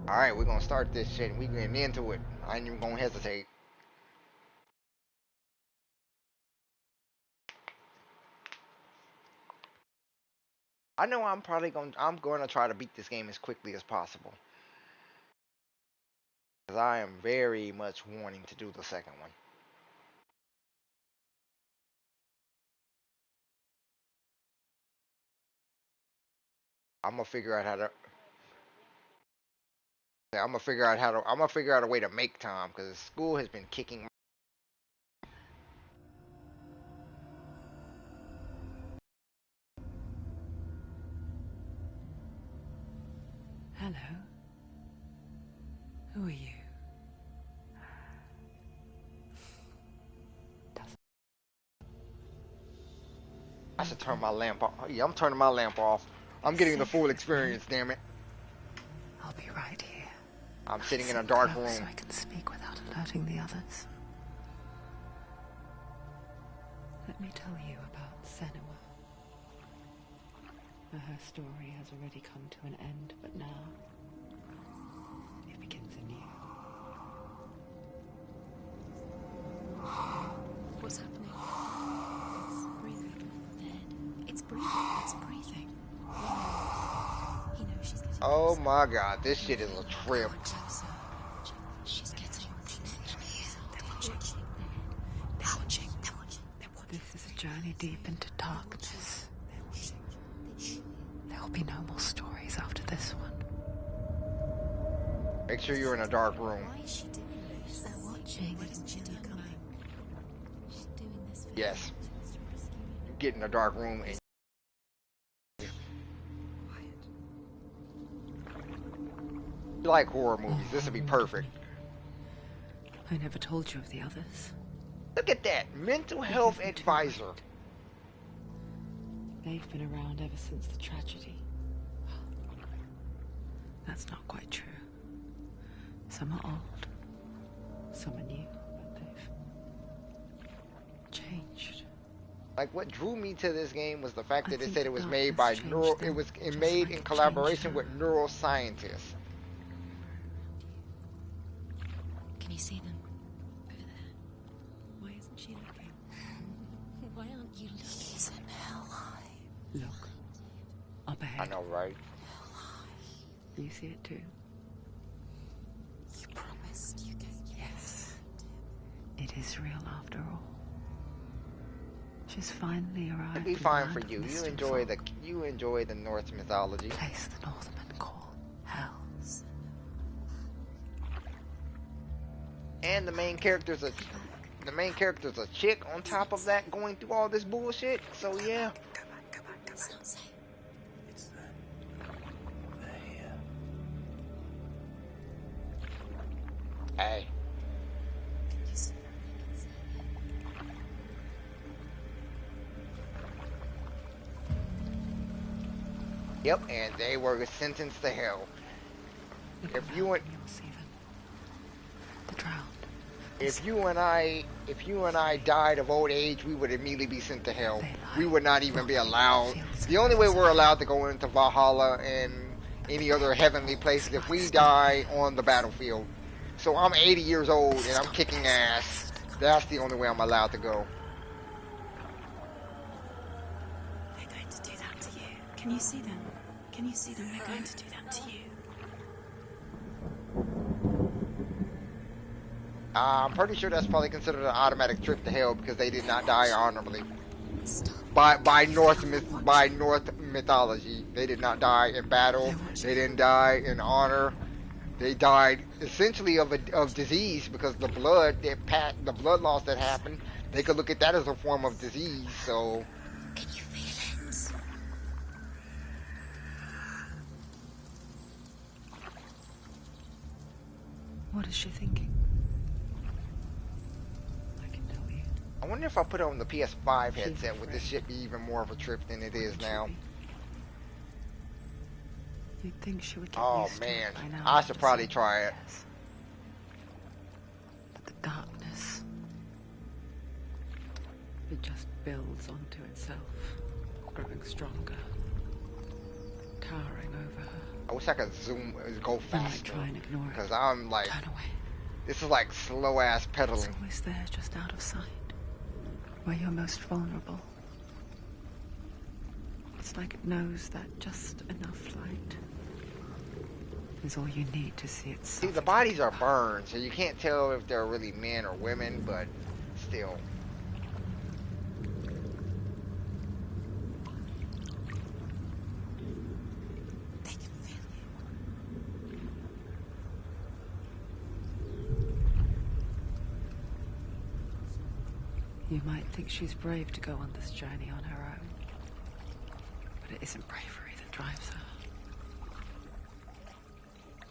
Alright, we're gonna start this shit and we getting into it. I ain't even gonna hesitate. I know I'm gonna try to beat this game as quickly as possible. Because I am very much wanting to do the second one. I'm gonna figure out how to I'm gonna figure out a way to make time because school has been kicking. Hello. Who are you? I should turn my lamp off. Yeah, I'm turning my lamp off. I'm getting the full experience, damn it. I'll be right here. I'm sitting in a Sit dark close room. so I can speak without alerting the others. Let me tell you about Senua. Her story has already come to an end, but now it begins anew. What's happening? It's breathing. Dead. It's breathing. It's breathing. He knows she's getting Oh closer. my god, this shit is a trip. Closer. She's getting closer. They're watching. They're watching. They're watching. They're watching. This is a journey deep into darkness. They're watching. There will be no more stories after this one. Make sure you're in a dark room. Why is she doing this? They're watching. Why doesn't she do coming? She's doing this for Yes. you. She wants to rescue you. You get in a dark room and you like horror movies. This would be perfect. I never told you of the others. Look at that. Mental health advisor. They've been around ever since the tragedy. That's not quite true. Some are old, some are new, but they've changed. Like what drew me to this game was the fact I that it think said the it was darkness made by changed neuro. them, It was just made like in it collaboration changed with her. neuroscientists. Can you see them? Over there. Why isn't she looking? Why aren't you looking? He's in hell high. Look, up I ahead. know, right? Hell high. You see it too? You promised you get Yes. It is real after all. She's finally arrived. It'd be in the fine land for of you. mist and fog, You enjoy the Norse mythology. place the Northmen call hell. And the main character's a chick on top of that going through all this bullshit. So yeah. Come back. It's not safe. It's them. They're here. Hey. You see. Yep, and they were sentenced to hell. If you and You'll see them. The drowned. if you and I died of old age, we would immediately be sent to hell. We would not even be allowed. The only way we're allowed to go into Valhalla and any other heavenly places if we die on the battlefield. So I'm 80 years old and I'm kicking ass. That's the only way I'm allowed to go. They're going to do that to you. Can you see them? Can you see them? They're going to do that to you. I'm pretty sure that's probably considered an automatic trip to hell because they did not die honorably. Stop. By North mythology, they did not die in battle. They didn't die in honor. They died essentially of disease because the blood loss that happened. They could look at that as a form of disease. So Can you feel it? What is she thinking? I can tell you. I wonder if I put on the PS5 headset, would this shit be even more of a trip than it is now? You'd think she would get Oh used to man, it by now I after should probably so try many it. years. But the darkness, it just builds onto itself, growing stronger, towering over her. I wish I could go You might faster. try and ignore it. Because I'm like, Turn away. this is like slow ass It's pedaling. always there, just out of sight. Where you're most vulnerable. It's like it knows that just enough light is all you need to see it. See, the bodies are burned, so you can't tell if they're really men or women, but still. They can feel you. You might think she's brave to go on this journey on her own. But it isn't bravery that drives her.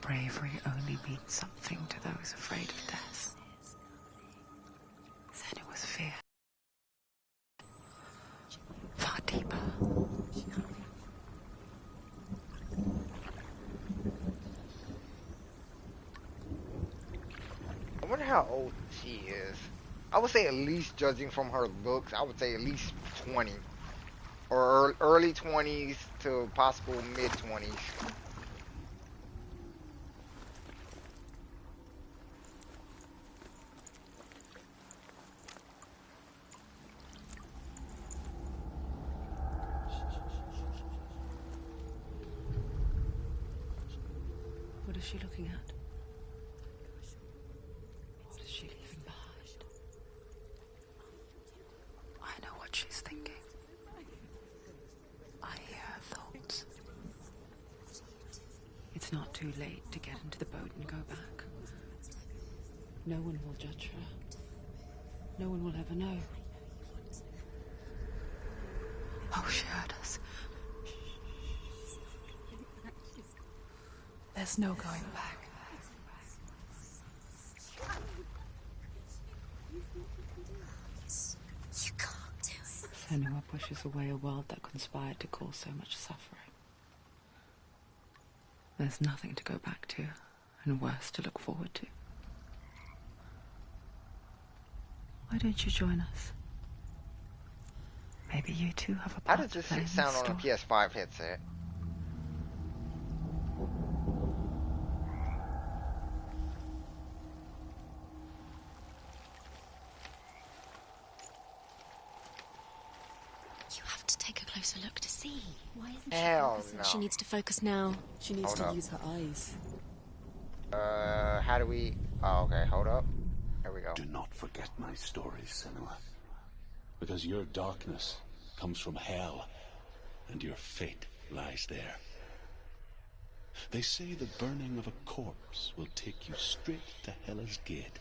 Bravery only means something to those afraid of death. Then it was fear. Far deeper. I wonder how old she is. I would say at least, judging from her looks, I would say at least 20. Or early 20s to possible mid-20s. What is she looking at? What is she leaving behind? I know what she's thinking. I hear her thoughts. It's not too late to get into the boat and go back. No one will judge her. No one will ever know. Oh, she heard us. There's no going back. You can't do it. Senua pushes away a world that conspired to cause so much suffering. There's nothing to go back to, and worse to look forward to. Why don't you join us? Maybe you two have a How part does to this play in sound on a story. PS5 headset? You have to take a closer look to see. Why isn't Hell she focusing? no. She needs to focus now. She needs Hold to up. use her eyes. How do we... Oh, okay, hold up. There we go. Do not forget my stories, Senua. Because your darkness comes from hell, and your fate lies there. They say the burning of a corpse will take you straight to Hela's gate,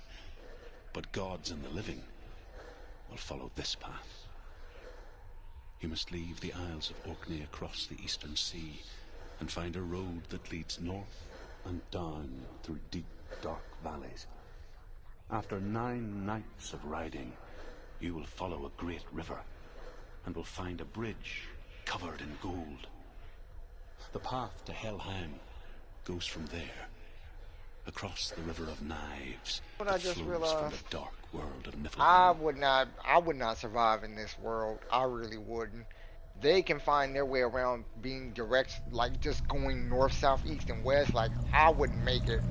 but gods and the living will follow this path. You must leave the Isles of Orkney across the eastern sea and find a road that leads north and down through deep, dark valleys. After 9 nights of riding, you will follow a great river and will find a bridge covered in gold. The path to Helheim goes from there, across the River of Knives What I that just flows realized? from the dark world of I Niflheim. would not survive in this world. I really wouldn't. They can find their way around being direct, like just going north, south, east, and west. Like, I wouldn't make it.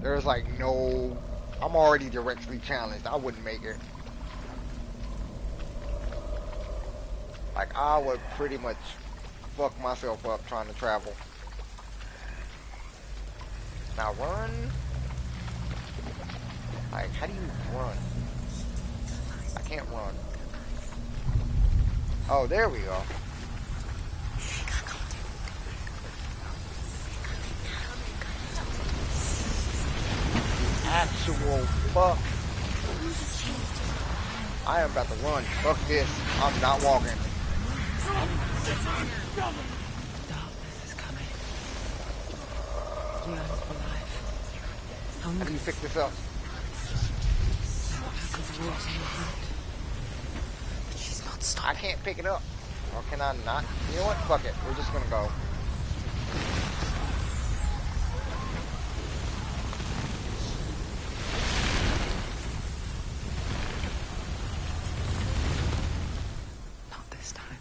There's like no... I'm already directly challenged. I wouldn't make it. Like, I would pretty much fuck myself up trying to travel. Now run. Like, how do you run? I can't run. Oh, there we go. Actual fuck. I am about to run. Fuck this. I'm not walking. Darkness is coming. Yearns for life. How do you pick this up? She's not I stopping. can't pick it up. Or can I not? You know what? Fuck it. We're just gonna go. Not this time.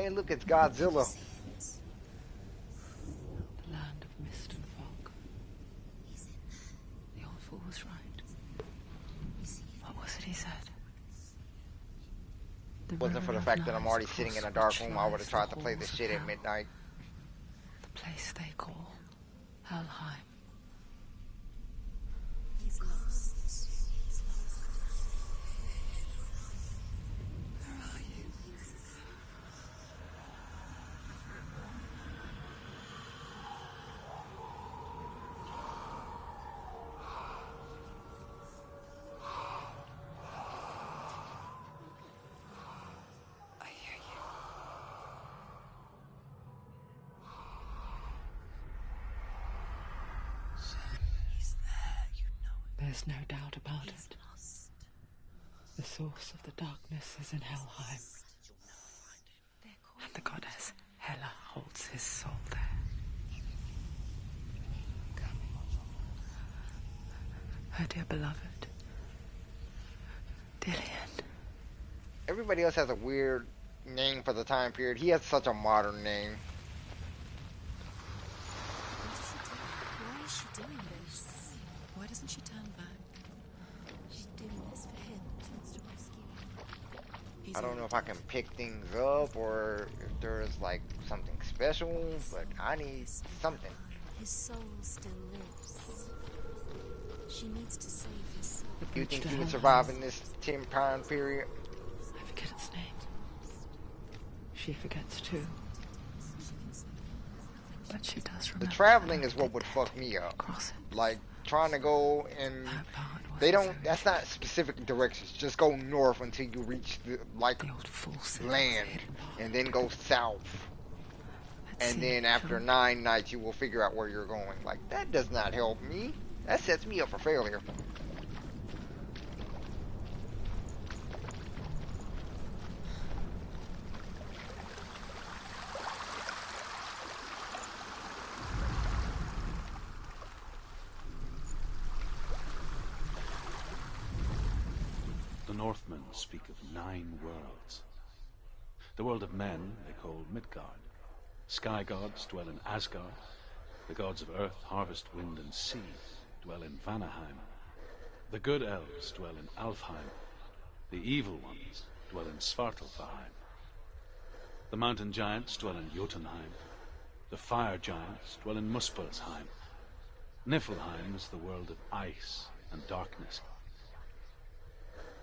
Hey, look, it's Godzilla. The land of mist and fog. The old fool was right. What was it he said? The Wasn't for ruin the of fact that I'm lies already sitting in a dark across room, which I would have lies tried the to play this halls of shit at hell. midnight. The place they call Helheim. He's lost. He's lost. Where are you? I hear you. He's there, you know it. There's no doubt about He's it. lost. The source of the darkness is in Helheim, They're calling and the goddess Hela holds his soul there. Her dear beloved, Dillian. Everybody else has a weird name for the time period. He has such a modern name. Why is she doing this? Why doesn't she turn back? She's doing this for him. She wants to rescue him. I don't know if I can pick things up or if there's like something special, but I need something. His soul still lives. She needs to save his soul. Do you think To he would Helheim. survive in this 10-pound period? I forget its name. She forgets too. But she does The remember. traveling is what would fuck me up. Cross it. Like trying to go and Her part was they don't. so That's not specific directions. Just go north until you reach the like the old fool said land, it was hidden part. and then go south. Let's And see, then after shall we? 9 nights, you will figure out where you're going. Like that does not help me. That sets me up for failure. The Northmen speak of 9 worlds. The world of men they call Midgard. Sky gods dwell in Asgard. The gods of earth, harvest, wind, and sea dwell in Vanaheim. The good elves dwell in Alfheim. The evil ones dwell in Svartalfheim. The mountain giants dwell in Jotunheim. The fire giants dwell in Muspelheim. Niflheim is the world of ice and darkness.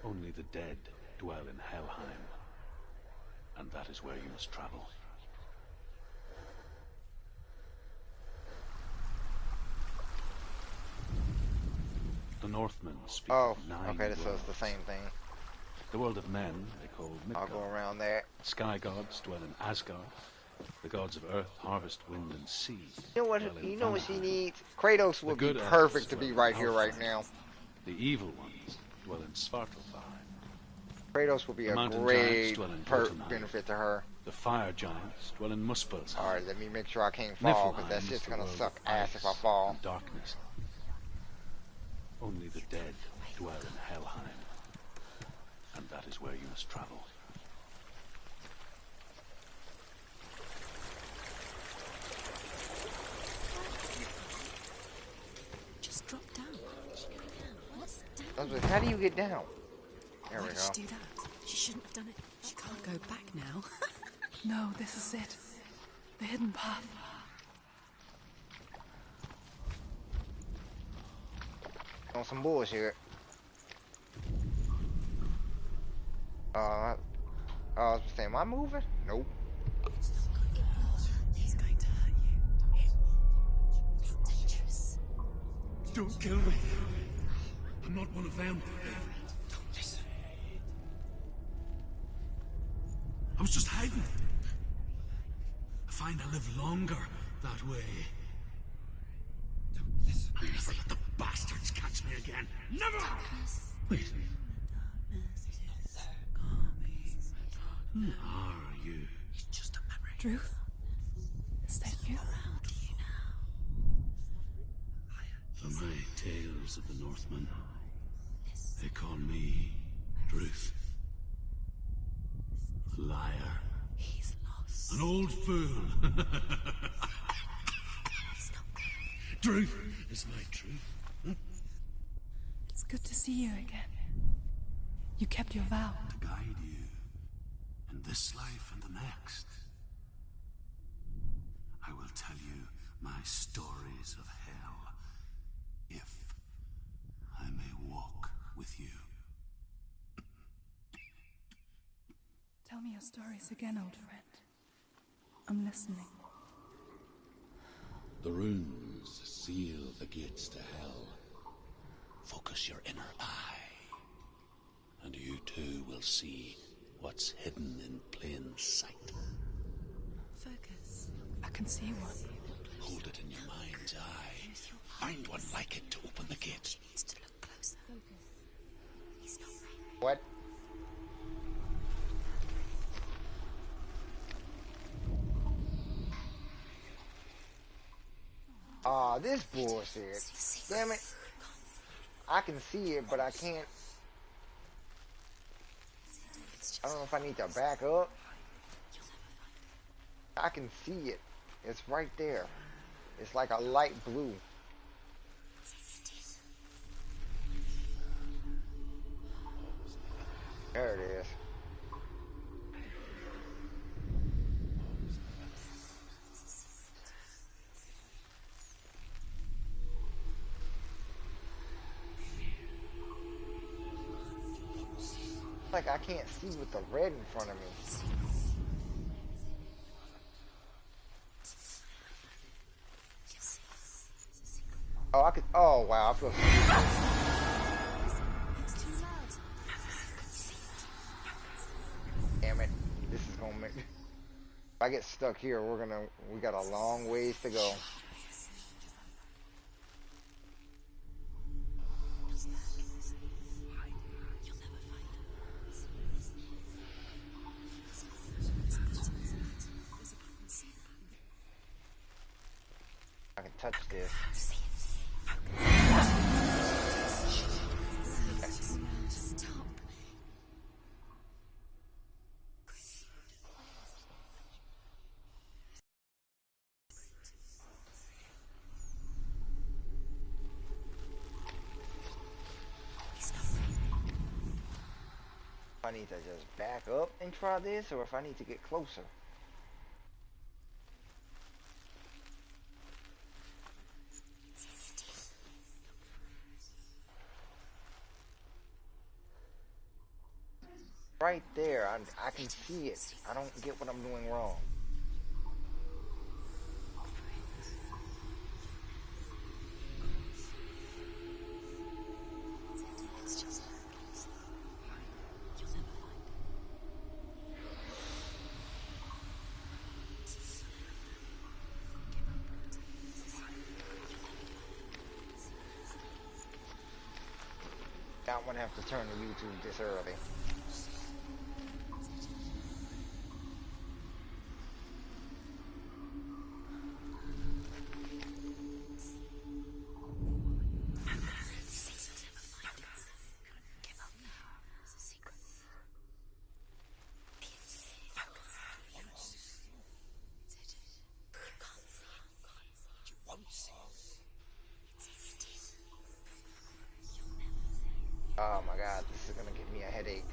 Only the dead dwell in Helheim, and that is where you must travel. The Northmen speak Oh, of 9 okay. So worlds. it's the same thing. The world of men they call I'll Midgard. go around there. Sky gods dwell in Asgard. The gods of earth, harvest, wind, and sea. You know what? dwell in You know what she Vanaheim. needs? Kratos would be good elves perfect to dwell be in right here, right Alfheim. now. The evil ones dwell in Svartalfheim. Kratos would be The a mountain great giants dwell in Jotunheim. benefit to her. The fire giants dwell in Muspelheim. All right, let me make sure I can't fall, because that Niflheim is shit's the gonna world suck of ass if I ice fall. and darkness. Only the dead dwell in Helheim, and that is where you must travel. Just drop down. What's down? I was like, how do you get down? There Why we did go. she do that? She shouldn't have done it. She can't go back now. No, this is it. The hidden path. On some bullshit. I was saying, am I moving? Nope. He's going to hurt you. It's dangerous. Don't kill me. I'm not one of them. Don't listen. I was just hiding. I find I live longer that way. Don't listen. I'll never let the bastards catch me again. Never! Wait. Who are you? It's just a memory. Ruth? Is that you? Around you now. For my tales of the Northmen, they call me Druth. The liar. He's lost. An old fool. Truth is my truth. It's good to see you again. You kept your vow. To guide you in this life and the next. I will tell you my stories of hell, if I may walk with you. Tell me your stories again, old friend. I'm listening. The runes seal the gates to hell. Focus your inner eye, and you too will see what's hidden in plain sight. Focus. I can see one. Hold it in your mind's eye. Find one like it to open the gates. He needs to look closer. Focus. He's not right. What? Ah, this bullshit. Damn it. I can see it, but I can't. I don't know if I need to back up. I can see it. It's right there. It's like a light blue. There it is. Like I can't see with the red in front of me. Oh, I could. Oh, wow. I feel. Damn it. This is gonna make. If I get stuck here, we got a long ways to go. I can touch this. If I need to just back up and try this, or if I need to get closer. Right there, I can see it. I don't get what I'm doing wrong. I wouldn't have to turn to YouTube this early. Oh my god, this is gonna give me a headache.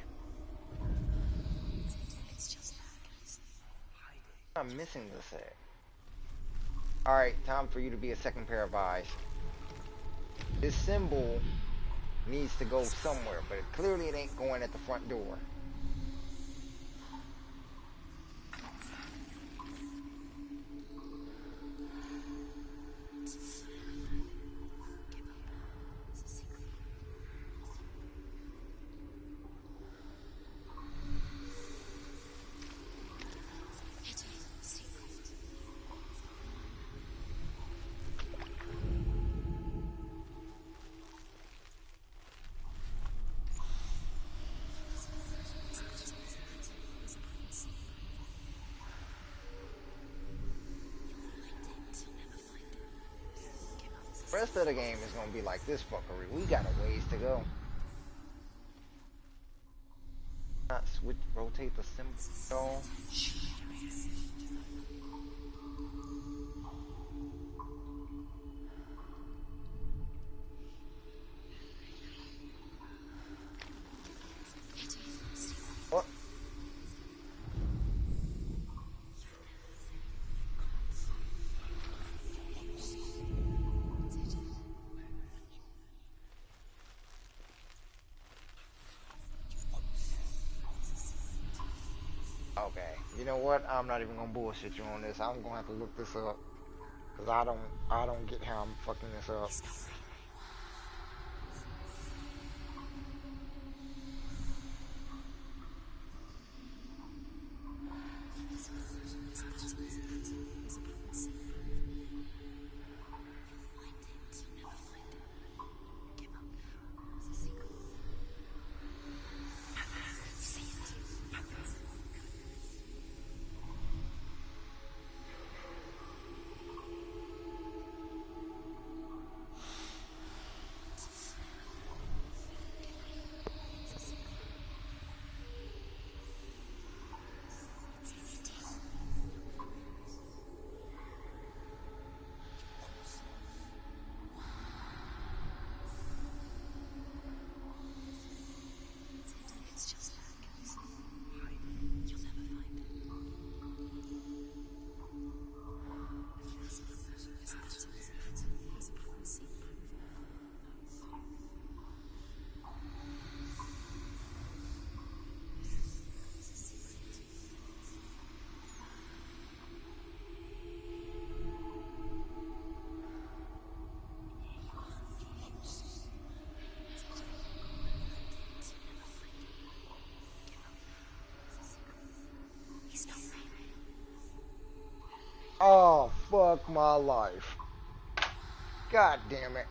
I'm missing the set. Alright, time for you to be a second pair of eyes. This symbol needs to go somewhere, but clearly it ain't going at the front door. The rest of the game is gonna be like this fuckery. We got a ways to go. Not switch, rotate the symbol. You know what? I'm not even gonna bullshit you on this. I'm gonna have to look this up. Cause I don't get how I'm fucking this up. It's just like you'll never find it. Oh, fuck my life. God damn it.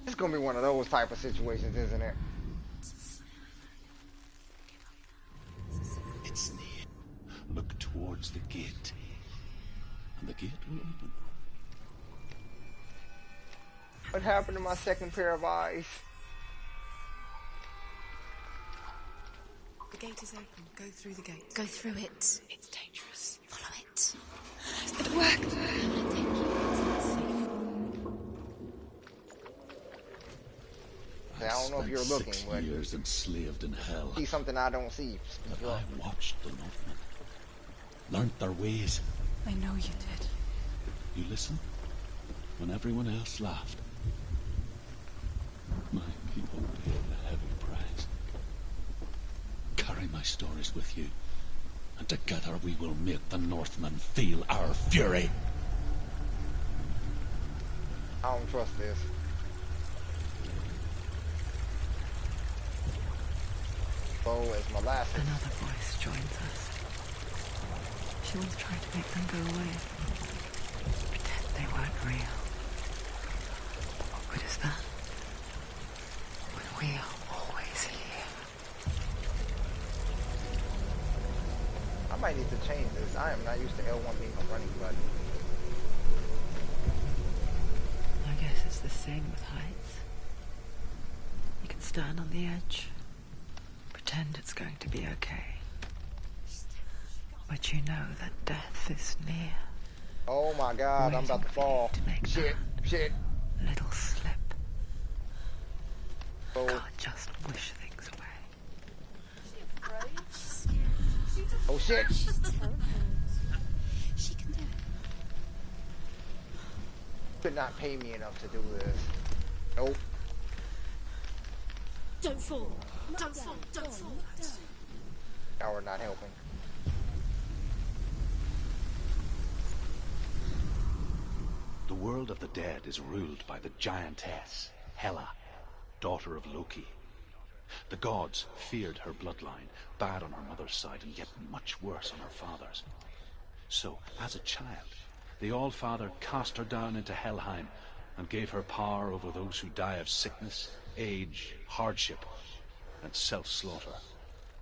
It's gonna be one of those type of situations, isn't it? It's near. Look towards the gate, and the gate will open. What happened to my second pair of eyes? The gate is open. Go through the gate. Go through it. It's dangerous. Follow it. It worked. I don't know if you're looking, I've spent 6 but years enslaved in hell. see something I don't see. But I watched the Northmen, learnt their ways. I know you did. You listened when everyone else laughed. My people paid a heavy price. Carry my stories with you, and together we will make the Northmen feel our fury. I don't trust this. Oh, it's my last one. Another voice joins us. She was trying to make them go away. Pretend they weren't real. What good is that? When we are always here. I might need to change this. I am not used to L1 being a running button. I guess it's the same with heights. You can stand on the edge. Pretend it's going to be okay. But you know that death is near. Oh my god, I'm about to fall. Shit, shit. Little slip. Oh, Can't just wish things away. oh shit. She can do it. Could not pay me enough to do this. Nope. Don't fall. Don't fall. Don't fall. Now we're not helping. The world of the dead is ruled by the giantess, Hela, daughter of Loki. The gods feared her bloodline, bad on her mother's side and yet much worse on her father's. So, as a child, the All-Father cast her down into Helheim and gave her power over those who die of sickness, age, hardship, and self-slaughter.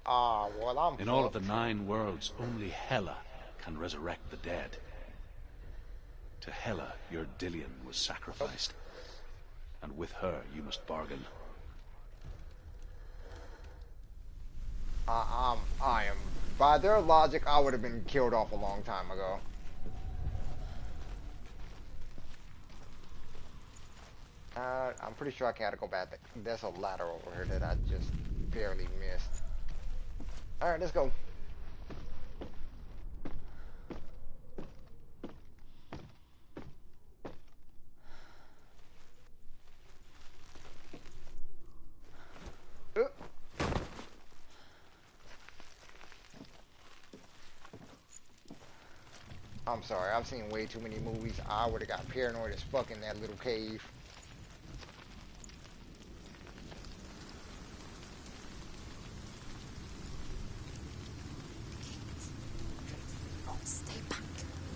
Ah, well, I'm In all of fucked. the 9 worlds, only Hela can resurrect the dead. To Hela, your Dillion was sacrificed, and with her you must bargain. I am. By their logic, I would have been killed off a long time ago. I'm pretty sure I gotta go back. There's a ladder over here that I just barely missed. Alright, let's go. I'm sorry, I've seen way too many movies. I would have got paranoid as fuck in that little cave. Stay back.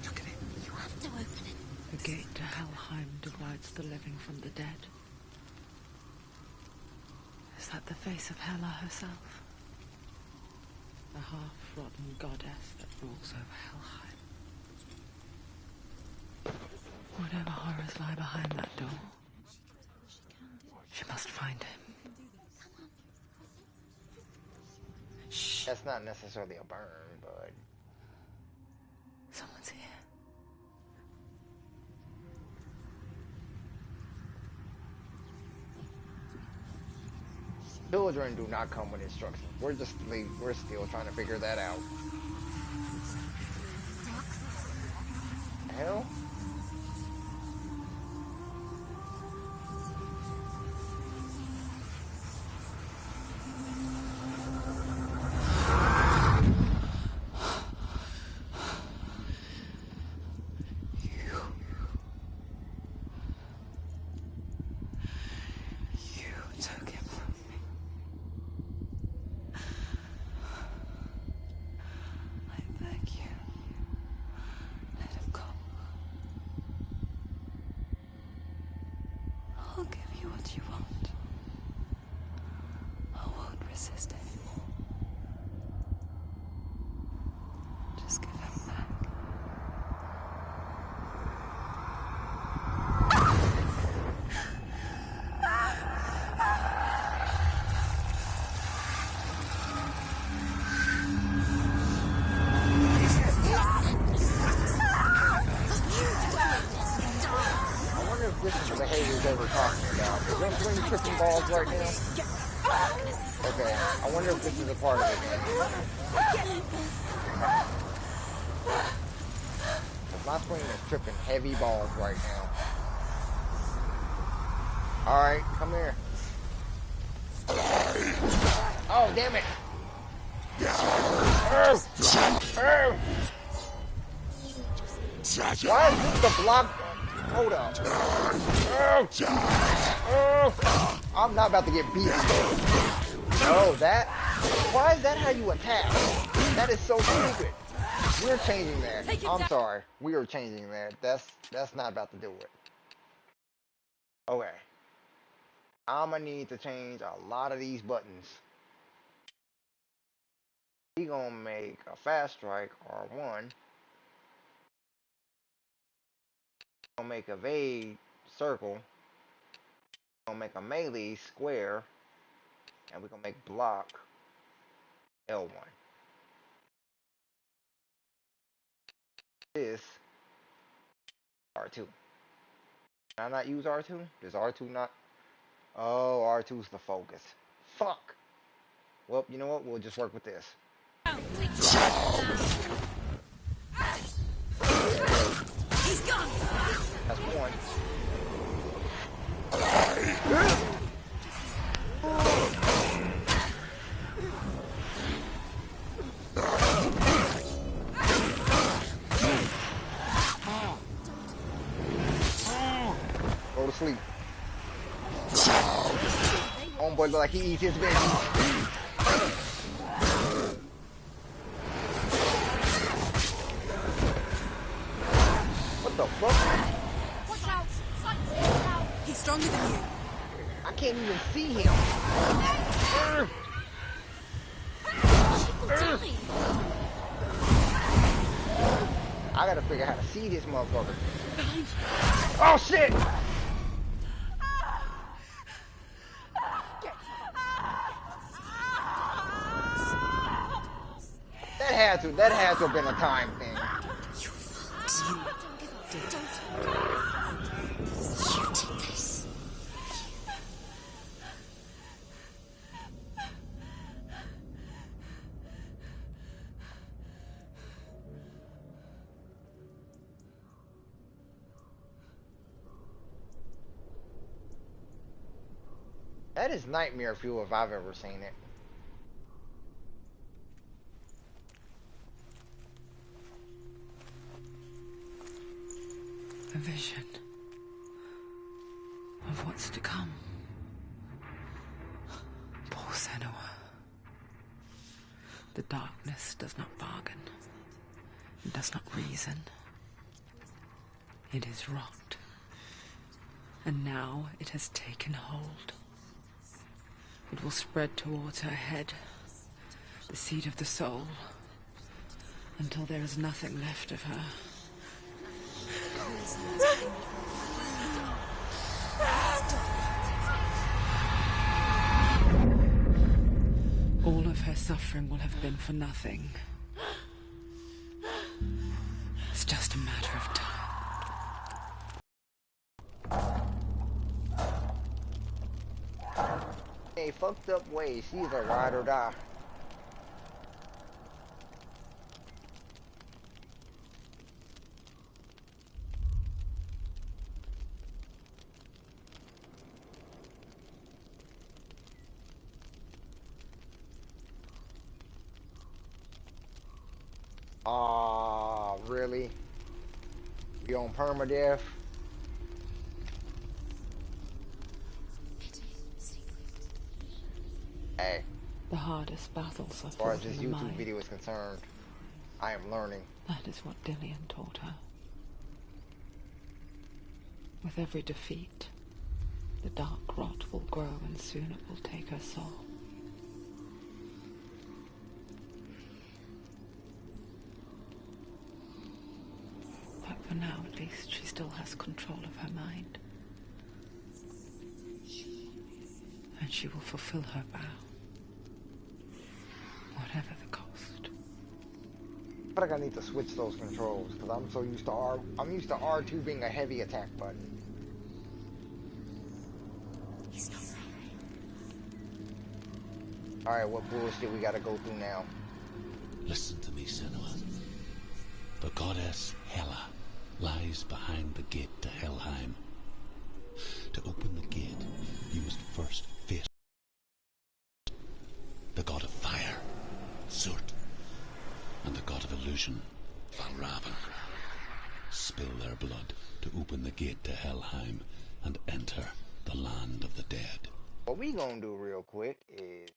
Look at it. You have to open it. The gate to Helheim divides the living from the dead. Is that the face of Hela herself? The half-rotten goddess that rules over Helheim. Whatever horrors lie behind that door, she must find him. Shh. That's not necessarily a burn, but... Someone's here. Children do not come with instructions. We're still trying to figure that out. The hell? You took him from me. I beg you, let him go. I'll give you what you want. I won't resist anymore. Just give him back. I wonder if this is the behavior they were talking about. Is there three tripping balls right now? Okay, I wonder if this is a part of it then. 'Cause my screen is tripping heavy balls right now. Alright, come here. Oh, damn it! Why is this the block? Hold up. I'm not about to get beat. Oh, that? Why is that how you attack? That is so stupid. We're changing that. I'm sorry. We are changing that. That's not about to do it. Okay. I'm gonna need to change a lot of these buttons. We gonna make a fast strike R1. Gonna make a evade circle. Gonna make a melee square. And we're gonna make block L1. This R2. Can I not use R2? Does R2 not? Oh, R2's the focus. Fuck. Well, you know what? We'll just work with this. He's gone. That's one. Go to sleep. Homeboy look like he eats his veggies. What the fuck? Watch out. Watch out. He's stronger than you. I can't even see him. Die. I gotta figure out how to see this motherfucker. Oh shit! That had to have been a time thing. You did this. That is nightmare fuel if I've ever seen it. A vision of what's to come. Poor Senua. The darkness does not bargain. It does not reason. It is rot. And now it has taken hold. It will spread towards her head, the seat of the soul, until there is nothing left of her. All of her suffering will have been for nothing. It's just a matter of time. A fucked up way. She's a ride or die. Really? You on permadeath? Hey. The hardest battles are As far fought as this in the YouTube mind. video is concerned, I am learning. That is what Dillian taught her. With every defeat, the dark rot will grow and soon it will take her soul. But for now, at least, she still has control of her mind. And she will fulfill her vow. Whatever the cost. I think I need to switch those controls because I'm so used to I'm used to R2 being a heavy attack button. Alright, what bullshit we gotta go through now? Listen to me, Senua. The goddess Hela lies behind the gate to Helheim. To open the gate, you must first face the god of fire, Surt, and the god of illusion, Valravan. Spill their blood to open the gate to Helheim and enter the land of the dead. What we gonna do real quick is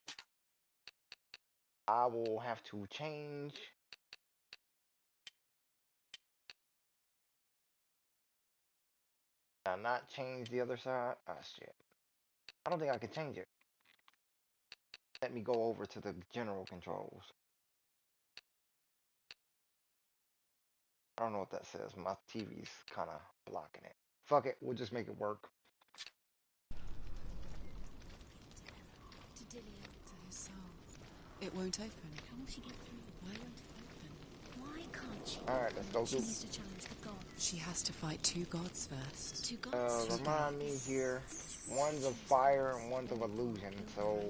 I will have to change not change the other side. Ah, shit. I don't think I can change it. Let me go over to the general controls. I don't know what that says. My TV's kind of blocking it. Fuck it. We'll just make it work. To Dillian. To his soul. It won't open. How will she get through? Why won't it open? Why can't she? Alright, let's go She through. needs to challenge the god. She has to fight two gods first. Two gods. Remind me here. One's of fire and one's of illusion. So,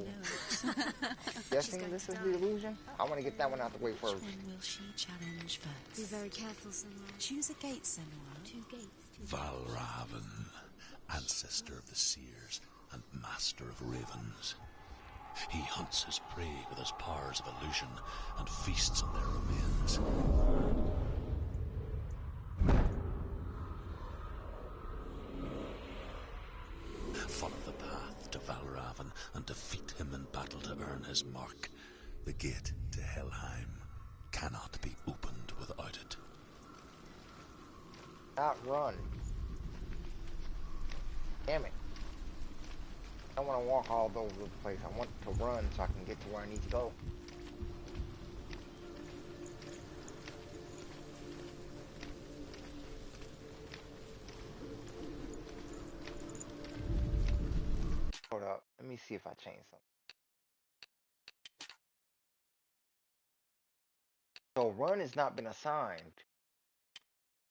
guessing this is the illusion? I want to get that one out the way first. Which one will she challenge first? Be very careful, Senua. Choose a gate, Senua. Two gates. Valravan, ancestor of the seers and master of ravens. He hunts his prey with his powers of illusion and feasts on their remains. Follow the path to Valravan and defeat him in battle to earn his mark. The gate to Helheim cannot be opened without it. Outrun. Damn it. I don't want to walk all over the place. I want to run so I can get to where I need to go. Hold up. Let me see if I change something. So run has not been assigned.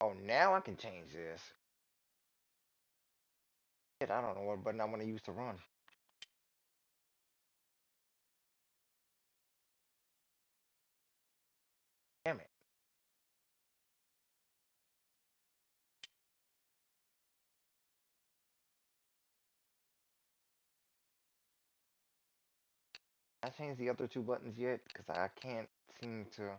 Oh, now I can change this. Shit, I don't know what button I want to use to run. Damn it. I changed the other two buttons yet because I can't seem to.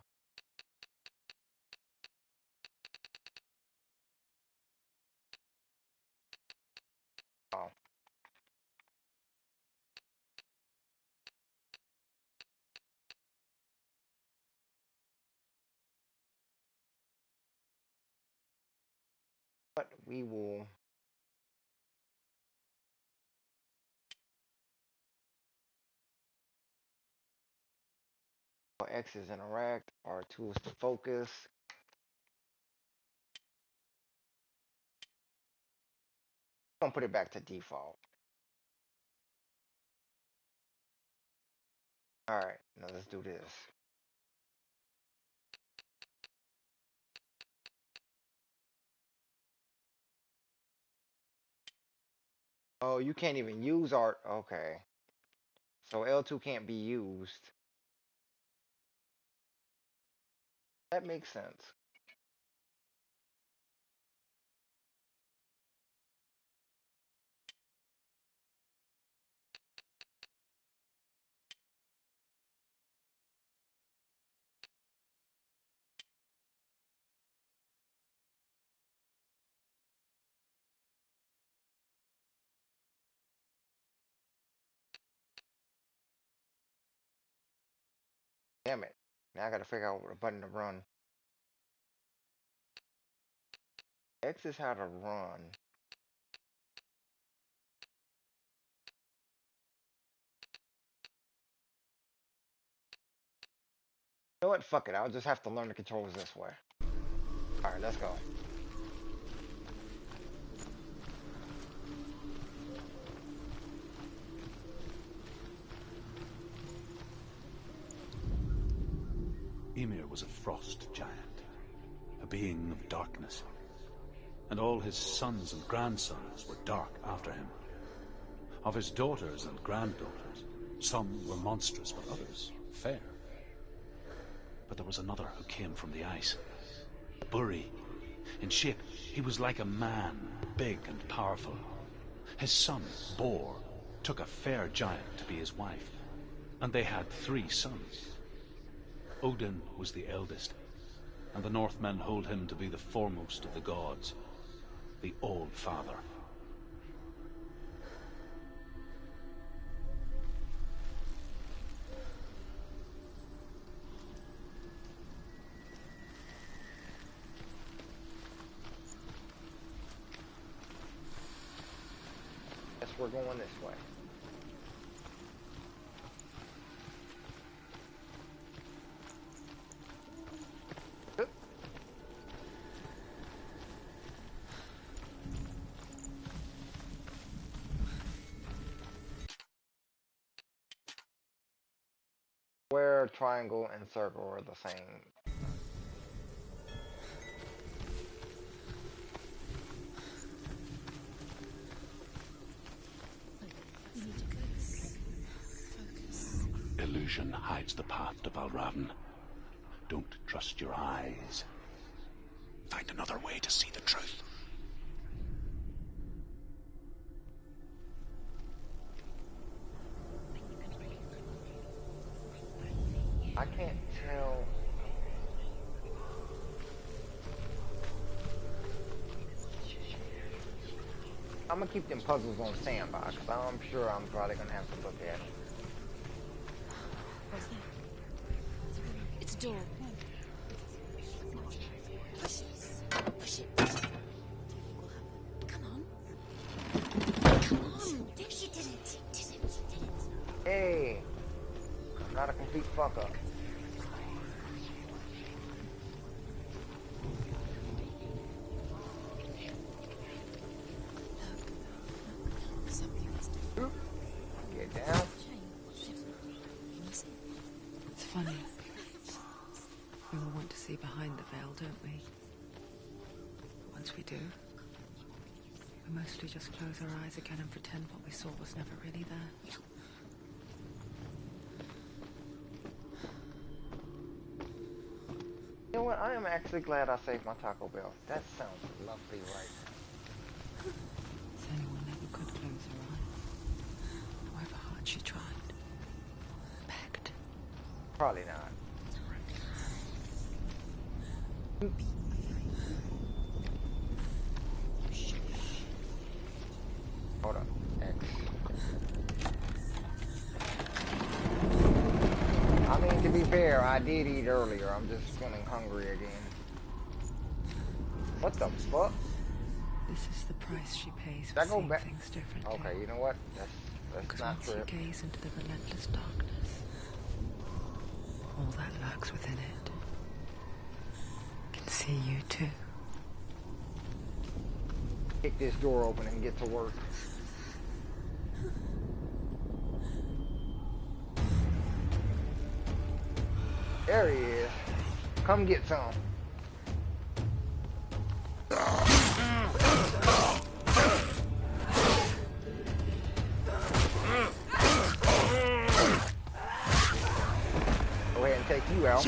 we will. X is interact, R2 is to focus. I'm gonna put it back to default. Alright, now let's do this. Oh, you can't even use art. Okay. So L2 can't be used. That makes sense. Damn it. Now I gotta figure out what button to run. X is how to run. You know what? Fuck it. I'll just have to learn the controls this way. Alright, let's go. Ymir was a frost giant, a being of darkness, and all his sons and grandsons were dark after him. Of his daughters and granddaughters, some were monstrous, but others fair. But there was another who came from the ice, Buri. In shape, he was like a man, big and powerful. His son, Bor, took a fair giant to be his wife, and they had 3 sons. Odin was the eldest, and the Northmen hold him to be the foremost of the gods, the Old Father. Guess we're going this way. Oop. Square, triangle, and circle are the same. Illusion hides the path to Valravn. Don't trust your eyes. Find another way to see the truth. I can't tell. I'm gonna keep them puzzles on standby, because I'm sure I'm probably gonna have to look at them. What's that? It's a door. Push it. Push it. Push it. Come on. Come on. There she did it. Did it. Did it. Hey! I'm not a complete fuck up. Something is Oop. Get down. It's funny. We all want to see behind the veil, don't we? But once we do, we mostly just close our eyes again and pretend what we saw was never really there. You know what? I am actually glad I saved my Taco Bell. That sounds lovely right now. Senua never could close her eyes. However hard she tried. Begged. Probably not. Hold up. X. I mean, to be fair, I did eat earlier. I'm just feeling hungry again. What the fuck? This is the price she pays Did I for go seeing back? things differently. Okay, you know what? That's Because not once true. you gaze into the relentless darkness, all that lurks within it can see you too. Kick this door open and get to work. There he is. Come get some. Go ahead and take you out.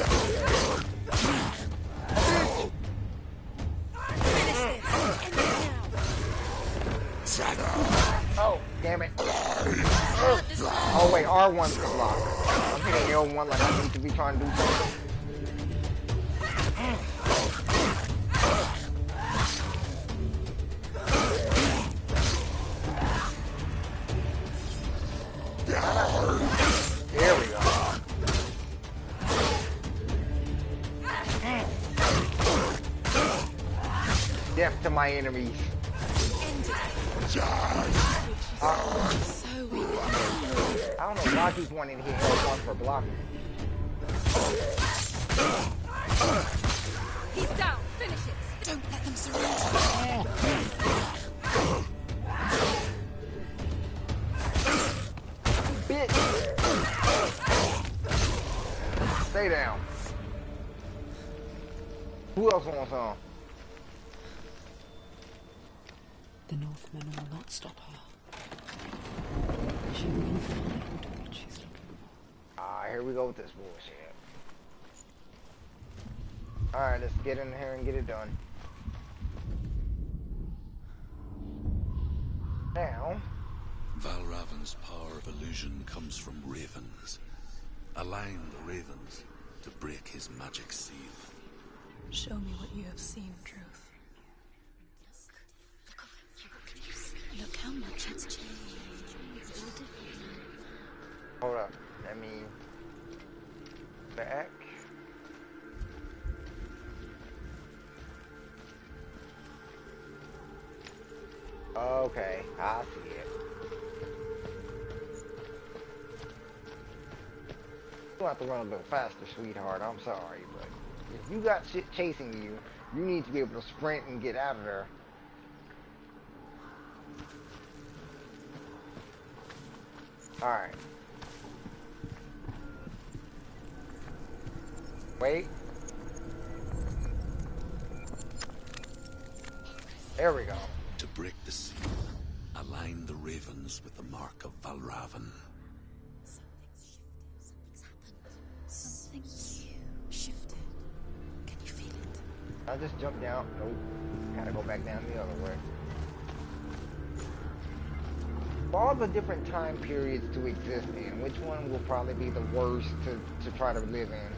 Oh, damn it. Oh, wait, R1's the block. I'm hitting L1 like I need to be trying to do something. There we go. Death to my enemies. I don't know why I keep wanting to hit L1 for blocking. He's down. Finish it. Don't let them surround Bitch! Stay down. Who else wants some? The Northmen will not stop her. She will find what she's looking for. Ah, here we go with this bullshit. Alright, let's get in here and get it done. Now, Valravan's power of illusion comes from ravens. Align the ravens to break his magic seal. Show me what you have seen, Truth. Look how much it's changed. It's all different now. hold up. Let me back. Okay, I see it. You'll have to run a little faster, sweetheart. I'm sorry, but if you got shit chasing you, you need to be able to sprint and get out of there. Alright. Wait. There we go. To break the seal, align the ravens with the mark of Valravan. Something's happened. Something shifted. Can you feel it? I just jumped down. Nope. Gotta go back down the other way. For all the different time periods to exist in, which one will probably be the worst to try to live in?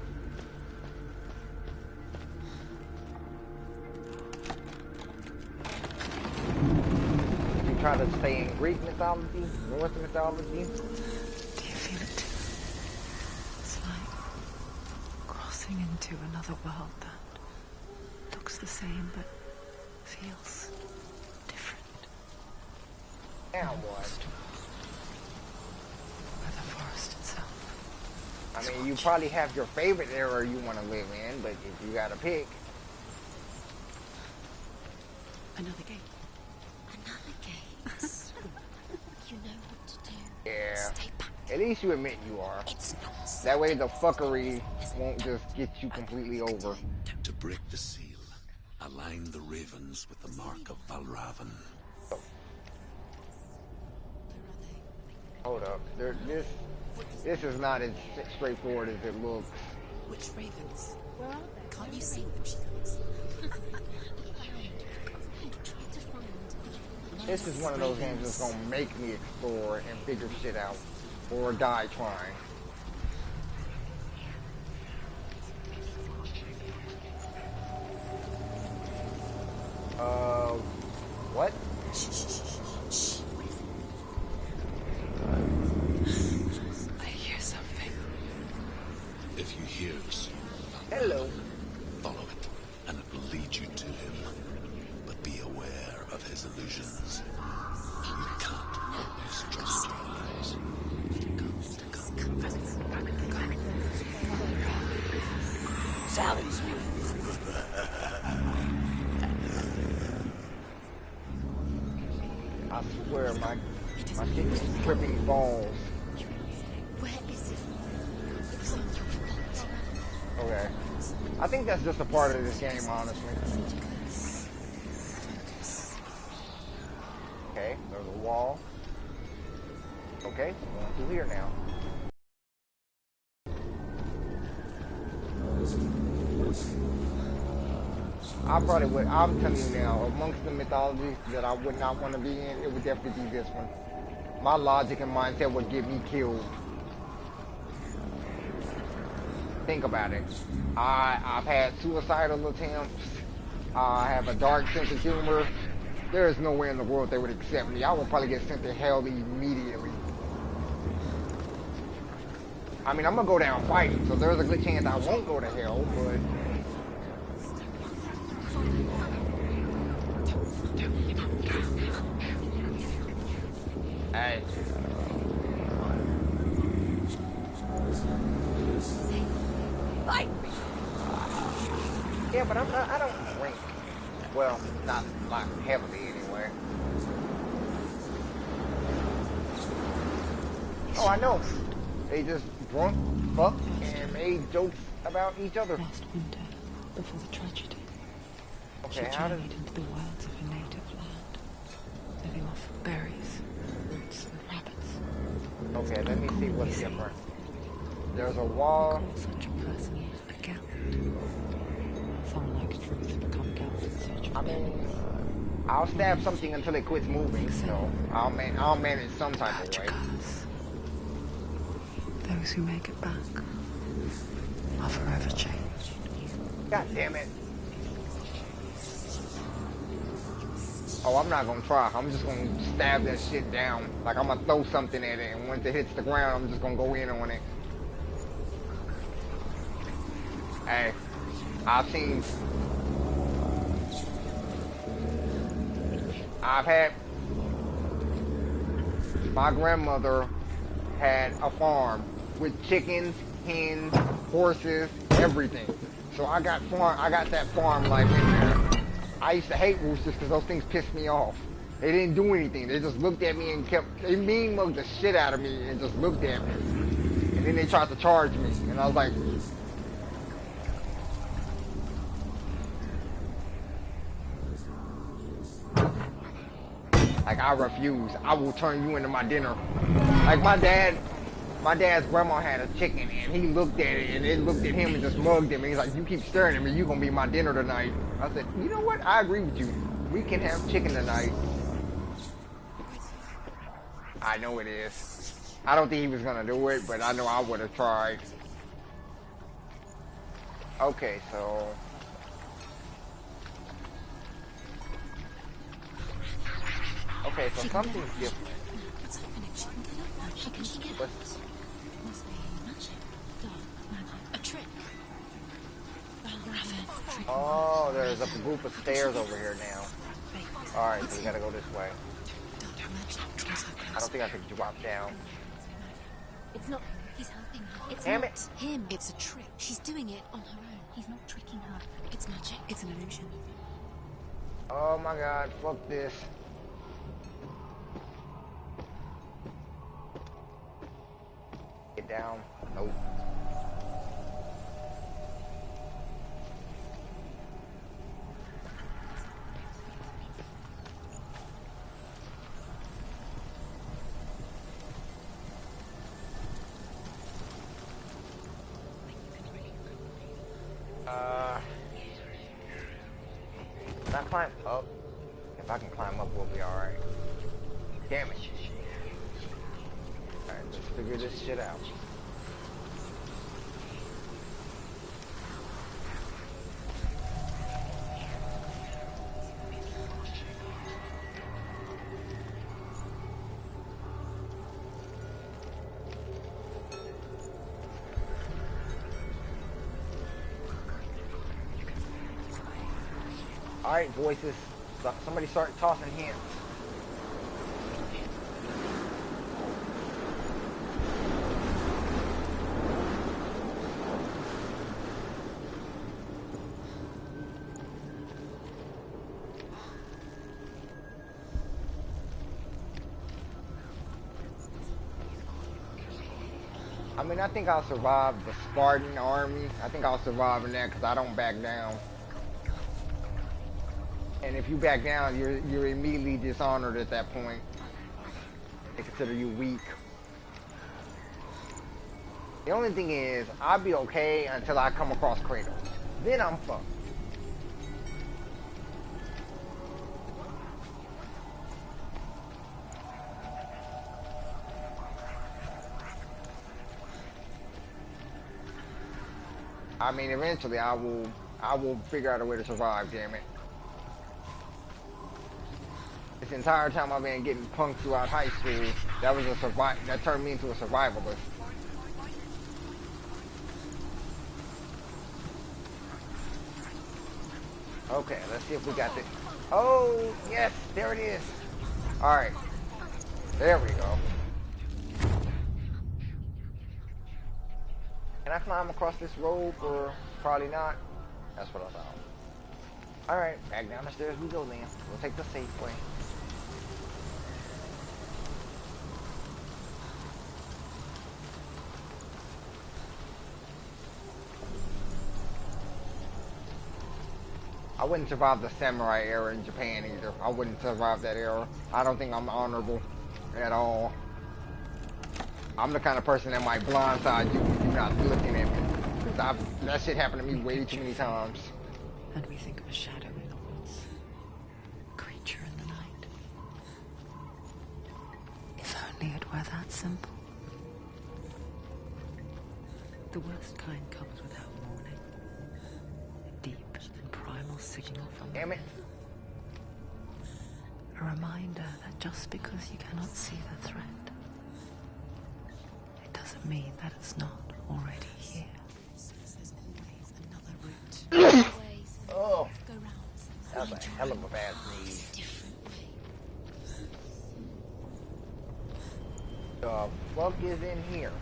Would you try to stay in Greek mythology, Norse mythology? Do you feel it? It's like crossing into another world that looks the same but feels different. Now what? By the forest itself. I mean, you probably have your favorite era you want to live in, but if you gotta pick, Another gate. Another gate. You know what to do. yeah. Stay back. At least you admit you are. It's not safe. That way the fuckery won't just get you completely over. To break the seal, align the ravens with the mark of Valravan. Hold up. This is not as straightforward as it looks. Which ravens? Where are they? Can't you see them? She goes. This is one of those games that's gonna make me explore and figure shit out. Or die trying. What? I hear something. If you hear the seal, Hello. follow it, and it will lead you to him. But be aware of his I swear, my shit is tripping balls. Where is it? It was on your fault. Okay. I think that's just a part of this game, honestly. Okay, there's a wall. Okay, so we're going through here now. I probably would, I'm telling you now, amongst the mythologies that I would not want to be in, it would definitely be this one. My logic and mindset would get me killed. Think about it. I've had suicidal attempts. I have a dark sense of humor. There is no way in the world they would accept me. I would probably get sent to hell immediately. I mean, I'm gonna go down fighting, so there's a good chance I won't go to hell, but... Hey. Fight! Yeah, but I don't drink. Well, not like heavily anyway. Oh, I know. They just drunk, fucked, and made jokes about each other. Last winter, before the tragedy, she Okay, how does... journeyed into the wilds of her native land, living off berries, roots, and rabbits. Okay, let me see what's different. There's a wall. Call such a person a gallant. Some like truth become gallant in search of I mean, I'll stab something until it quits moving, so I'll manage some type of way. curse. Those who make it back are forever changed. God damn it. Oh, I'm not gonna try. I'm just gonna stab that shit down. Like, I'm gonna throw something at it, and once it hits the ground, I'm just gonna go in on it. Hey, I've had, my grandmother had a farm with chickens, hens, horses, everything. So I got that farm life in there. I used to hate roosters because those things pissed me off. They didn't do anything. They just looked at me and they mean mugged the shit out of me and just looked at me. And then they tried to charge me. And I was like, I refuse. I will turn you into my dinner. Like my dad's grandma had a chicken and he looked at it and it looked at him and just mugged him. And he's like, you keep staring at me, you're gonna be my dinner tonight. I said, you know what? I agree with you. We can have chicken tonight. I know it is. I don't think he was gonna do it, but I know I would have tried. Okay, so... Okay, so something's different. What's happening? She can get up now. She can get up. Must be magic. Dark magic. A trick. Oh, there's a group of stairs over here now. Alright, so we gotta go this way. I don't think I can drop down. It's not. He's helping her. It's Damn not it. him. It's a trick. She's doing it on her own. He's not tricking her. It's magic. It's an illusion. Oh my god, fuck this. Get down. Nope. Can I climb up? If I can climb up, we'll be alright. Damn it. Alright, let's figure this shit out. Alright, voices. Somebody start tossing hints. mean, I think I'll survive the Spartan army. I think I'll survive in that because I don't back down. And if you back down, you're immediately dishonored at that point. They consider you weak. The only thing is, I'll be okay until I come across Kratos. Then I'm fucked. I mean, eventually I will figure out a way to survive, damn it. This entire time I've been getting punked throughout high school, that turned me into a survivalist. Okay, let's see if we got this. Oh, yes, there it is. Alright. There we go. Can I climb across this rope or probably not? That's what I thought. Alright, back down the stairs we go then. We'll take the safe way. I wouldn't survive the samurai era in Japan either. I wouldn't survive that era. I don't think I'm honorable at all. I'm the kind of person that might blindside you when you're not looking at me. Because that shit happened to me way too many times. And we think of a shadow in the woods. A creature in the night. If only it were that simple. The worst kind comes without warning. A deep and primal signal from Damn it. a reminder that just because you cannot see the threat, it doesn't mean that it's not already here. Oh, that was a hell of a bad sneeze. The fuck is in here?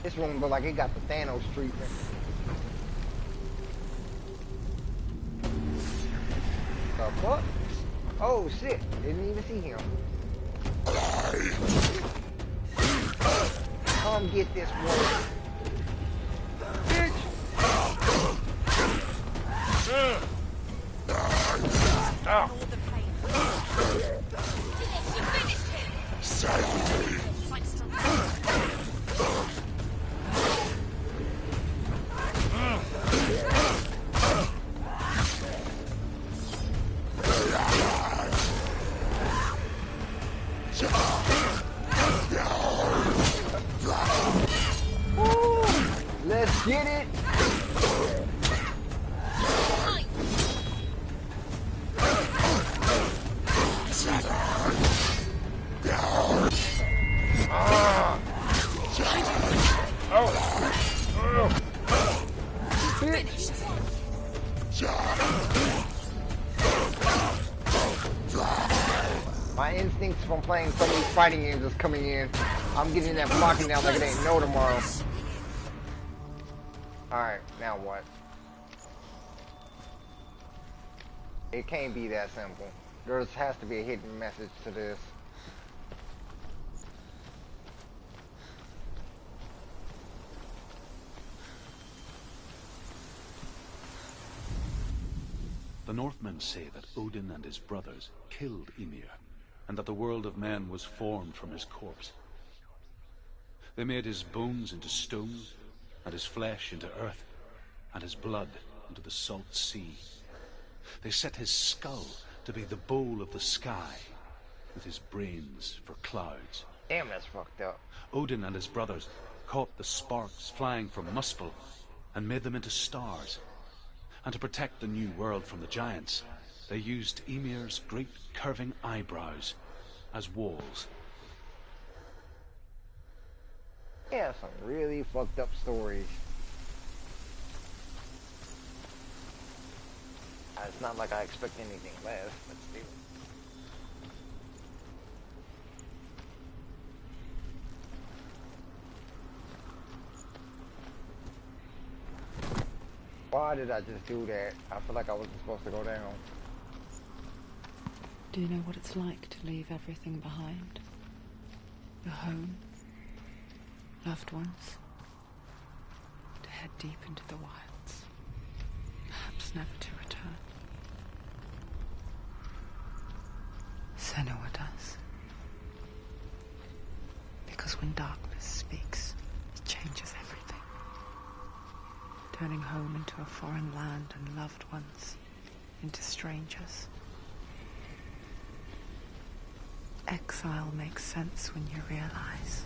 This room looks like it got the Thanos treatment. The fuck? Oh shit, didn't even see him. Come get this one. Bitch! Oh. Let's get it. My instincts from playing so many fighting games is coming in. I'm getting that blocking down like it ain't no tomorrow. Alright, now what? It can't be that simple. There has to be a hidden message to this. The Northmen say that Odin and his brothers killed Ymir, and that the world of men was formed from his corpse. They made his bones into stone, and his flesh into earth, and his blood into the salt sea. They set his skull to be the bowl of the sky, with his brains for clouds. Damn, that's fucked up. Odin and his brothers caught the sparks flying from Muspel and made them into stars. And to protect the new world from the giants, they used Ymir's great curving eyebrows as walls. Yeah, some really fucked up stories. It's not like I expect anything less, but still. Why did I just do that? I feel like I wasn't supposed to go down. Do you know what it's like to leave everything behind? Your home, loved ones, to head deep into the wilds, perhaps never to return. Senua does. Because when darkness speaks, it changes everything, turning home into a foreign land and loved ones into strangers. Exile makes sense when you realize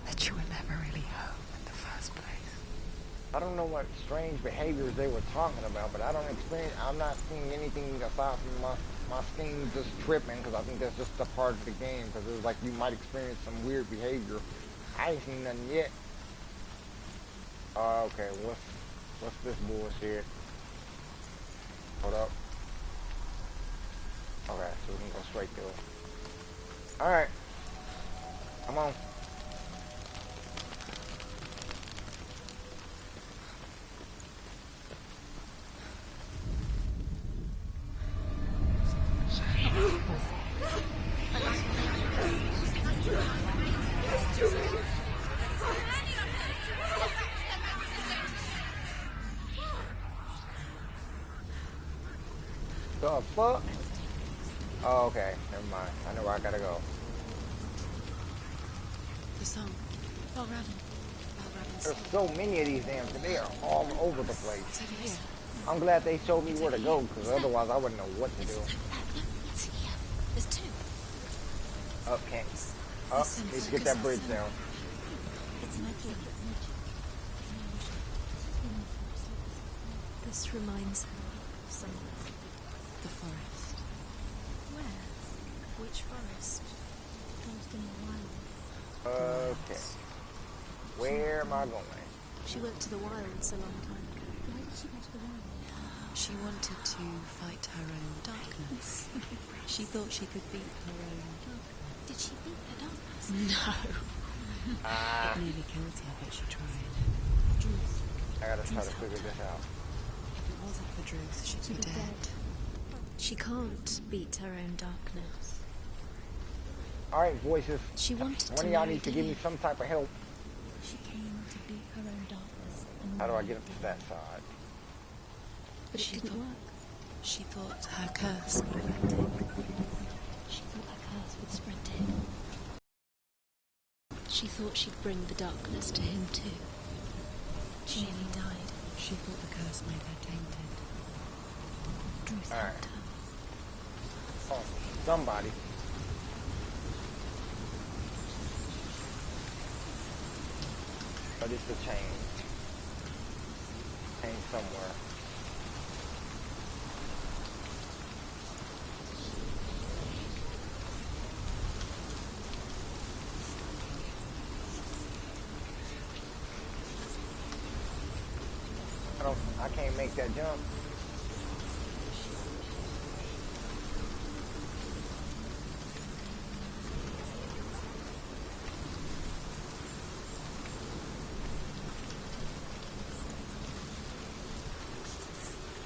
that you were never really home in the first place. I don't know what strange behaviors they were talking about, but I'm not seeing anything aside from my Steam just tripping, because I think that's just a part of the game, because it was like you might experience some weird behavior. I ain't seen nothing yet. Okay, what's this bullshit? Hold up. Okay, so we can go straight through. Alright. Come on. The fuck? Oh, okay. Never mind. I know where I gotta go. The song. Valravn. There's so many of these damn things. They are all over the place. It's over here. I'm glad they showed me where to go, because otherwise I wouldn't know what to do. No, it's here. There's two. Up, can't. Up, need to get that bridge down. It's magic. This reminds her of somewhere. The forest. Where? Which forest? Forest in the wild. Okay. Where am I going? She went to the wilds a long time ago. Why did she go to the wilds? She wanted to fight her own darkness. She thought she could beat her own darkness. Did she beat her darkness? No. It nearly killed her, but she tried. Druth. I gotta try to figure this out. If it wasn't for Druth, she'd be dead. She can't beat her own darkness. Alright, voices. She wanted One to of y'all marry needs to give me some type of help. She came to beat her own darkness. And How do I get up to that side? But it didn't work. She thought her curse would affect him. She thought her curse would spread to him. She thought she'd bring the darkness to him too. She nearly died. She thought the curse made her tainted. Druth helped her. Oh, somebody. But it's the chain. Chain somewhere. I can't make that jump.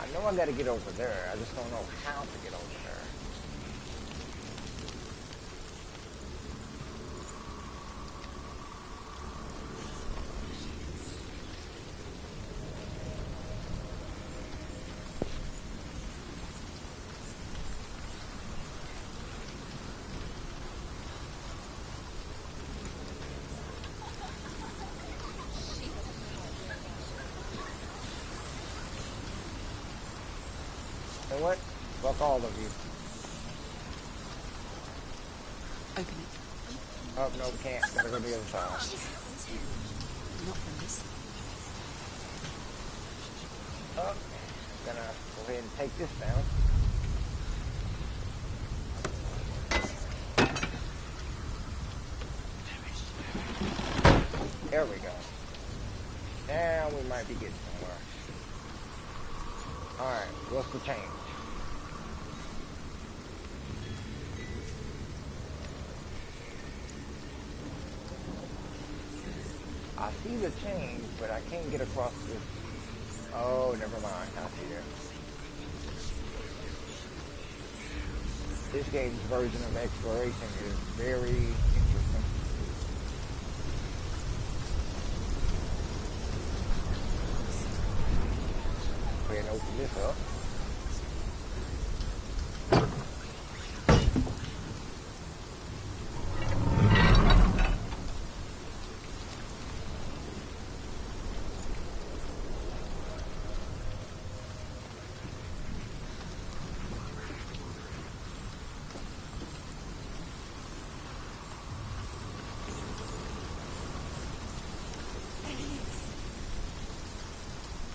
I know I gotta get over there. I just don't know how to get over there. You know what? Fuck all of you. Open it. Oh, no, can't. Gotta go to the other side. Not from this. Oh, gonna go ahead and take this down. There we go. Now we might be getting somewhere. Alright, what's the change? I see the change, but I can't get across this. Oh, never mind. I see there. This game's version of exploration is very interesting. open this up.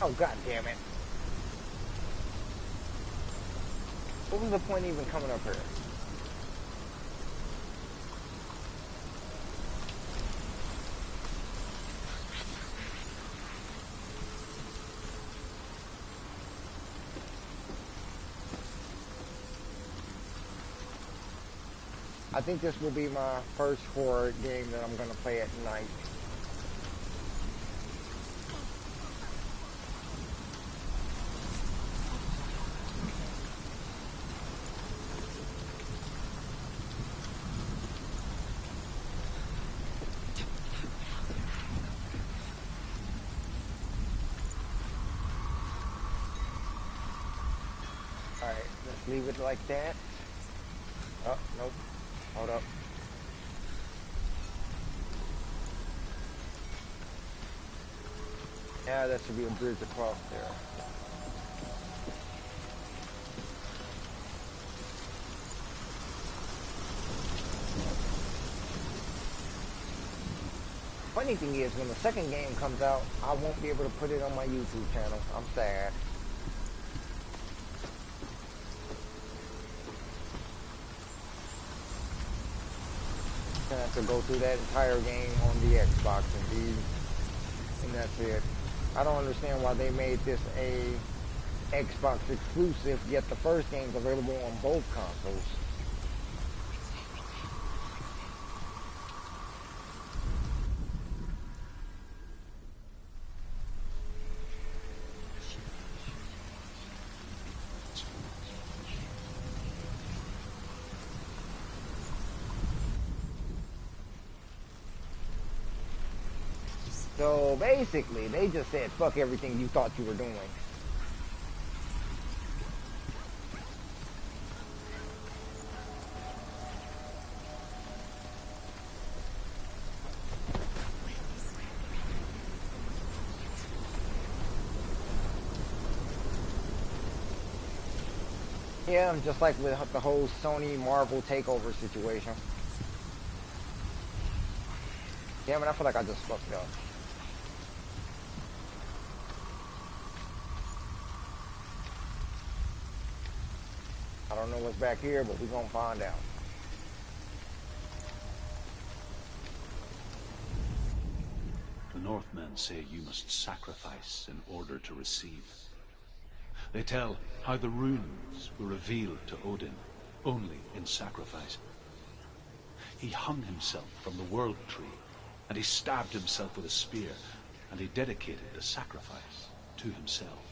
Oh, god damn it. What was the point even coming up here? I think this will be my first horror game that I'm going to play at night. Alright, let's leave it like that. Oh, nope. Hold up. Yeah, that should be a bridge across there. Funny thing is, when the second game comes out, I won't be able to put it on my YouTube channel. I'm sad. Gonna have to go through that entire game on the Xbox indeed. And that's it. I don't understand why they made this a Xbox exclusive, yet the first game's available on both consoles. So basically, they just said, fuck everything you thought you were doing. Yeah, just like with the whole Sony Marvel takeover situation. Damn it, I feel like I just fucked up. I don't know what's back here, but we're gonna find out. The Northmen say you must sacrifice in order to receive. They tell how the runes were revealed to Odin only in sacrifice. He hung himself from the world tree, and he stabbed himself with a spear, and he dedicated the sacrifice to himself.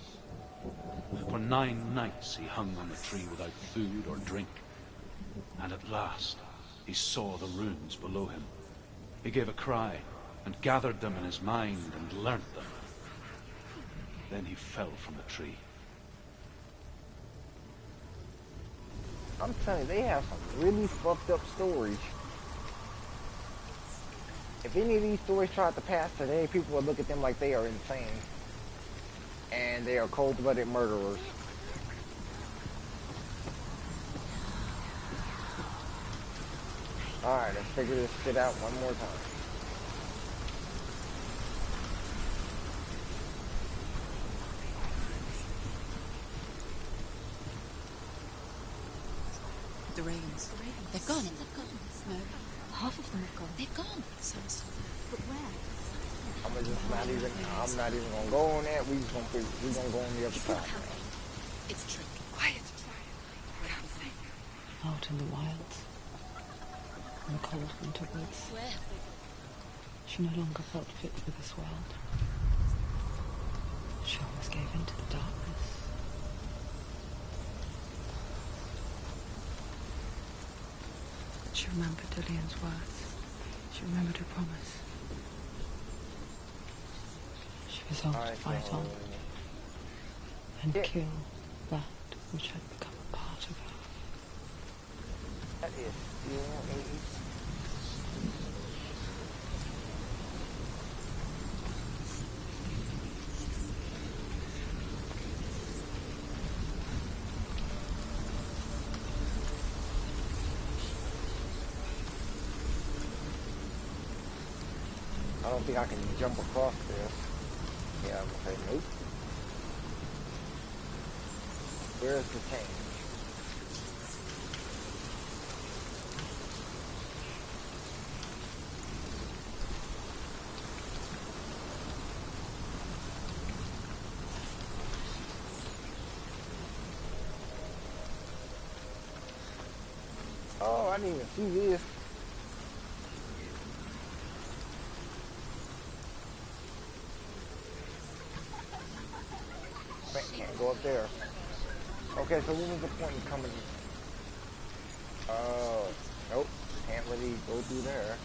For 9 nights he hung on the tree without food or drink, and at last he saw the runes below him. He gave a cry, and gathered them in his mind and learnt them. Then he fell from the tree. I'm telling you, they have some really fucked up stories. If any of these stories tried to pass today, people would look at them like they are insane. And they are cold-blooded murderers. Alright, let's figure this shit out one more time. The ravens. They've gone. No. Half of them have gone. They've gone. So still there. But where? I'm not even gonna go on that. We're gonna go on the other side. It's a trick. Quiet. Can't think. Out in the wilds, in the cold winter woods, Where have they gone? she no longer felt fit for this world. She always gave in to the darkness. She remembered Dillian's words. She remembered her promise. She resolved to fight on. and Yeah. kill that which had become a part of her. That is still a... I don't think I can jump across this. Yeah, I'm gonna say nope. Where's the change? Oh, I didn't even see this. Man, can't go up there. Okay, so what was the point in coming? Oh, nope. Can't really go through there.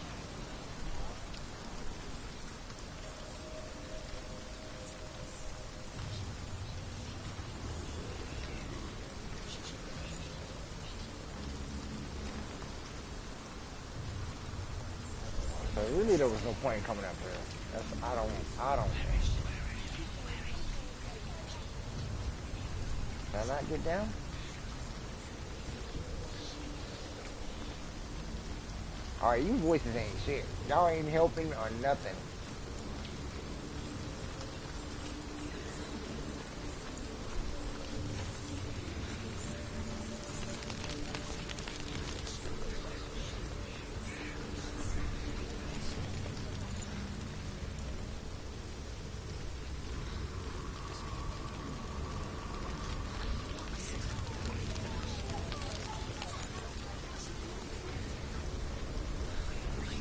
So really there was no point in coming up there. That's, I don't think. Can I not get down? Alright, you voices ain't shit. Y'all ain't helping or nothing.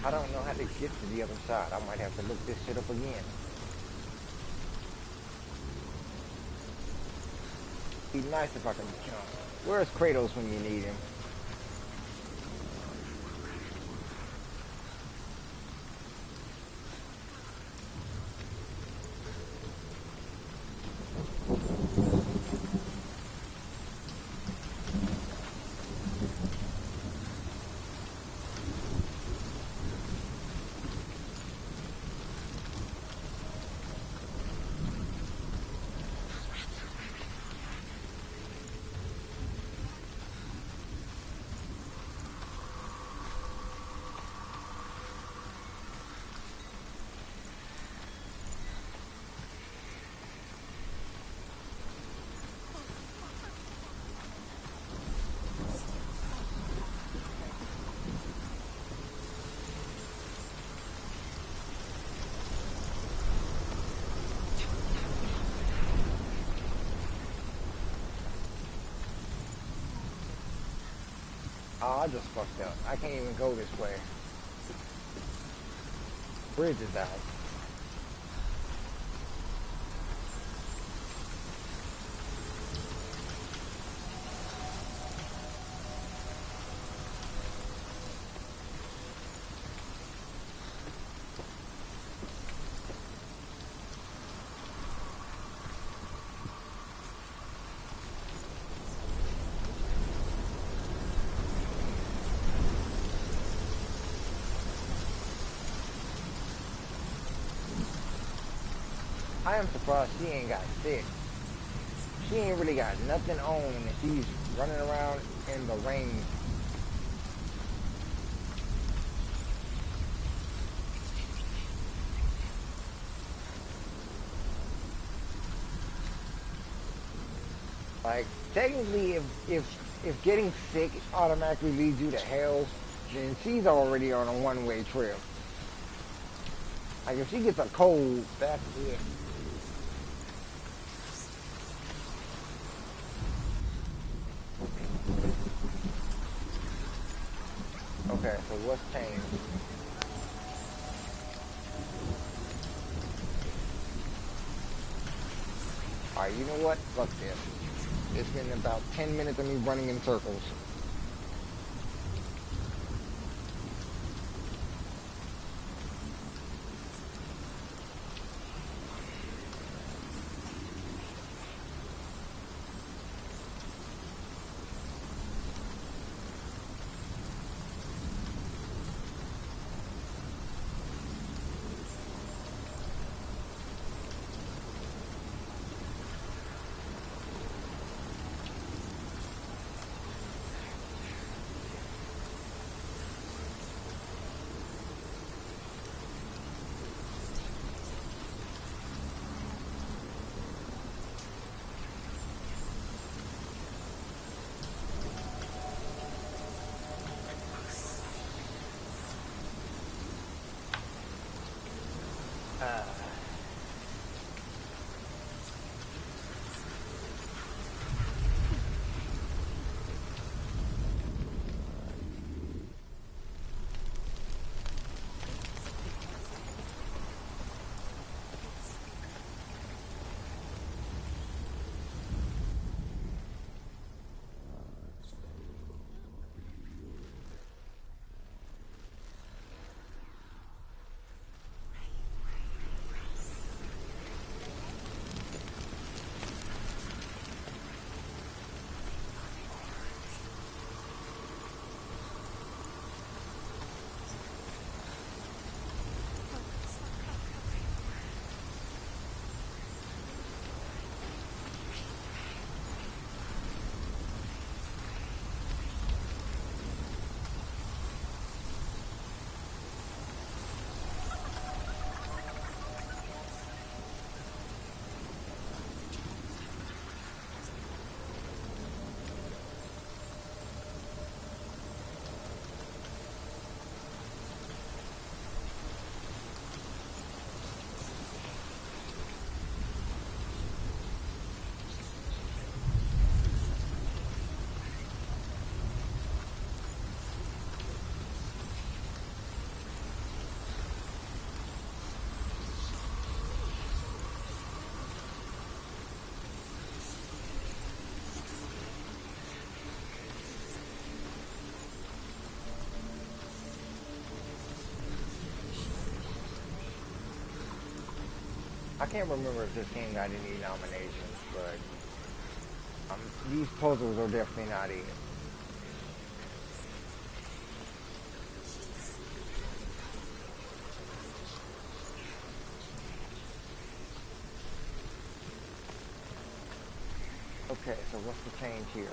I don't know how to get to the other side. I might have to look this shit up again. Be nice if I could jump. Where's Kratos when you need him? Oh, I just fucked up. I can't even go this way. Bridge is out. I am surprised she ain't got sick. She ain't really got nothing on and she's running around in the rain. Like, technically, if getting sick automatically leads you to hell, then she's already on a one-way trip. Like, if she gets a cold, that's it. Okay, so what's changed? Alright, you know what? Fuck this. It's been about 10 minutes of me running in circles. I can't remember if this game got any nominations, but these puzzles are definitely not it. Okay, so what's the change here?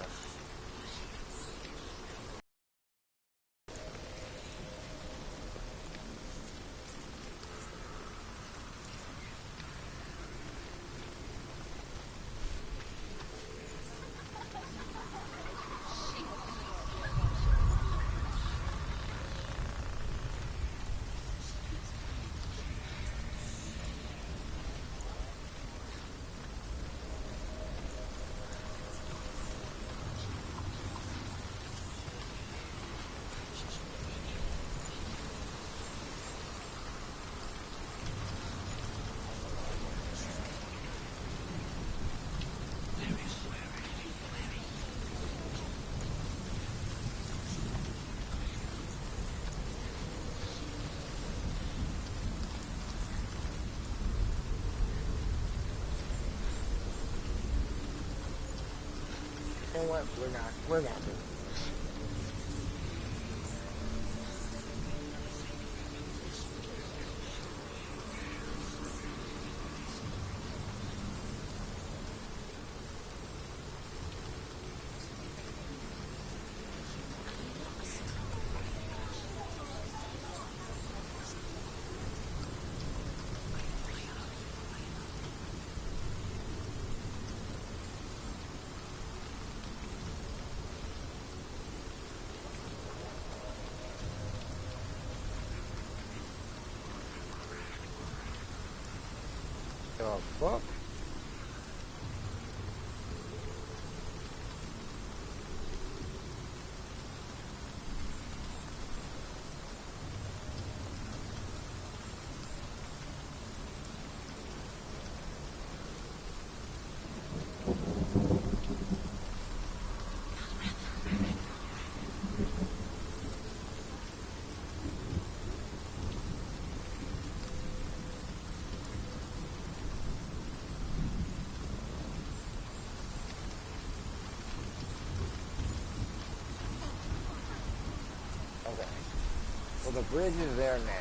You know what? We're not doing this. The fuck? Okay. Well, the bridge is there now.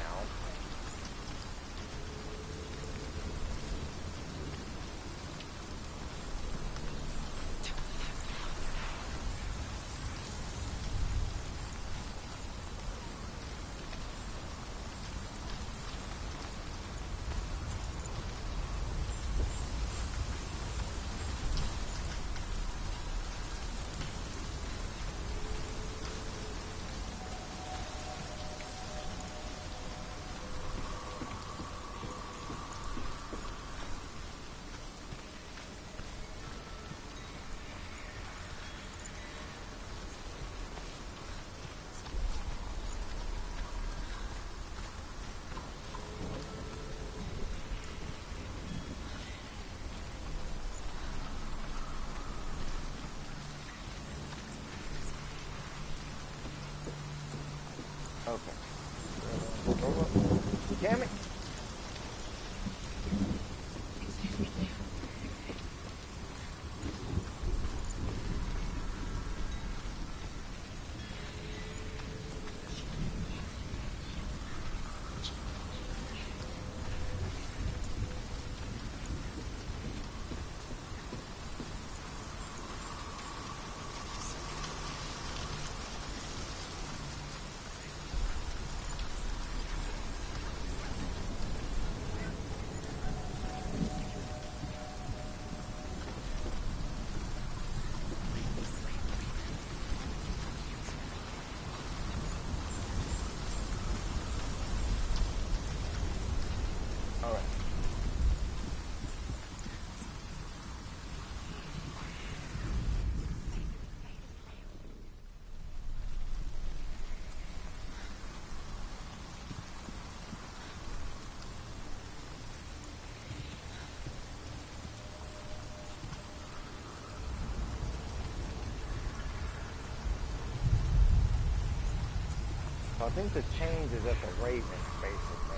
Okay. Damn it. All right. So I think the change is at the Ravens, basically.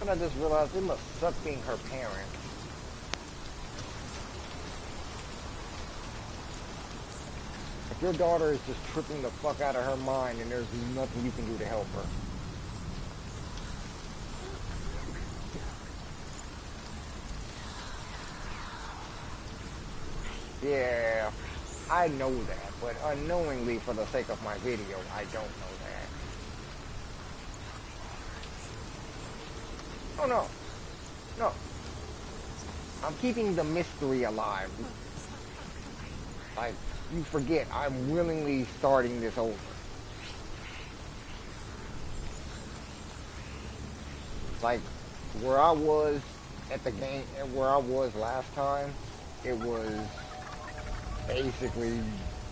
But I just realized it must suck being her parent. If your daughter is just tripping the fuck out of her mind and there's nothing you can do to help her. Yeah, I know that, but unknowingly for the sake of my video, I don't know that. Oh no. No. I'm keeping the mystery alive. Like, you forget, I'm willingly starting this over. Like, where I was at the game, and where I was last time, it was basically,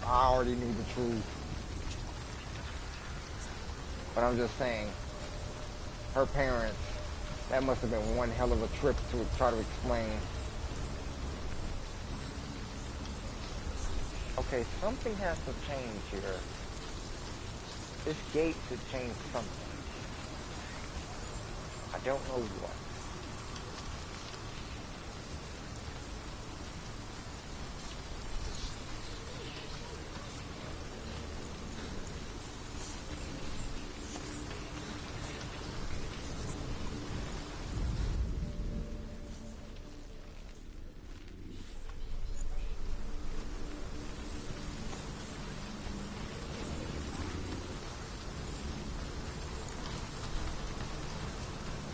I already knew the truth. But I'm just saying, her parents, that must have been one hell of a trip to try to explain. Okay, something has to change here. This gate should change something. I don't know what.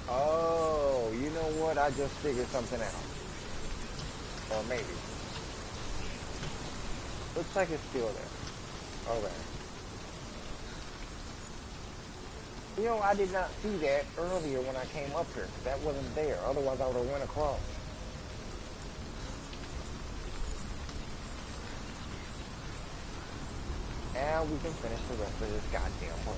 Oh, you know what? I just figured something out. Or maybe. Looks like it's still there. Okay. You know, I did not see that earlier when I came up here. That wasn't there. Otherwise, I would have went across. Now we can finish the rest of this goddamn work.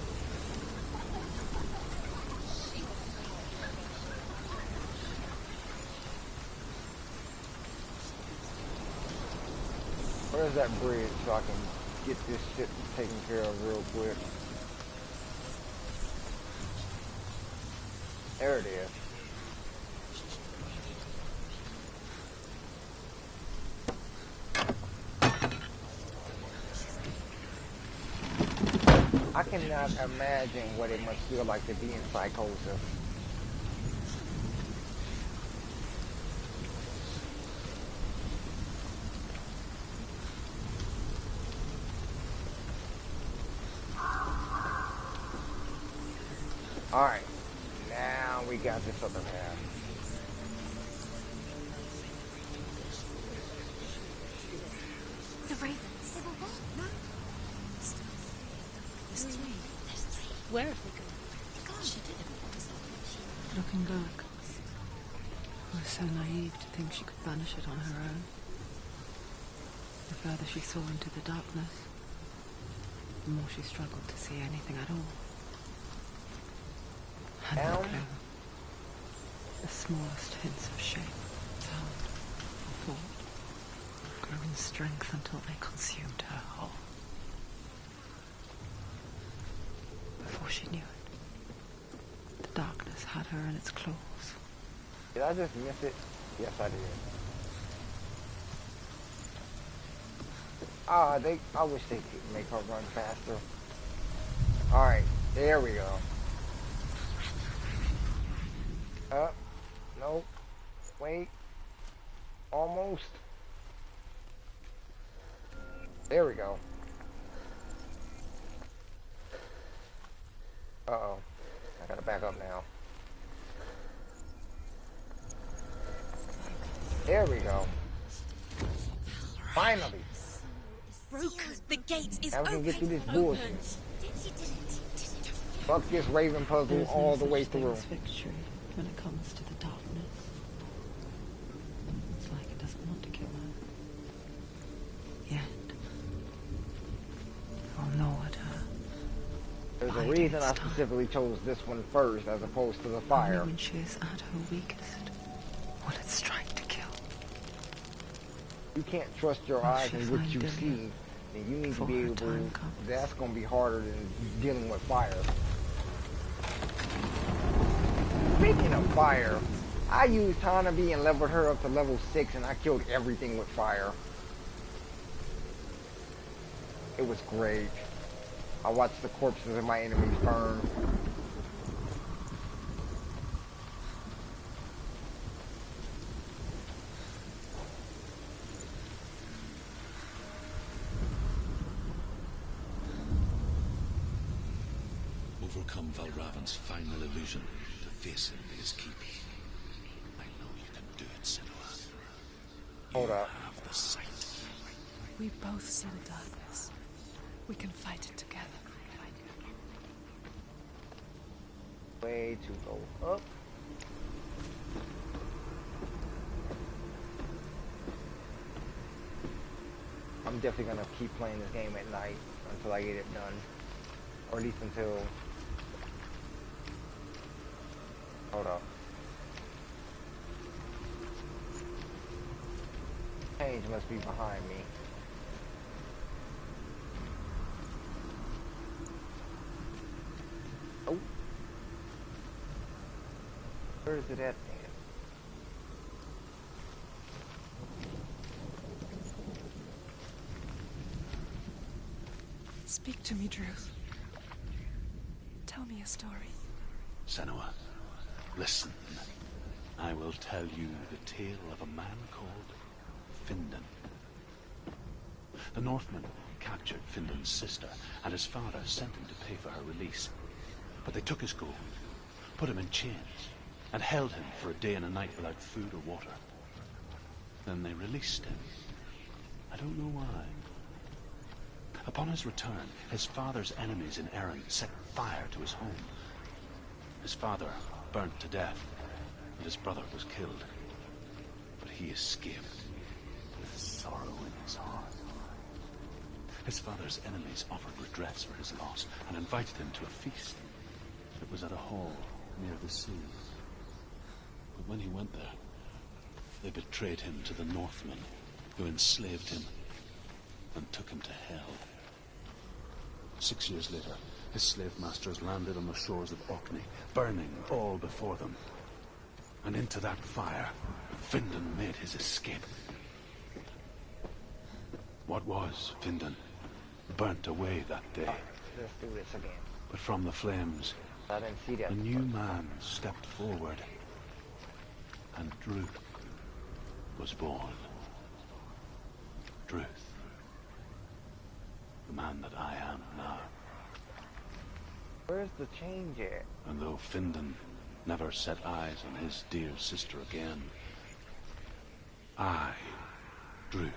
Where's that bridge so I can get this shit taken care of real quick? There it is. I cannot imagine what it must feel like to be in psychosis. Alright, now we got this other half. The ravens. They were what? No. There's three. There's three. Where have they gone? They're gone. She didn't. Looking back, I was so naive to think she could banish it on her own. The further she saw into the darkness, the more she struggled to see anything at all. And no clue. The smallest hints of shape, sound, or thought grew in strength until they consumed her whole. Before she knew it, the darkness had her in its claws. Did I just miss it? Yes, I did. I wish they could make her run faster. Alright, there we go. Nope. Wait. Almost. There we go. Uh-oh. I gotta back up now. There we go. Finally. Broken. The gate is Now we can get through this open. bullshit. Fuck this Raven puzzle all the way through. Victory when it comes to the darkness. It's like it doesn't want to kill her. Yet, I'll gnaw at her. There's a reason I specifically chose this one first as opposed to the fire. Only when she is at her weakest will it strike to kill. You can't trust your eyes and what you see. And you need to be able to, that's going to be harder than dealing with fire. Speaking of fire, I used Hanabi and leveled her up to level 6 and I killed everything with fire. It was great. I watched the corpses of my enemies burn. Overcome Valravan's final illusion to face him in his keep. I know you can do it, Senua. Hold up. Have the sight. We both see the darkness. We can fight it together. Way to go up. I'm definitely gonna keep playing this game at night until I get it done. Or at least until... Hold up. Change must be behind me. Oh. Where is it at then? Speak to me, Druth. Tell me a story. Senua, listen. I will tell you the tale of a man called Findan. The Northmen captured Findan's sister, and his father sent him to pay for her release. But they took his gold, put him in chains, and held him for a day and a night without food or water. Then they released him. I don't know why. Upon his return, his father's enemies in Erin set fire to his home. His father burnt to death, and his brother was killed. But he escaped with sorrow in his heart. His father's enemies offered redress for his loss and invited him to a feast. It was at a hall near the sea. But when he went there, they betrayed him to the Northmen, who enslaved him and took him to hell. 6 years later, his slave masters landed on the shores of Orkney, burning all before them. And into that fire, Findan made his escape. What was Findan burnt away that day. Let's do this again. But from the flames, I didn't see that. a new man stepped forward, and Druth was born. Druth, the man that I am now. Where's the change at? And though Findan never set eyes on his dear sister again, I, Druth,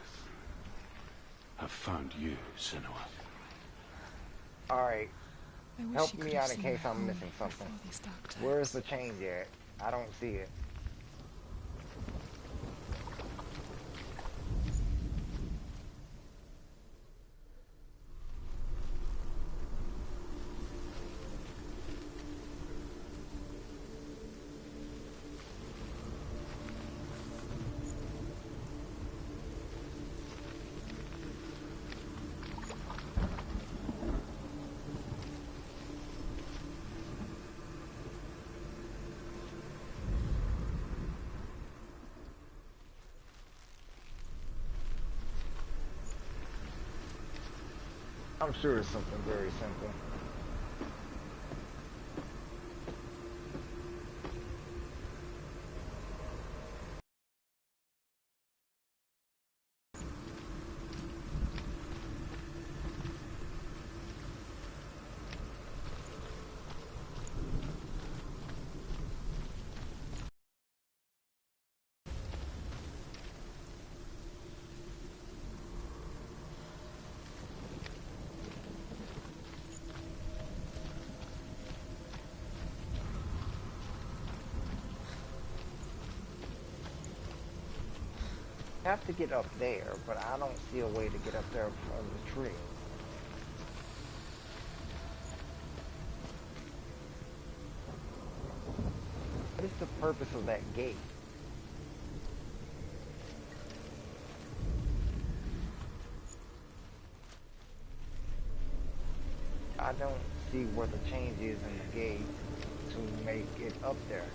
have found you, Senua. Alright, I wish help you me could have out in seen case her I'm home missing something. before these dark times. Where's the change at? I don't see it. I'm sure it's something very simple. I have to get up there, but I don't see a way to get up there from the tree. What is the purpose of that gate? I don't see where the change is in the gate. to make it up there.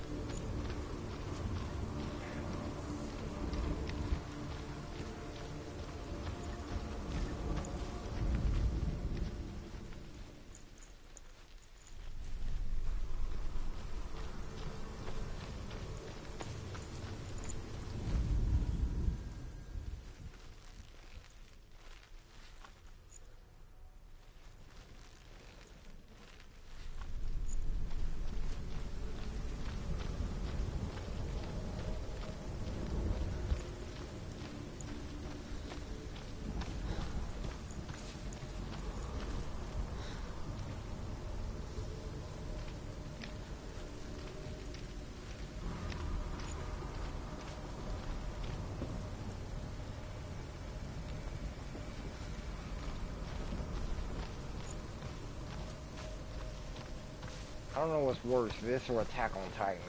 I don't know what's worse, this or Attack on Titan.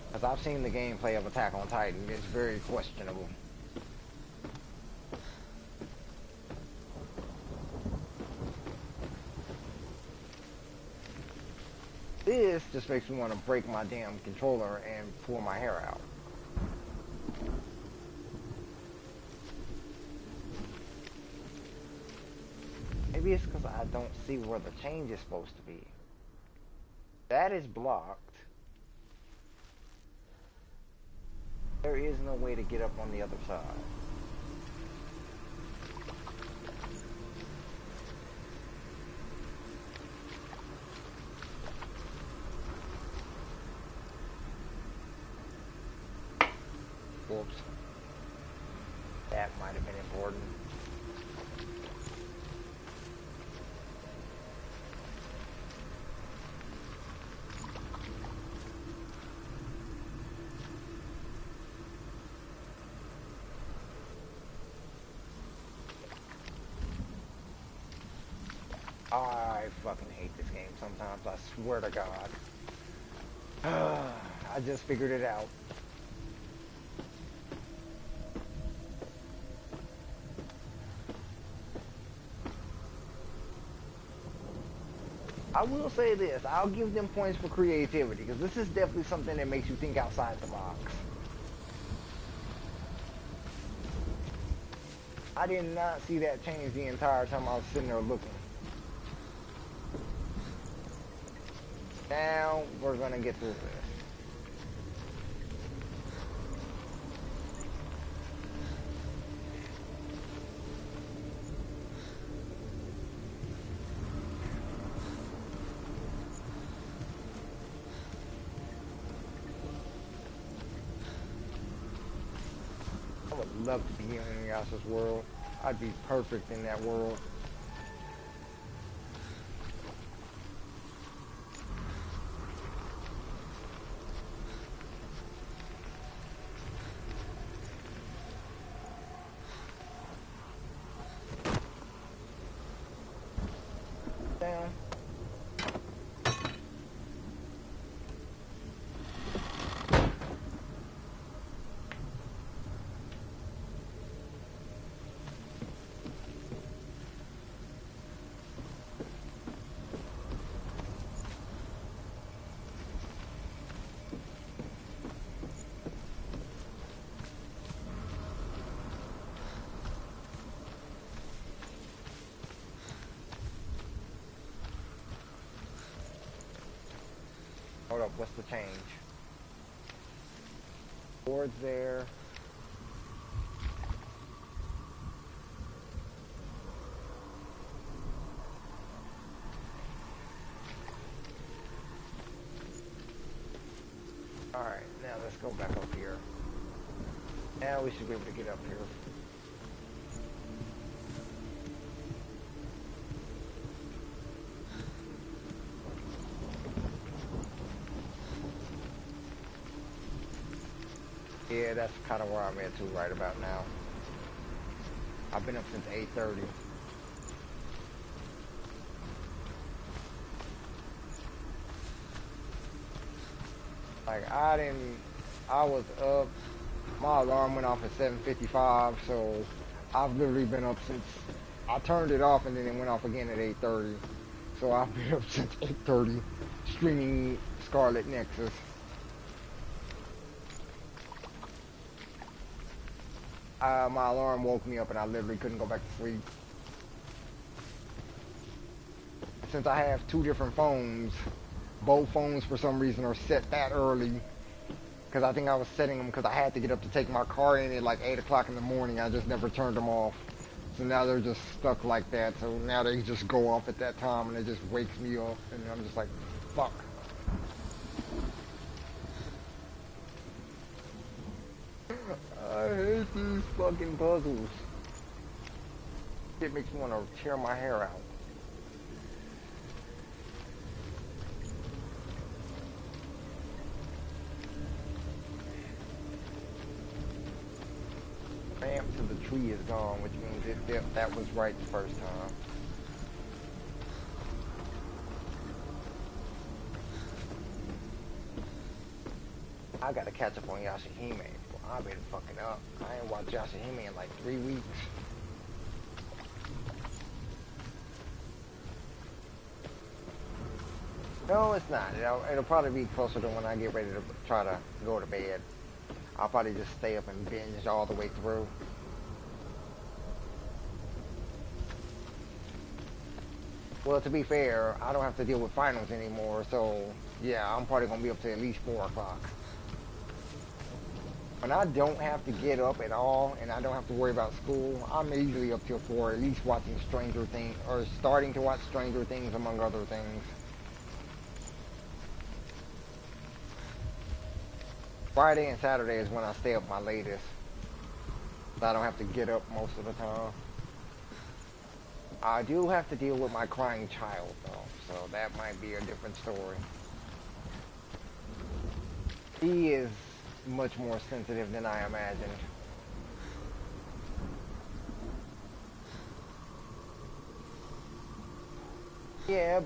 Because I've seen the gameplay of Attack on Titan, it's very questionable. This just makes me want to break my damn controller and pull my hair out. Maybe it's because I don't see where the change is supposed to be. That is blocked. There is no way to get up on the other side. Whoops. That might have been important. I fucking hate this game sometimes, I swear to God. I just figured it out. I will say this, I'll give them points for creativity, because this is definitely something that makes you think outside the box. I did not see that change the entire time I was sitting there looking. Now, we're gonna get through this. I would love to be in anyone else's world. I'd be perfect in that world. Down. Hold up, what's the change? Board's there. Alright, now let's go back up here. Now we should be able to get up here. Yeah, that's kind of where I'm at too right about now. I've been up since 8:30. Like, I was up, my alarm went off at 7:55, so I've literally been up since, I turned it off and then it went off again at 8:30. So I've been up since 8:30 streaming Scarlet Nexus. My alarm woke me up and I literally couldn't go back to sleep. Since I have two different phones, both phones for some reason are set that early. Because I think I was setting them because I had to get up to take my car in at like 8 o'clock in the morning. I just never turned them off. So now they're just stuck like that. So now they just go off at that time and it just wakes me up. And I'm just like, fuck. I hate these fucking puzzles. It makes me want to tear my hair out. Ramp to the tree is gone, which means that was right the first time. I gotta catch up on Yashahime. I've been fucking up. I ain't watched Yashahime in like 3 weeks. No, it's not. It'll probably be closer to when I get ready to try to go to bed. I'll probably just stay up and binge all the way through. Well, to be fair, I don't have to deal with finals anymore, so yeah, I'm probably gonna be up to at least 4 o'clock. When I don't have to get up at all and I don't have to worry about school, I'm easily up till 4, at least watching Stranger Things, or starting to watch Stranger Things among other things. Friday and Saturday is when I stay up my latest. So I don't have to get up most of the time. I do have to deal with my crying child though, so that might be a different story. He is much more sensitive than I imagined. Yeah,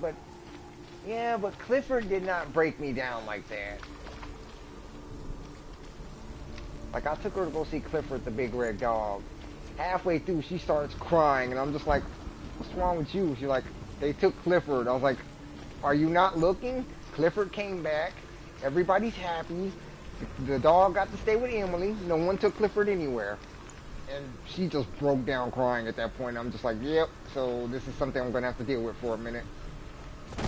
but Clifford did not break me down like that. Like, I took her to go see Clifford the big red dog. Halfway through, she starts crying, and I'm just like, what's wrong with you? She's like, they took Clifford. I was like, are you not looking? Clifford came back. Everybody's happy. The dog got to stay with Emily. No one took Clifford anywhere. And she just broke down crying at that point. I'm just like, yep, so this is something I'm going to have to deal with for a minute.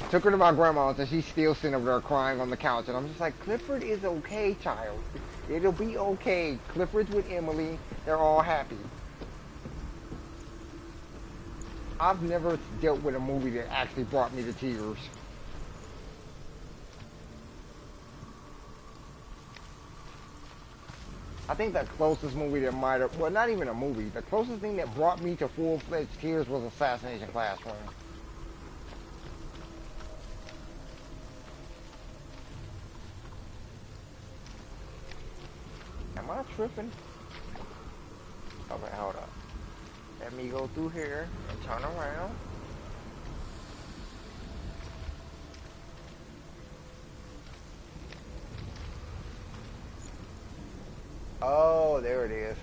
Took her to my grandma's, and she's still sitting over there crying on the couch. And I'm just like, Clifford is okay, child. It'll be okay. Clifford's with Emily. They're all happy. I've never dealt with a movie that actually brought me to tears. I think the closest movie that might have, well, not even a movie, the closest thing that brought me to full-fledged tears was Assassination Classroom. Am I tripping? Okay, hold up. Let me go through here and turn around. Oh, there it is.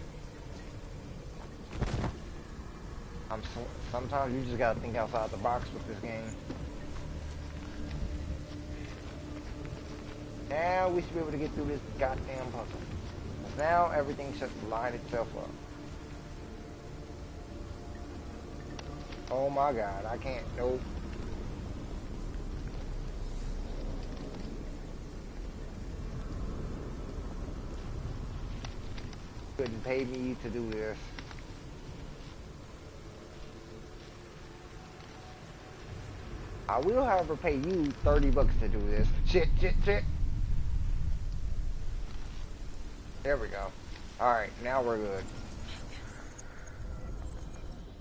Sometimes you just gotta think outside the box with this game. Now we should be able to get through this goddamn puzzle. Now everything should line itself up. Oh my god, I can't, nope. Couldn't pay me to do this. I will, however, pay you $30 to do this. Shit. There we go. Alright, now we're good.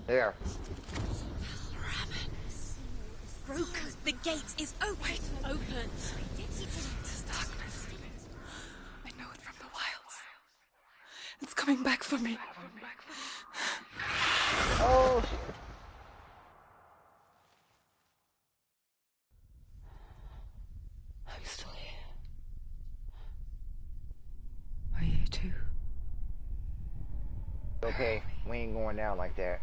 There. Broken. The gate is open. Open. This darkness. I know it from the wilds. It's coming back for me. Oh, shit. I'm still here. Are you too? Okay, we ain't going down like that.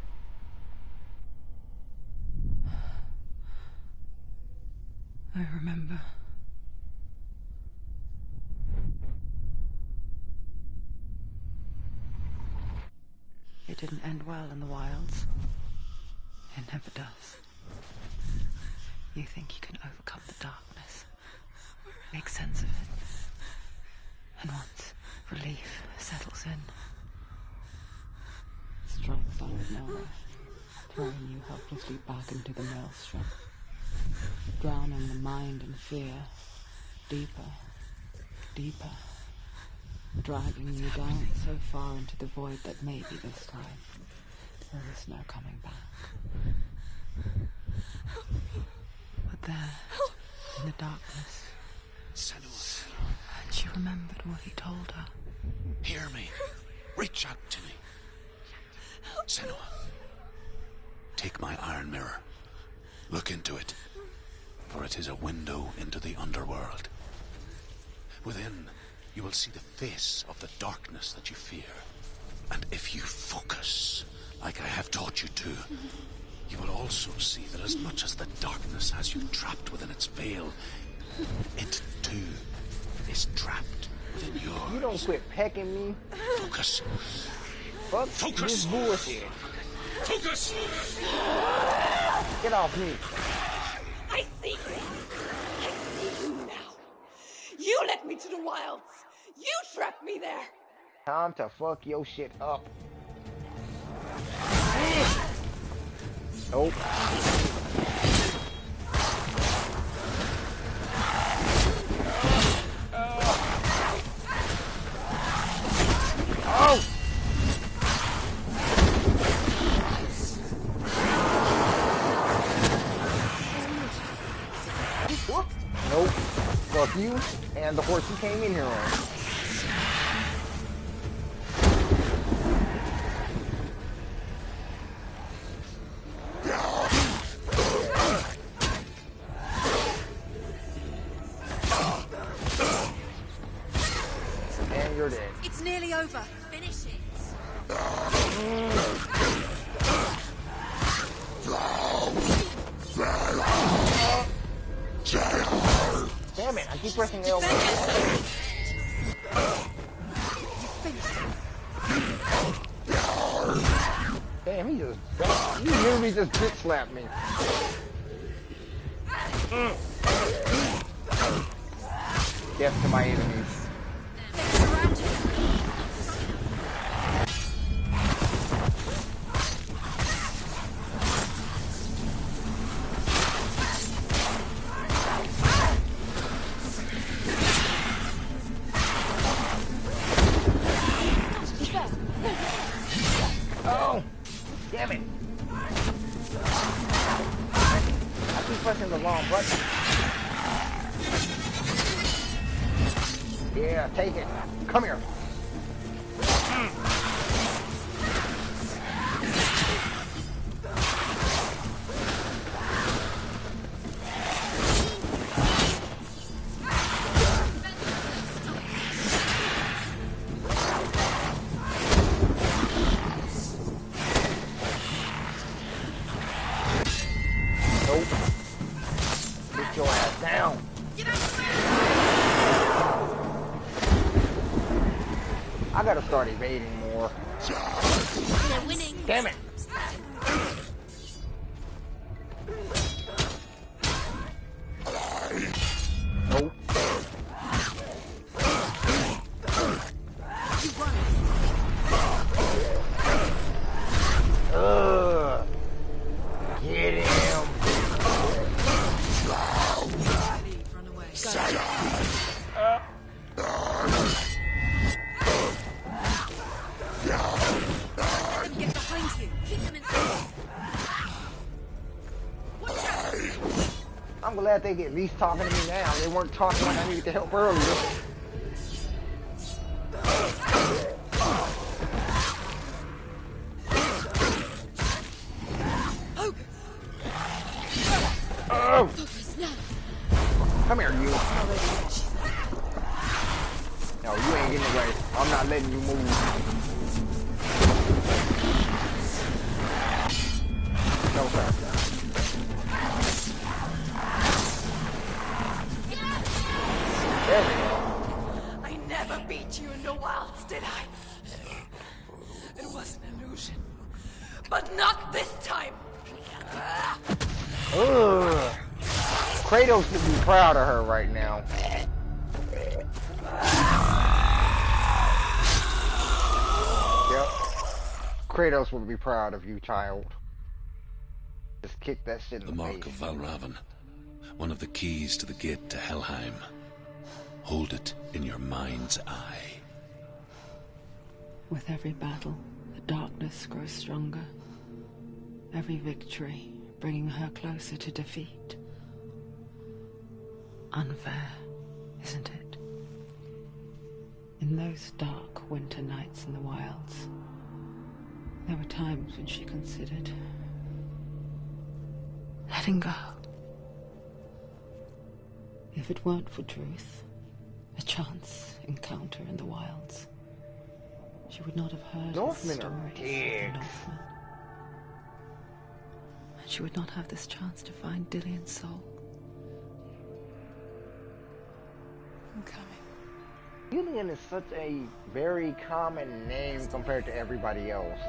I remember. It didn't end well in the wilds. It never does. You think you can overcome the darkness, make sense of it, and once relief settles in, strikes out of nowhere, throwing you helplessly back into the maelstrom, drowning the mind in fear, deeper, deeper, dragging you down so far into the void that maybe this time there is no coming back. But there, in the darkness, Senua, and she remembered what he told her. hear me. Reach out to me. Senua, take my iron mirror. Look into it, for it is a window into the underworld. Within, you will see the face of the darkness that you fear. And if you focus, like I have taught you to, you will also see that as much as the darkness has you trapped within its veil, it too is trapped within yours. You don't quit pecking me. Focus. Fuck Focus. this bullshit. Focus! Get off me. I see you. I see you now. You led me to the wilds. You trapped me there. Time to fuck your shit up. Nope. Oh! Whoop. Nope. Fuck you and the horse you came in here on. And you're dead. It's nearly over. Finish it. Damn it, I keep pressing L. Damn, he literally just dick slapped me. Death to my enemies. Oh, damn it. I keep pressing the wrong button. Yeah, take it. Come here. Nope. Get your ass down. I gotta start evading more. They're winning. Damn it. Nope. Get him. Run away. Get behind you. Keep them inside. Watch out. I'm glad they get at least talking to me now. They weren't talking when I needed the help earlier. Oh! Focus now. Come here, you. No, you ain't getting away. I'm not letting you move. No, sir. but not this time. Ugh. Kratos should be proud of her right now. Yep. Kratos would be proud of you, child. Just kick that shit in the Mark face. of Valravan, one of the keys to the gate to Helheim. Hold it in your mind's eye. With every battle, the darkness grows stronger. Every victory bringing her closer to defeat. Unfair, isn't it? In those dark winter nights in the wilds, there were times when she considered letting go. If it weren't for truth, a chance encounter in the wilds, she would not have heard Northmen his are stories of the dicks. Northmen. And she would not have this chance to find Dillion's soul. I'm coming. Gideon is such a very common name compared to everybody else.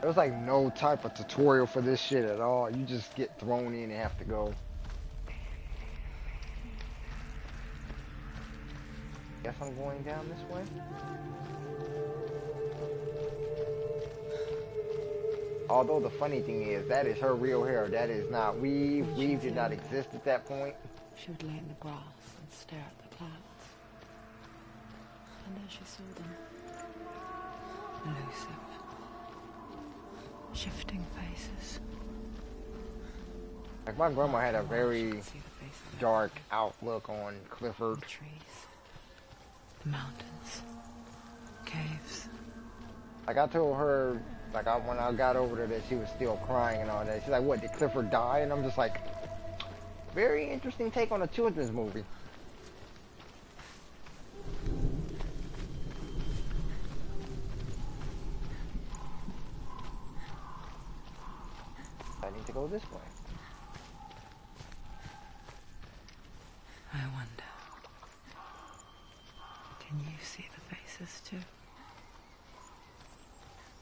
There's like no type of tutorial for this shit at all. You just get thrown in and have to go. Guess I'm going down this way. Although the funny thing is, that is her real hair. That is not weave. Weave did not exist at that point. She would lay in the grass and stare at the clouds. And then she saw them. Elusive. Shifting faces. Like my grandma had a very See the face of dark outlook on Clifford. the trees, the mountains, caves. Like I told her, like when I got over there, that she was still crying and all that. She's like, "What? Did Clifford die?" And I'm just like, very interesting take on a children's movie. I need to go this way. I wonder, can you see the faces too?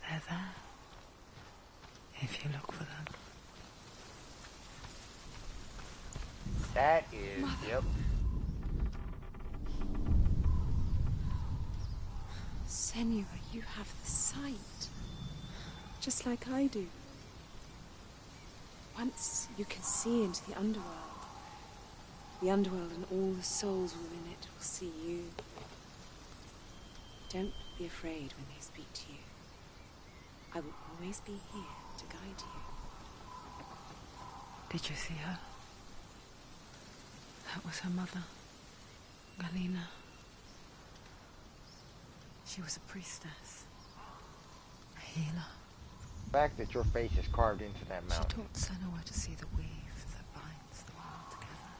They're there, if you look for them. That is, yep. Senua, you have the sight. Just like I do. Once you can see into the underworld and all the souls within it will see you. Don't be afraid when they speak to you. I will always be here to guide you. Did you see her? That was her mother, Galina. She was a priestess, a healer. The fact that your face is carved into that She mountain. taught Senua to see the weave that binds the world together.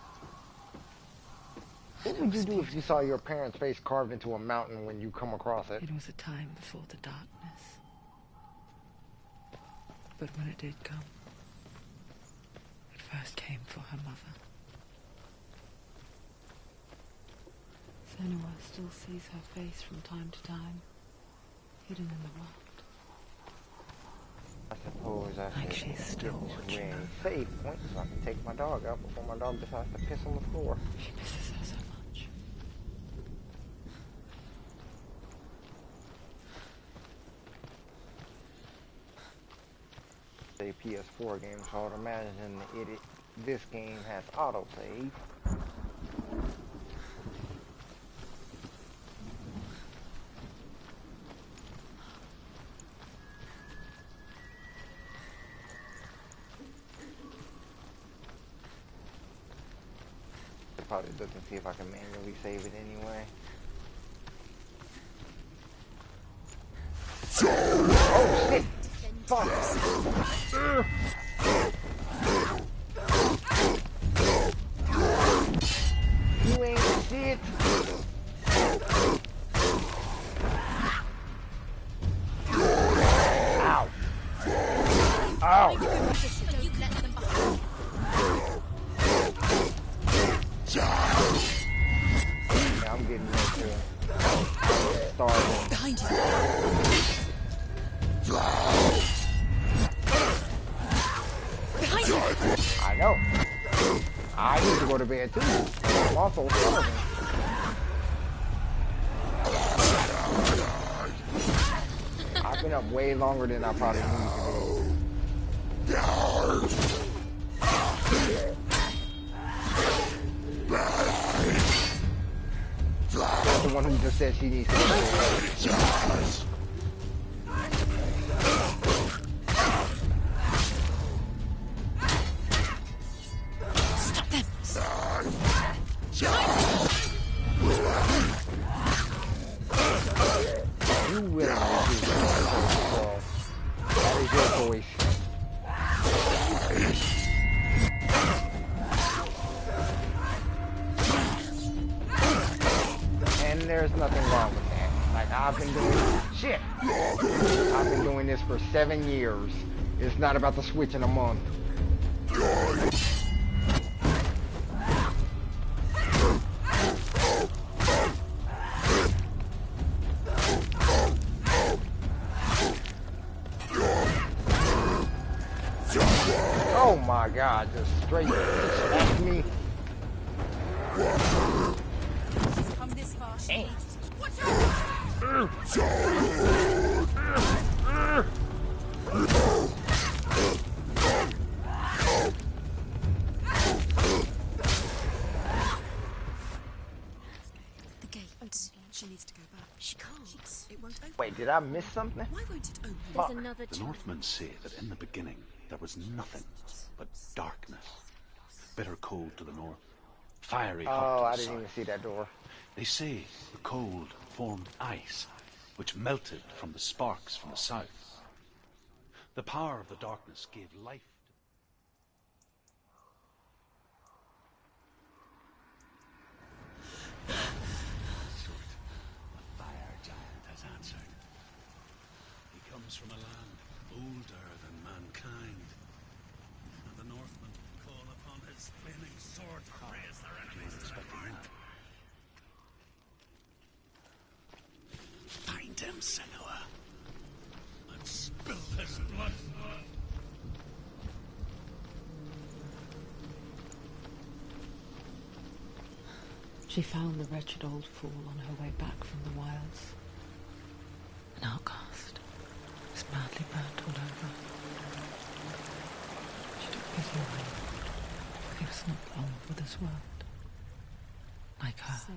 What would you do if you saw your parents' face carved into a mountain when you come across it? It was a time before the darkness. But when it did come, it first came for her mother. Senua still sees her face from time to time, hidden in the world. I suppose I Like should she's still get to watching a her. save point so I can take my dog out before my dog decides to piss on the floor. She misses her so much. A PS4 game, so I'd imagine this game has autosave. Probably look and see if I can manually save it anyway. Oh shit! Fuck! You ain't shit! Behind you! I know. I need to go to bed too. I'm also starving. I've been up way longer than I probably need to be. That's the one who just said she needs to go to bed. Stop them! You will not do that. That is your choice. And there's nothing wrong with that. Like, I've been doing shit. I've been doing this for 7 years. It's not about to switch in a month. Oh my god, just straight smacked me. She's come this far, she Hey. needs to. Watch out! The gate. She needs to go back. She can't. It won't open. Wait, did I miss something? Why won't it open? Fuck. There's another The Northmen say that in the beginning there was nothing but darkness. Bitter cold to the north, fiery hot Oh, to I the didn't even south. see that door. They say the cold formed ice, which melted from the sparks from the south. The power of the darkness gave life to the fire giant has answered. He comes from a land older than mankind, and the Northmen call upon his flaming sword to raise their enemies to the ground. Find him, Senua, and spill his blood. She found the wretched old fool on her way back from the wilds. An outcast. He was badly burnt all over. She took pity on him. He was not long for this world. Like her,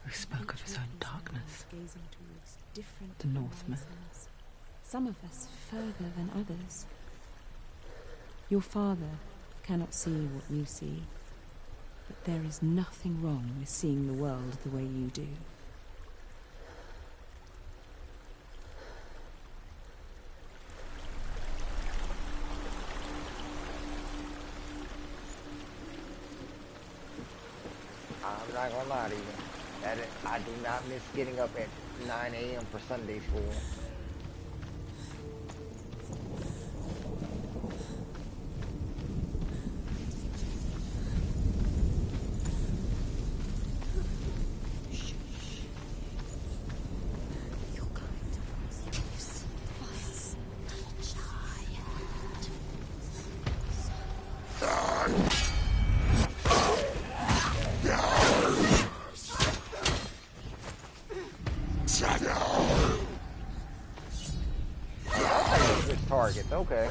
who spoke of his own darkness. Gazing towards different The Northmen. horizons. Some of us further than others. Your father cannot see what you see, but there is nothing wrong with seeing the world the way you do. I'm not gonna lie to you. I do not miss getting up at 9 a.m. for Sunday school. Targets, okay.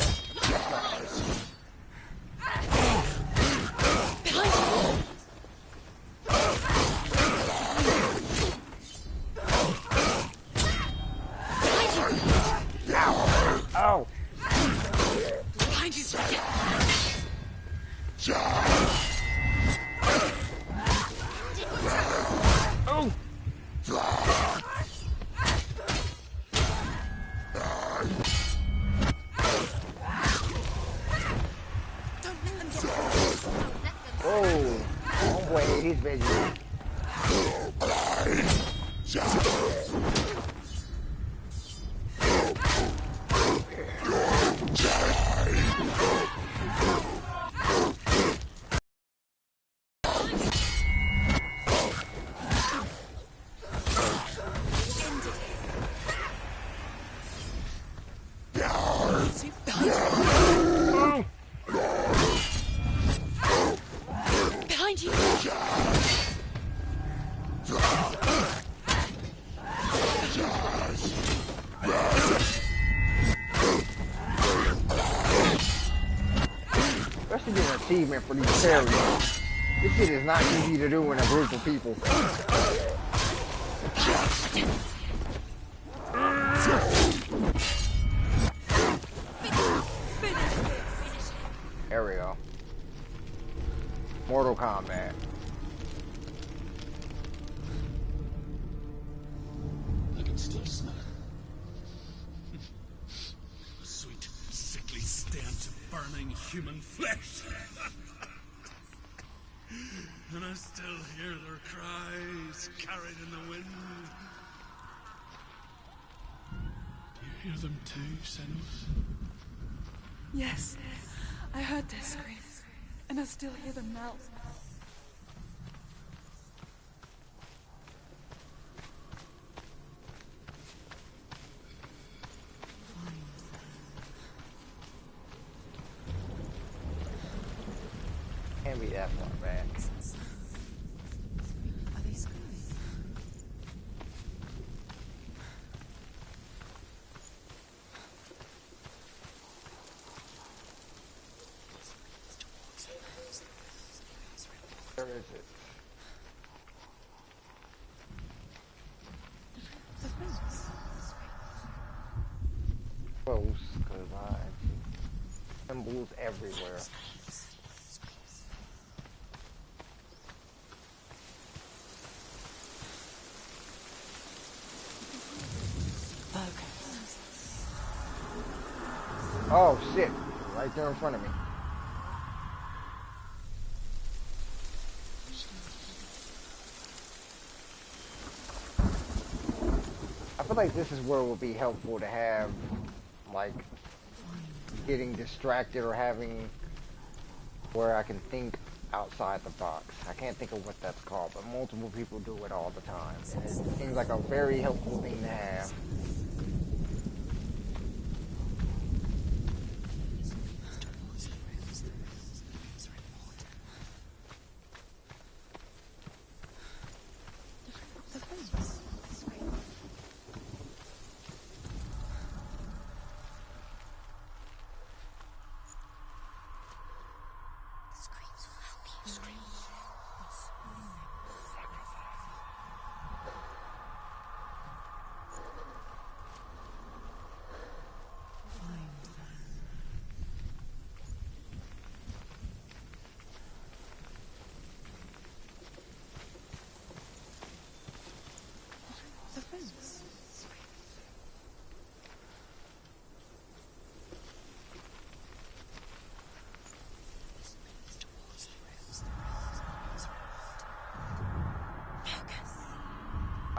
Oh! Behind you! Oh! Oh! Homeboy ate his veggies. achievement for these fairies. This shit is not easy to do in a group of people. There we go. Mortal Kombat. I can still smell it. A sweet, sickly stench of burning human flesh. And I still hear their cries carried in the wind. Do you hear them too, Senua? Yes, I heard their screams, and I still hear them now. Can't be that far back. Are they screaming? Where is it? Close, because I see symbols everywhere. Oh shit, right there in front of me. I feel like this is where it would be helpful to have, like, getting distracted or having where I can think outside the box. I can't think of what that's called, but multiple people do it all the time. And it seems like a very helpful thing to have.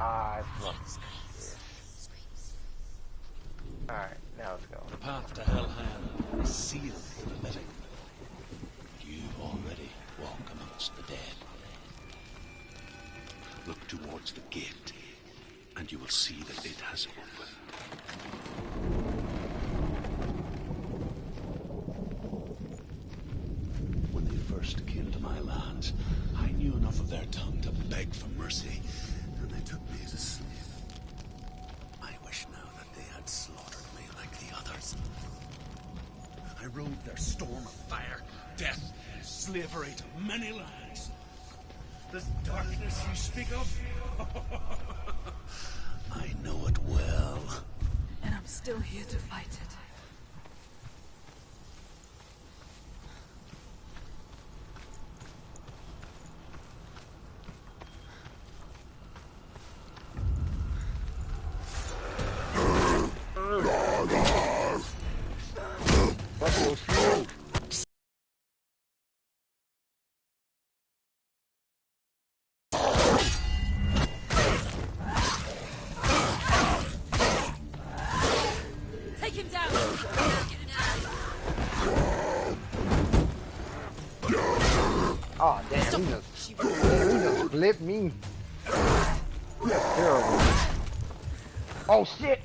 Ah, fuck. Alright, now let's go. The path to Hellhand is sealed for the living. You already walk amongst the dead. Look towards the gate, and you will see that it has opened. When they first came to my lands, I knew enough of their tongue to beg for mercy, and they took me as a slave. I wish now that they had slaughtered me like the others. I rode their storm of fire, death, slavery to many lands. This darkness you speak of, I know it well. And I'm still here to fight it. Take him down! Oh damn, he just flipped me. Terrible. Oh shit!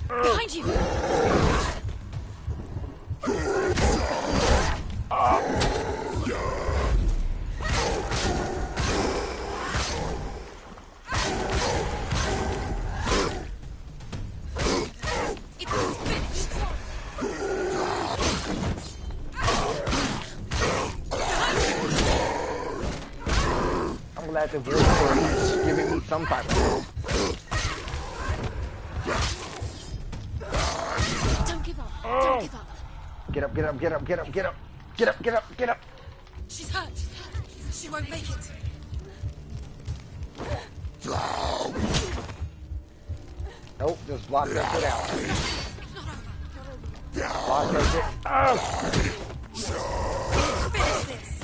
Behind you! the voice for at least giving me some type of hope. Don't give up. Don't give up. Get up, get up, get up, get up, get up. Get up, get up, get up. She's hurt. She won't make it. Nope, just block that foot out. Block that shit. Oh! Finish this.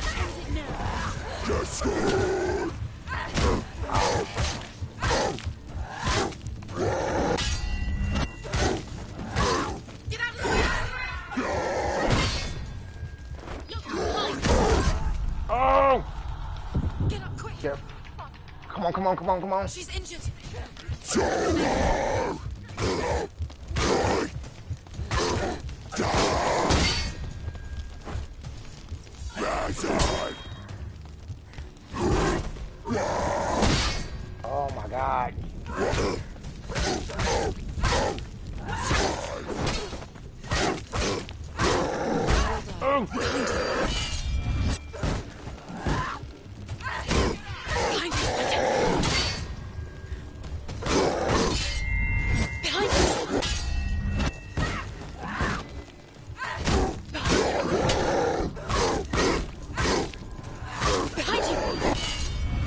Get out of the way. Look behind. Oh! Get up quick. Get up. Come on, come on, come on, come on. She's injured. Oh my god. Oh.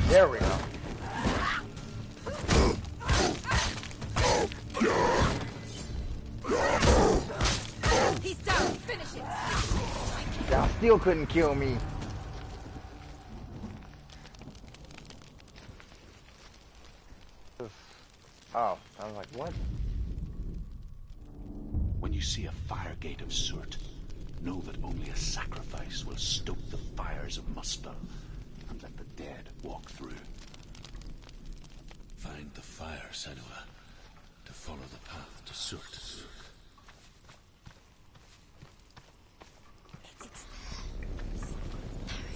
There we go. He's down. Finish it. Y'all still couldn't kill me. Oh, I was like, what? When you see a fire gate of Surt, know that only a sacrifice will stoke the fires of Muspel and let the dead walk through. Find the fire, Senua, to follow the path to Surt.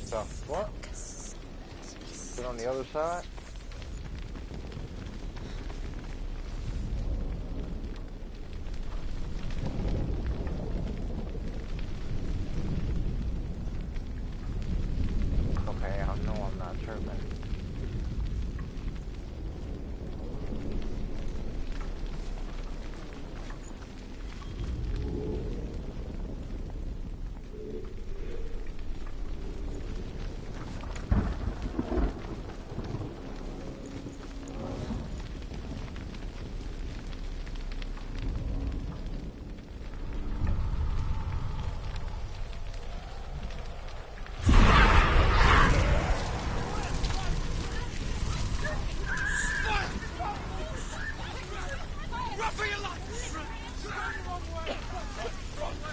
So, what? Is it on the other side? Okay, I know I'm not tripping.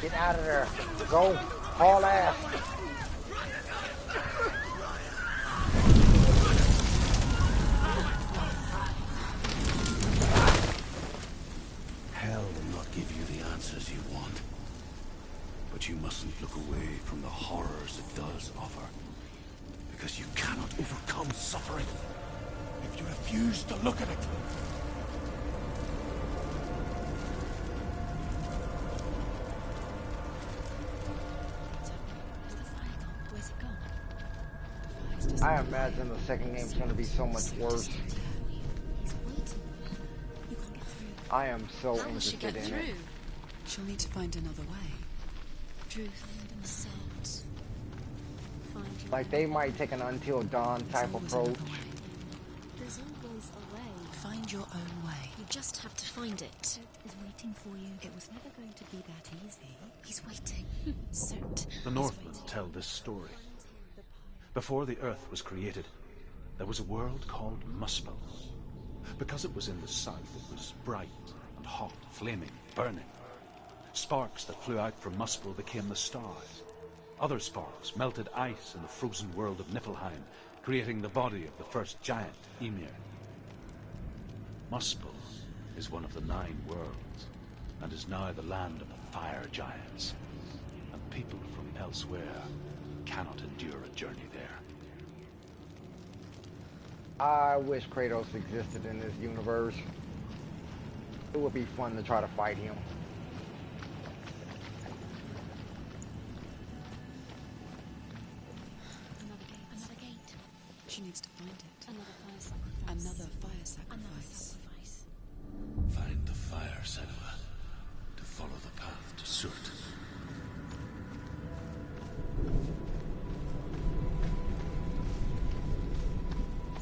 Get out of there. Go. All ass. Hell will not give you the answers you want. But you mustn't look away from the horrors it does offer. Because you cannot overcome suffering if you refuse to look at it. Where's it gone? I imagine the second game's gonna be so much worse. He's waiting. You can't get through. I am so How will she interested get in through? it. She'll need to find another way. Truth and salt. Find your Like, they might take an Until Dawn type There's always approach. another way. There's always a way. Find your own way. You just have to find it. Cert is waiting for you. It was never going to be that easy. He's waiting. Cert. The Northmen tell this story. Before the Earth was created, there was a world called Muspel. Because it was in the south, it was bright and hot, flaming, burning. Sparks that flew out from Muspel became the stars. Other sparks melted ice in the frozen world of Niflheim, creating the body of the first giant, Ymir. Muspel is one of the 9 worlds, and is now the land of the fire giants. And people from elsewhere cannot endure a journey there. I wish Kratos existed in this universe. It would be fun to try to fight him. Another gate. Another gate. She needs to find it. Another Another fire sacrifice. Find the fire, Senua, to follow the path to Surt.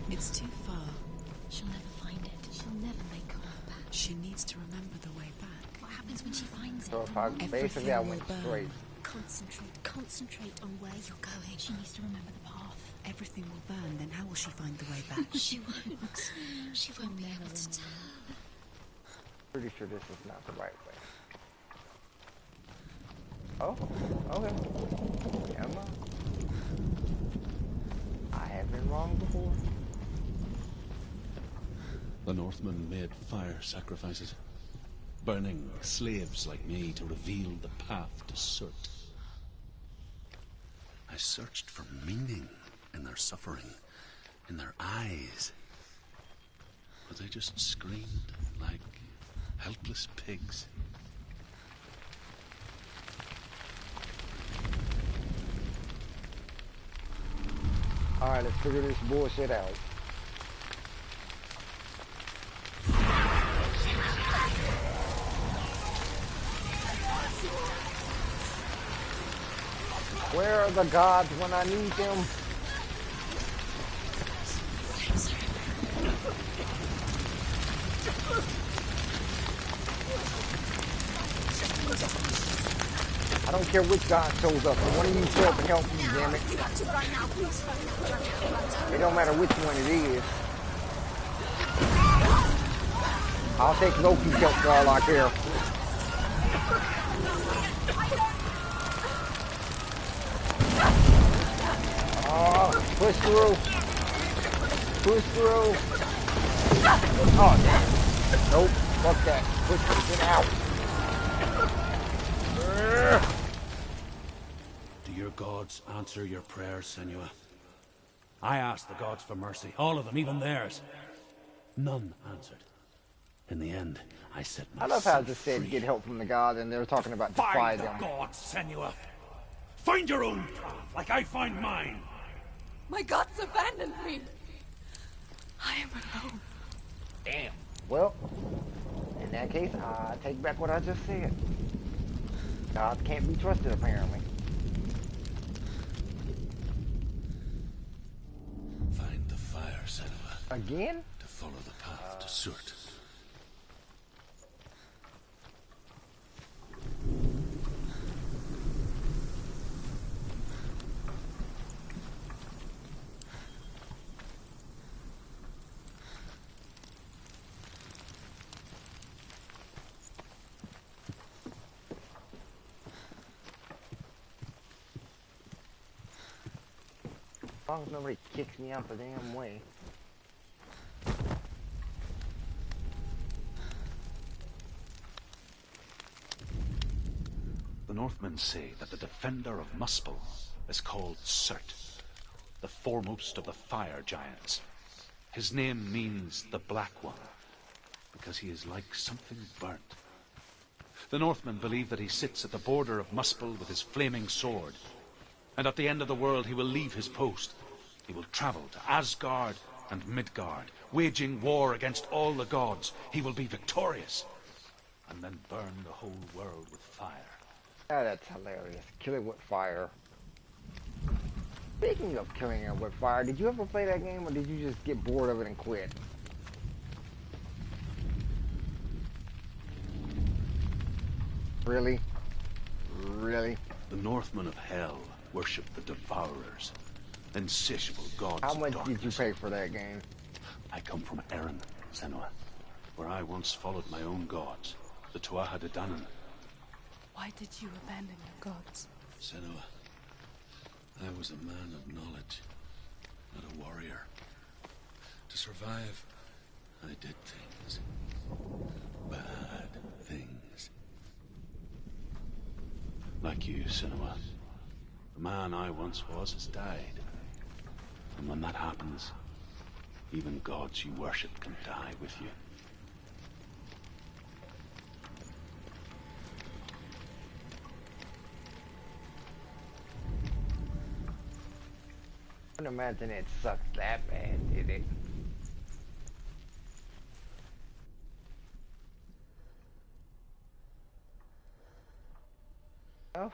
It's too far. She'll never find it. She'll never make her way back. She needs to remember the way back. What happens when she finds it? So if I basically I went straight. Concentrate on where you're going. She needs to remember the path. Everything will burn, then how will she find the way back? She won't. She won't be able to tell. Pretty sure this is not the right way. Oh, okay. Never mind. I have been wrong before. The Northmen made fire sacrifices, burning slaves like me to reveal the path to Surt. I searched for meaning in their suffering, in their eyes. But they just screamed like helpless pigs. Alright, let's figure this bullshit out. Where are the gods when I need them? I don't care which god shows up. One of you show up and help me, damn it. It don't matter which one it is. I'll take Loki's help for all I care. Oh, push through. Push through. Oh, damn. Nope. Fuck that. Push through. Get out. Do your gods answer your prayers, Senua? I asked the gods for mercy, all of them, even theirs. None answered. In the end, I set I myself love how I just said free. get help from the gods and they're talking about defy Find the them. gods, Senua. Find your own path, like I find mine. My gods abandoned me. I am alone. Damn. Well, in that case, I take back what I just said. Gods can't be trusted, apparently. Find the fire, Senua, Again? to follow the path to Surt. As long as nobody kicks me out the damn way. The Northmen say that the defender of Muspel is called Surt, the foremost of the fire giants. His name means the Black One, because he is like something burnt. The Northmen believe that he sits at the border of Muspel with his flaming sword, and at the end of the world he will leave his post. He will travel to Asgard and Midgard, waging war against all the gods. He will be victorious, and then burn the whole world with fire. Ah, that's hilarious. Kill it with fire. Speaking of killing it with fire, did you ever play that game or did you just get bored of it and quit? Really? Really? The Northmen of Hell worship the Devourers, insatiable gods How of much darkness. did you pay for that game? I come from Erin, Senua, where I once followed my own gods, the Tuatha De Danann. Why did you abandon your gods? Senua, I was a man of knowledge, not a warrior. To survive, I did things. Bad things. Like you, Senua. The man I once was has died. And when that happens, even gods you worship can die with you. I don't imagine it sucked that bad, did it? Oh.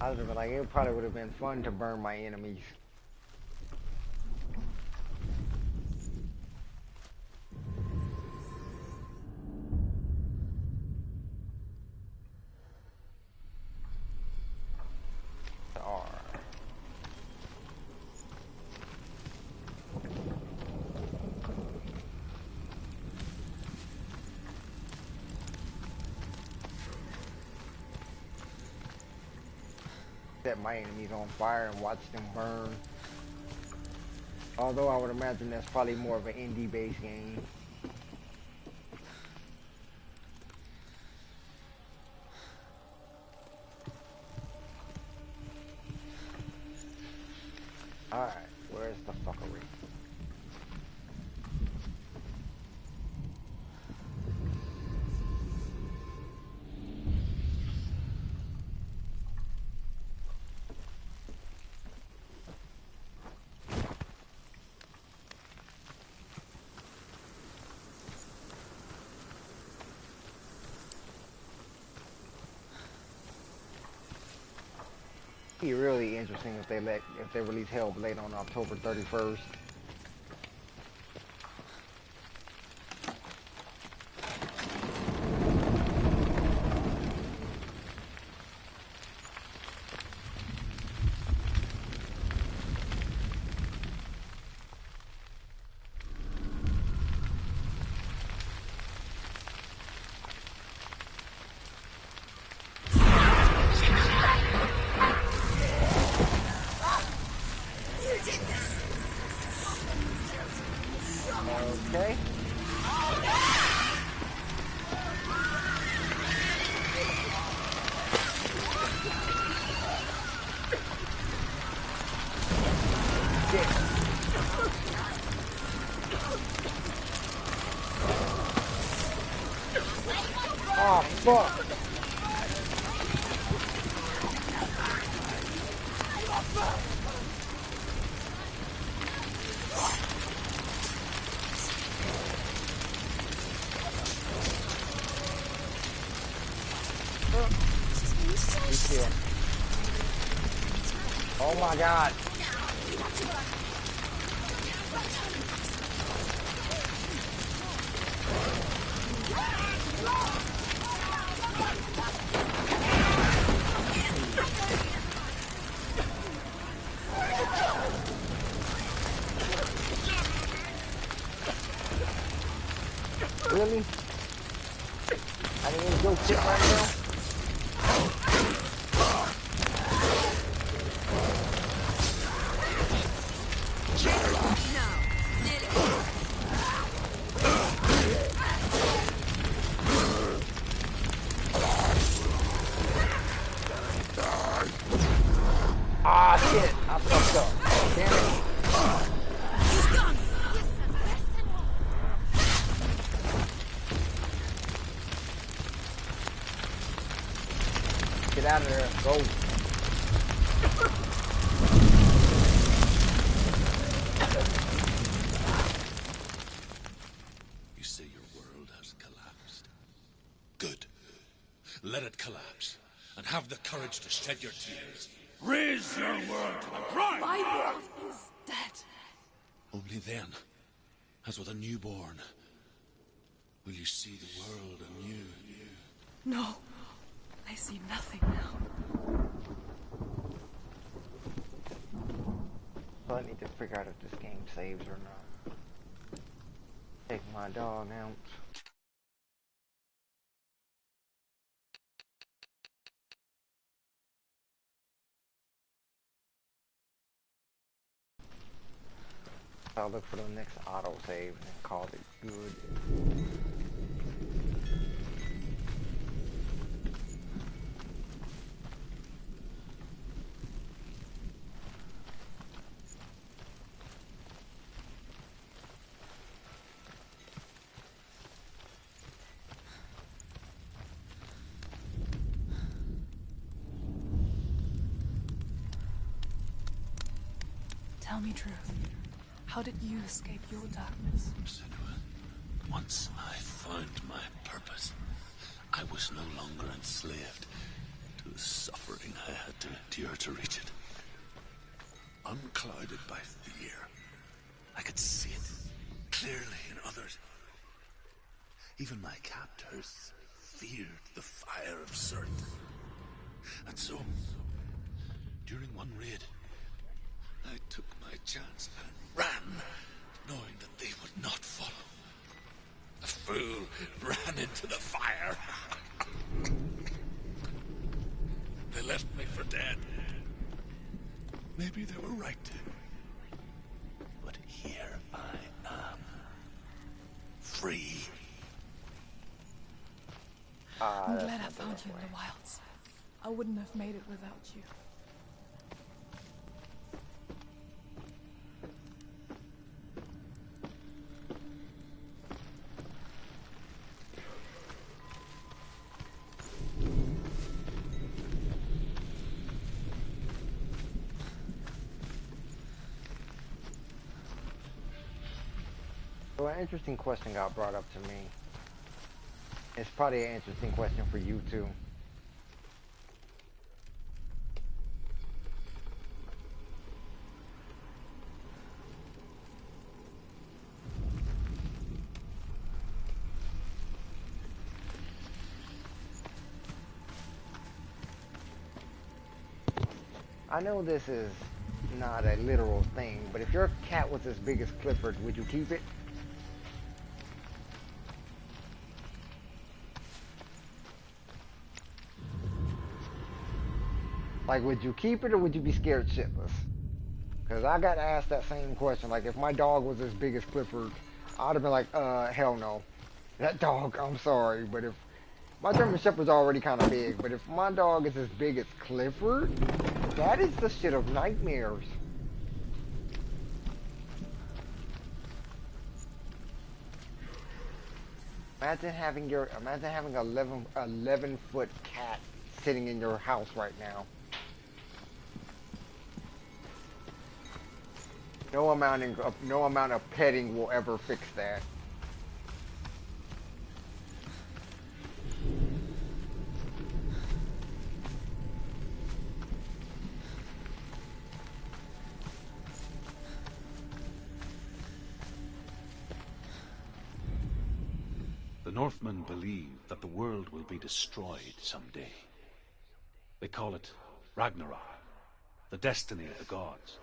I was like, it probably would have been fun to burn my enemies. Set my enemies on fire and watch them burn. Although I would imagine that's probably more of an indie-based game. Alright, where's the fuckery? It'd be really interesting if they release HellBlade on October 31st. Okay. Oh, fuck. Oh my god. Really? I didn't even go shit right now. Ah, shit. I fucked up. Damn it. Get out of there. Go. You say your world has collapsed. Good. Let it collapse, and have the courage to shed your tears. Raise your world to the ground! My world is dead. Only then, as with a newborn, will you see the world anew. No, I see nothing now. So I need to figure out if this game saves or not. Take my dog out. I'll look for the next autosave and call it good. Tell me truth. How did you escape your darkness? Senua, once I found my purpose, I was no longer enslaved to the suffering I had to endure to reach it. Unclouded by fear, I could see it clearly in others. Even my captors feared the fire of Surt. And so, during one raid, I took my chance and ran, knowing that they would not follow. The fool ran into the fire. They left me for dead. Maybe they were right to. But here I am. Free. I'm glad I found you in the wilds. I wouldn't have made it without you. So an interesting question got brought up to me. It's probably an interesting question for you too. I know this is not a literal thing, but if your cat was as big as Clifford, would you keep it? Like, would you keep it or would you be scared shitless? Because I got asked that same question. Like, if my dog was as big as Clifford, I'd have been like, hell no. That dog, I'm sorry, but if my German Shepherd's already kind of big, but if my dog is as big as Clifford, that is the shit of nightmares. Imagine having an 11-foot cat sitting in your house right now. No amount of petting will ever fix that. The Northmen believe that the world will be destroyed someday. They call it Ragnarok, the destiny of the gods.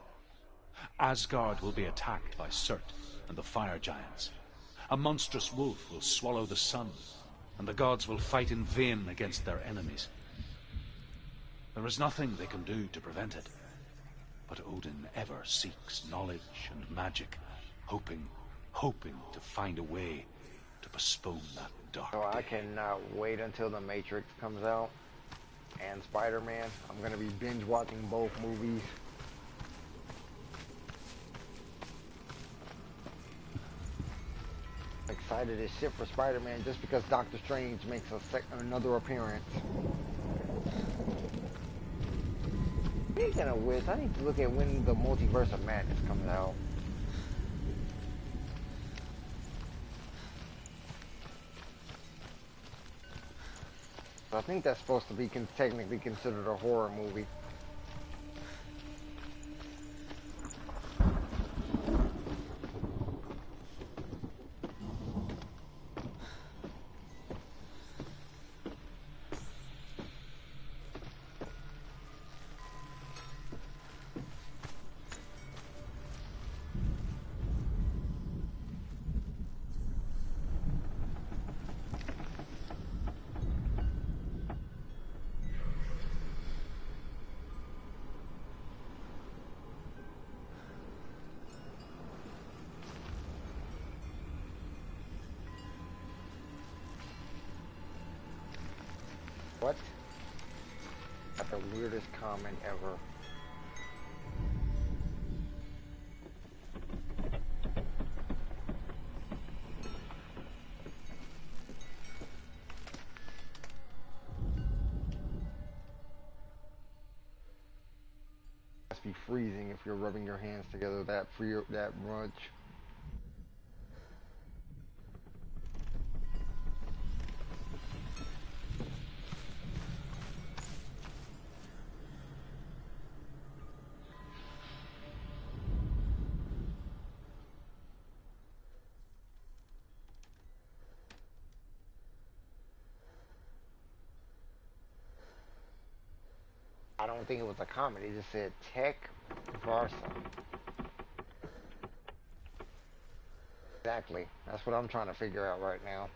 Asgard will be attacked by Surt and the fire giants. A monstrous wolf will swallow the sun, and the gods will fight in vain against their enemies. There is nothing they can do to prevent it, but Odin ever seeks knowledge and magic, hoping to find a way to postpone that dark So I day. cannot wait until The Matrix comes out and Spider-Man. I'm gonna be binge watching both movies. Excited as shit for Spider-Man just because Doctor Strange makes another appearance. Speaking of which, I need to look at when the Multiverse of Madness comes out. I think that's supposed to be technically considered a horror movie. What? That's the weirdest comment ever. must be freezing if you're rubbing your hands together that much. I don't think it was a comment. It just said Tech Varsa. Exactly. That's what I'm trying to figure out right now.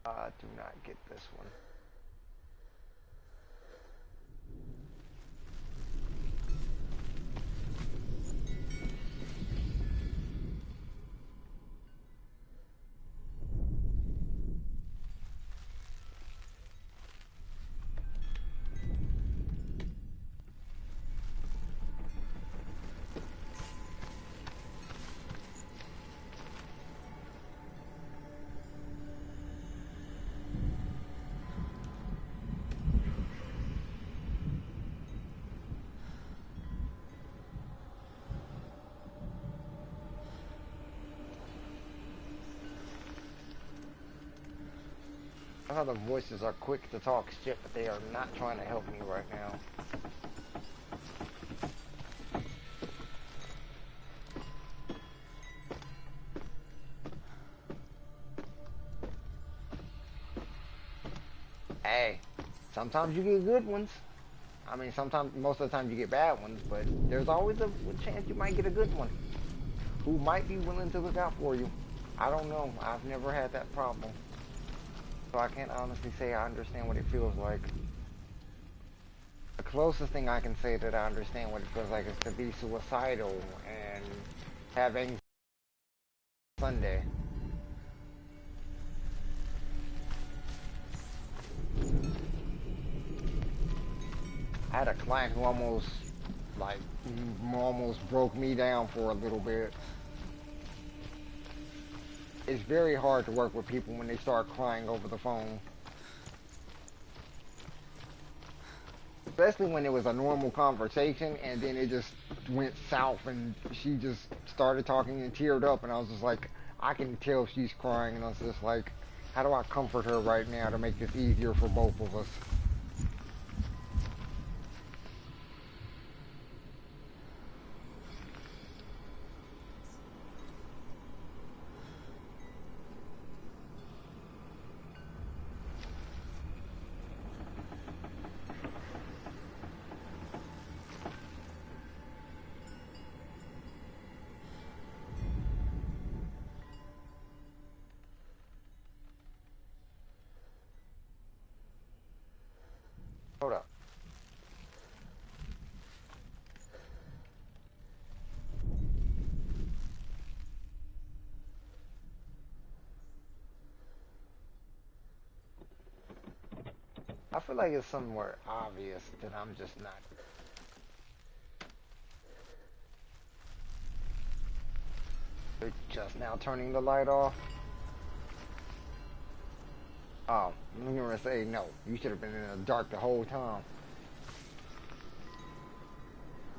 I do not get this one. I know the voices are quick to talk shit, but they are not trying to help me right now. Hey, sometimes you get good ones. I mean, sometimes, most of the time you get bad ones, but there's always a chance you might get a good one who might be willing to look out for you. I don't know. I've never had that problem. So I can't honestly say I understand what it feels like. The closest thing I can say that I understand what it feels like is to be suicidal and have anxiety Sunday. I had a client who almost broke me down for a little bit. It's very hard to work with people when they start crying over the phone. Especially when it was a normal conversation and then it just went south and she just started talking and teared up and I was just like, I can tell she's crying and I was just like, how do I comfort her right now to make this easier for both of us? Hold up. I feel like it's somewhere obvious that I'm just not. They're just now turning the light off. Oh, I'm gonna say no. You should have been in the dark the whole time.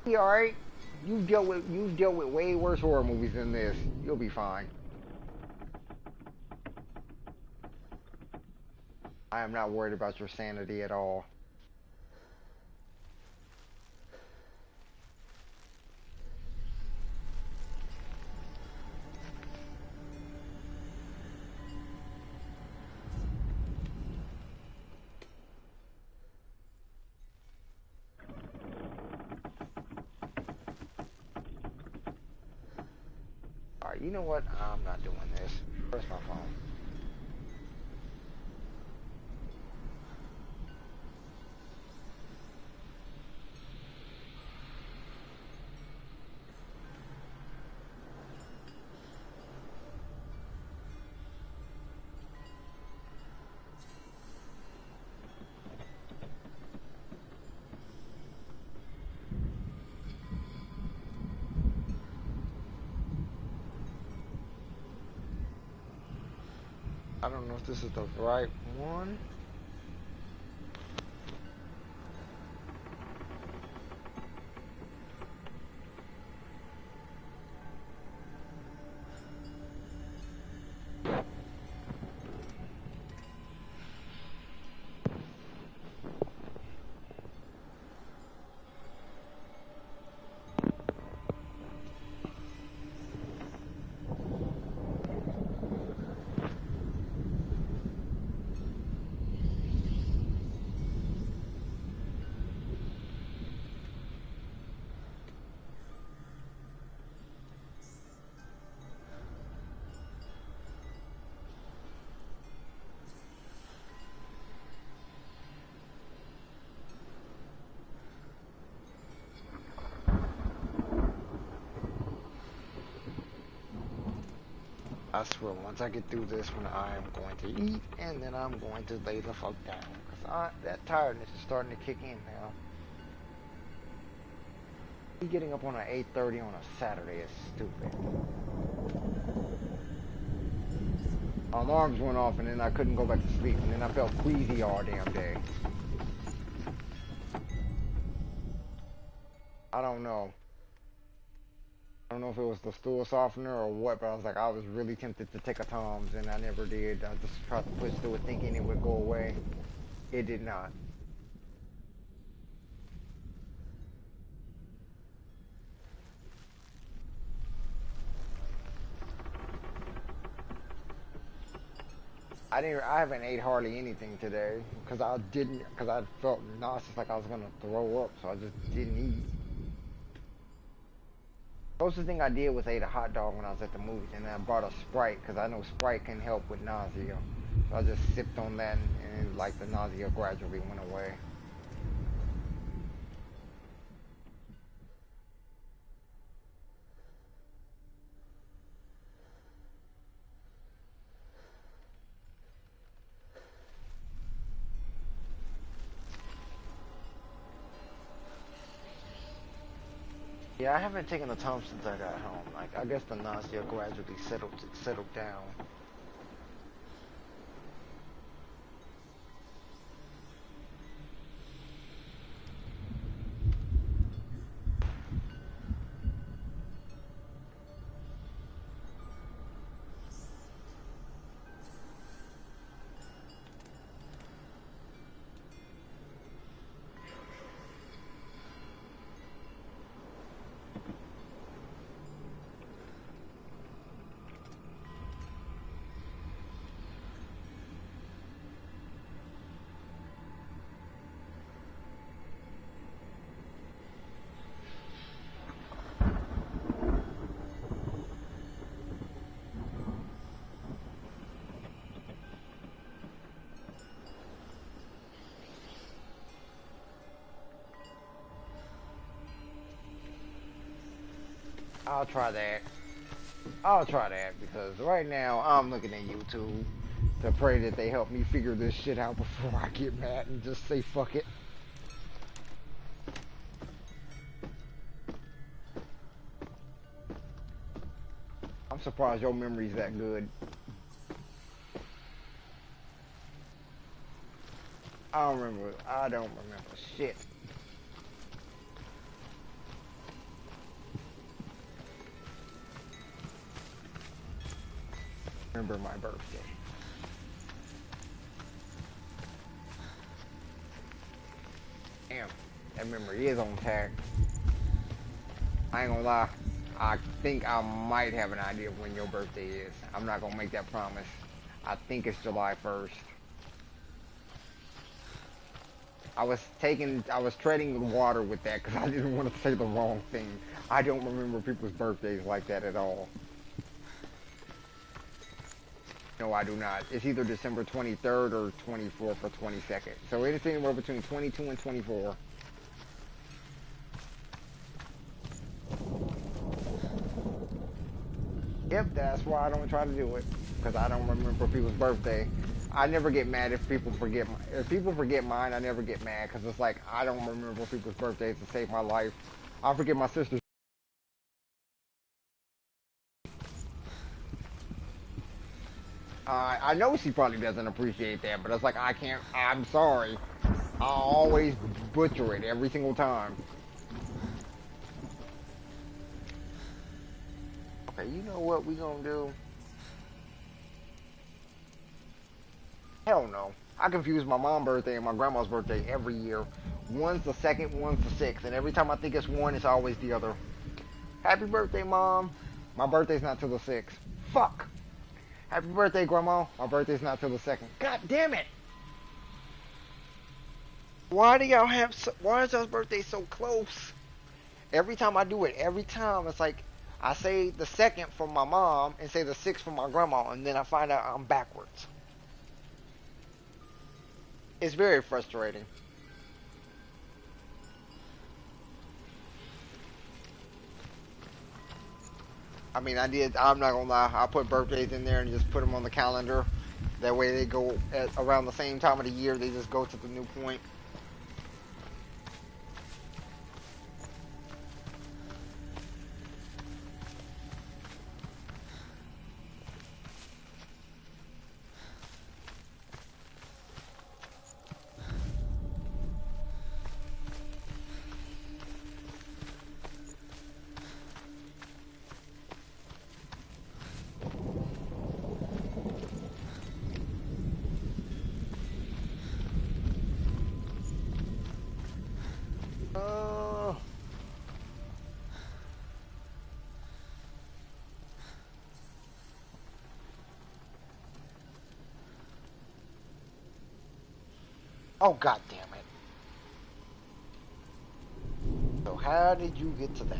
You alright? You've dealt with way worse horror movies than this. You'll be fine. I am not worried about your sanity at all. Alright, you know what? I'm not doing this. Where's my phone? I don't know if this is the right one. I swear, once I get through this one, I am going to eat, and then I'm going to lay the fuck down. Because that tiredness is starting to kick in now. Getting up on an 8:30 on a Saturday is stupid. My alarms went off, and then I couldn't go back to sleep, and then I felt queasy all damn day. I don't know. I don't know if it was the stool softener or what, but I was really tempted to take a Tums, and I never did. I just tried to push through it thinking it would go away. It did not. I haven't ate hardly anything today, because I felt nauseous, like I was gonna throw up, so I just didn't eat. Closest thing I did was ate a hot dog when I was at the movies, and then I bought a Sprite because I know Sprite can help with nausea. So I just sipped on that, and like the nausea gradually went away. Yeah, I haven't taken a Tom since I got home. Like, I guess the nausea gradually settled down. I'll try that. I'll try that because right now I'm looking at YouTube to pray that they help me figure this shit out before I get mad and just say fuck it. I'm surprised your memory's that good. I don't remember shit. Remember my birthday. Damn, that memory is on tag. I ain't gonna lie. I think I might have an idea of when your birthday is. I'm not gonna make that promise. I think it's July 1st. I was treading water with that because I didn't want to say the wrong thing. I don't remember people's birthdays like that at all. No, I do not. It's either December 23rd or 24th or 22nd. So it's anywhere between 22 and 24. Yep, that's why I don't try to do it. Because I don't remember people's birthday. I never get mad if people forget if people forget mine. I never get mad because it's like I don't remember people's birthdays to save my life. I forget my sister's. I know she probably doesn't appreciate that, but it's like I can't. I'm sorry. I always butcher it every single time. Okay, you know what we gonna do? Hell no. I confuse my mom's birthday and my grandma's birthday every year. One's the second, one's the sixth, and every time I think it's one, it's always the other. Happy birthday, Mom. My birthday's not till the 6th. Fuck. Happy birthday, Grandma. My birthday's not till the 2nd. God damn it. Why do y'all have why is y'all's birthday so close? Every time I do it, every time it's like I say the 2nd for my mom and say the 6th for my grandma, and then I find out I'm backwards. It's very frustrating. I mean, I'm not gonna lie, I put birthdays in there and just put them on the calendar. That way they go at around the same time of the year, they just go to the new point. Oh, god damn it. So how did you get to that?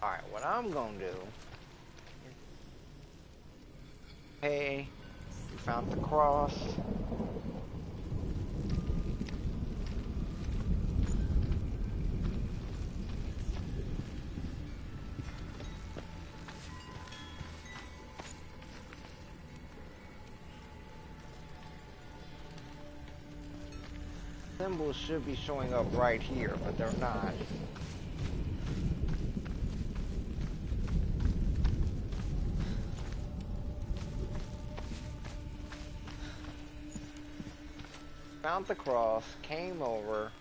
Alright, what I'm gonna do. Hey, you found the cross. Symbols should be showing up right here, but they're not. Found the cross, came over.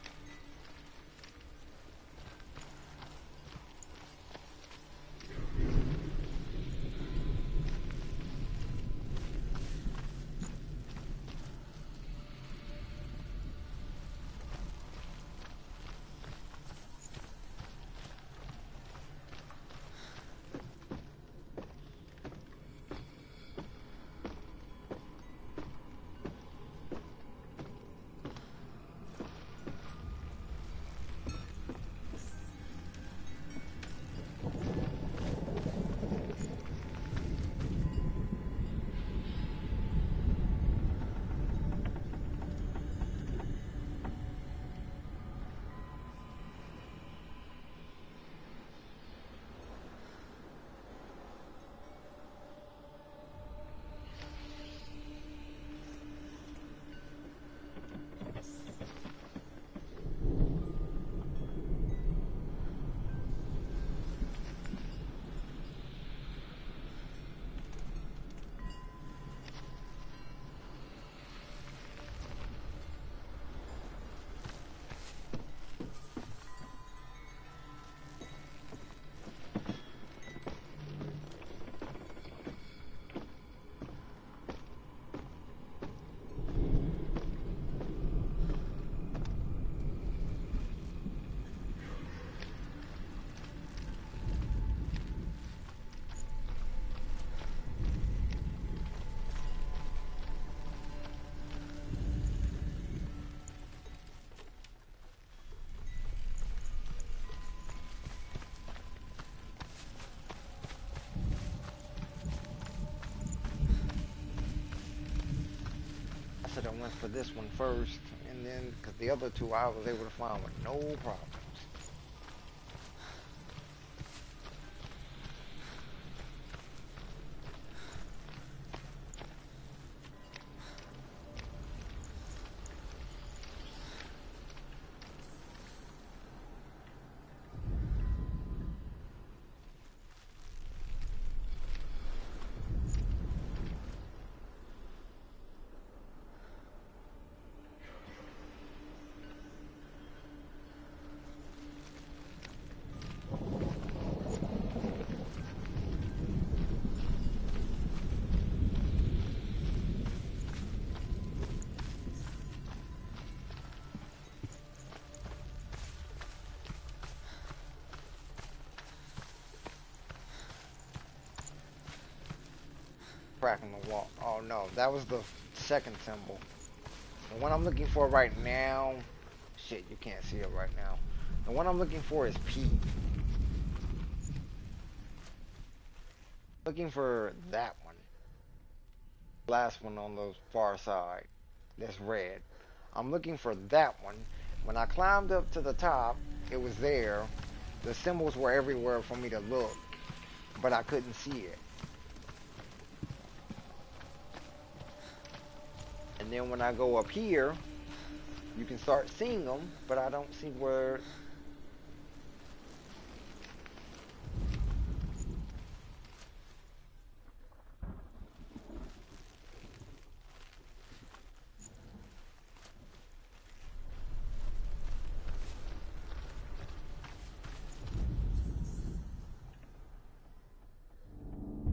coins for this one first, and then because the other two I was able to find with no problem. Cracking the wall. Oh no, that was the second symbol. The one I'm looking for right now, shit, you can't see it right now. The one I'm looking for is P. Looking for that one. Last one on the far side. That's red. I'm looking for that one. When I climbed up to the top, it was there. The symbols were everywhere for me to look, but I couldn't see it. And then when I go up here, you can start seeing them, but I don't see where.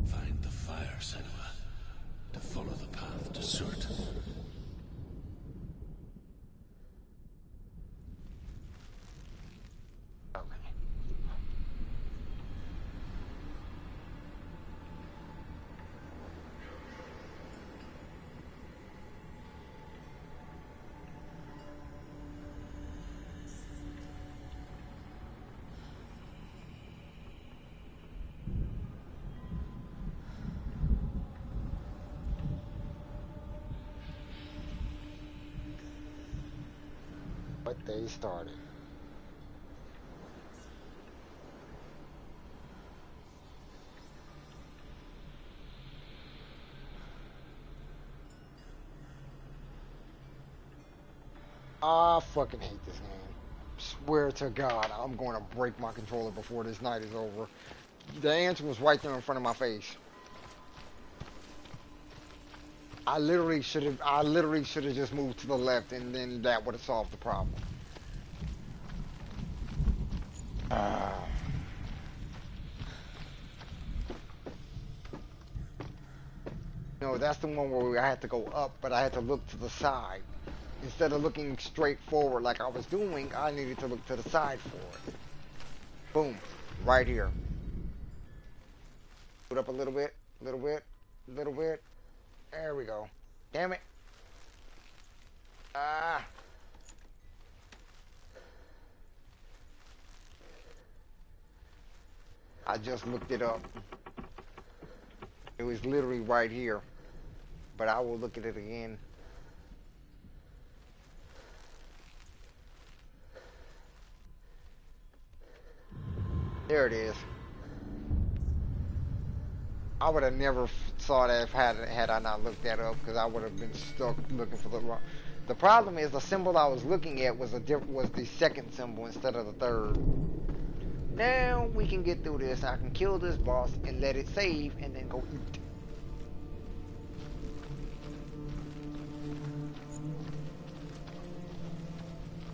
Find the fire, Senua, to follow the path to Surt. But they started. I fucking hate this game. Swear to God, I'm going to break my controller before this night is over. The answer was right there in front of my face. I literally should have just moved to the left, and then that would have solved the problem. No, that's the one where I had to go up, but I had to look to the side. Instead of looking straight forward like I was doing, I needed to look to the side for it. Boom. Right here. Put up a little bit, little bit, little bit. There we go. Damn it. Ah. I just looked it up. It was literally right here. But I will look at it again. There it is. I would have never saw that had I not looked that up, because I would have been stuck looking for the wrong. The problem is the symbol I was looking at was the second symbol instead of the third. Now we can get through this. I can kill this boss and let it save and then go eat.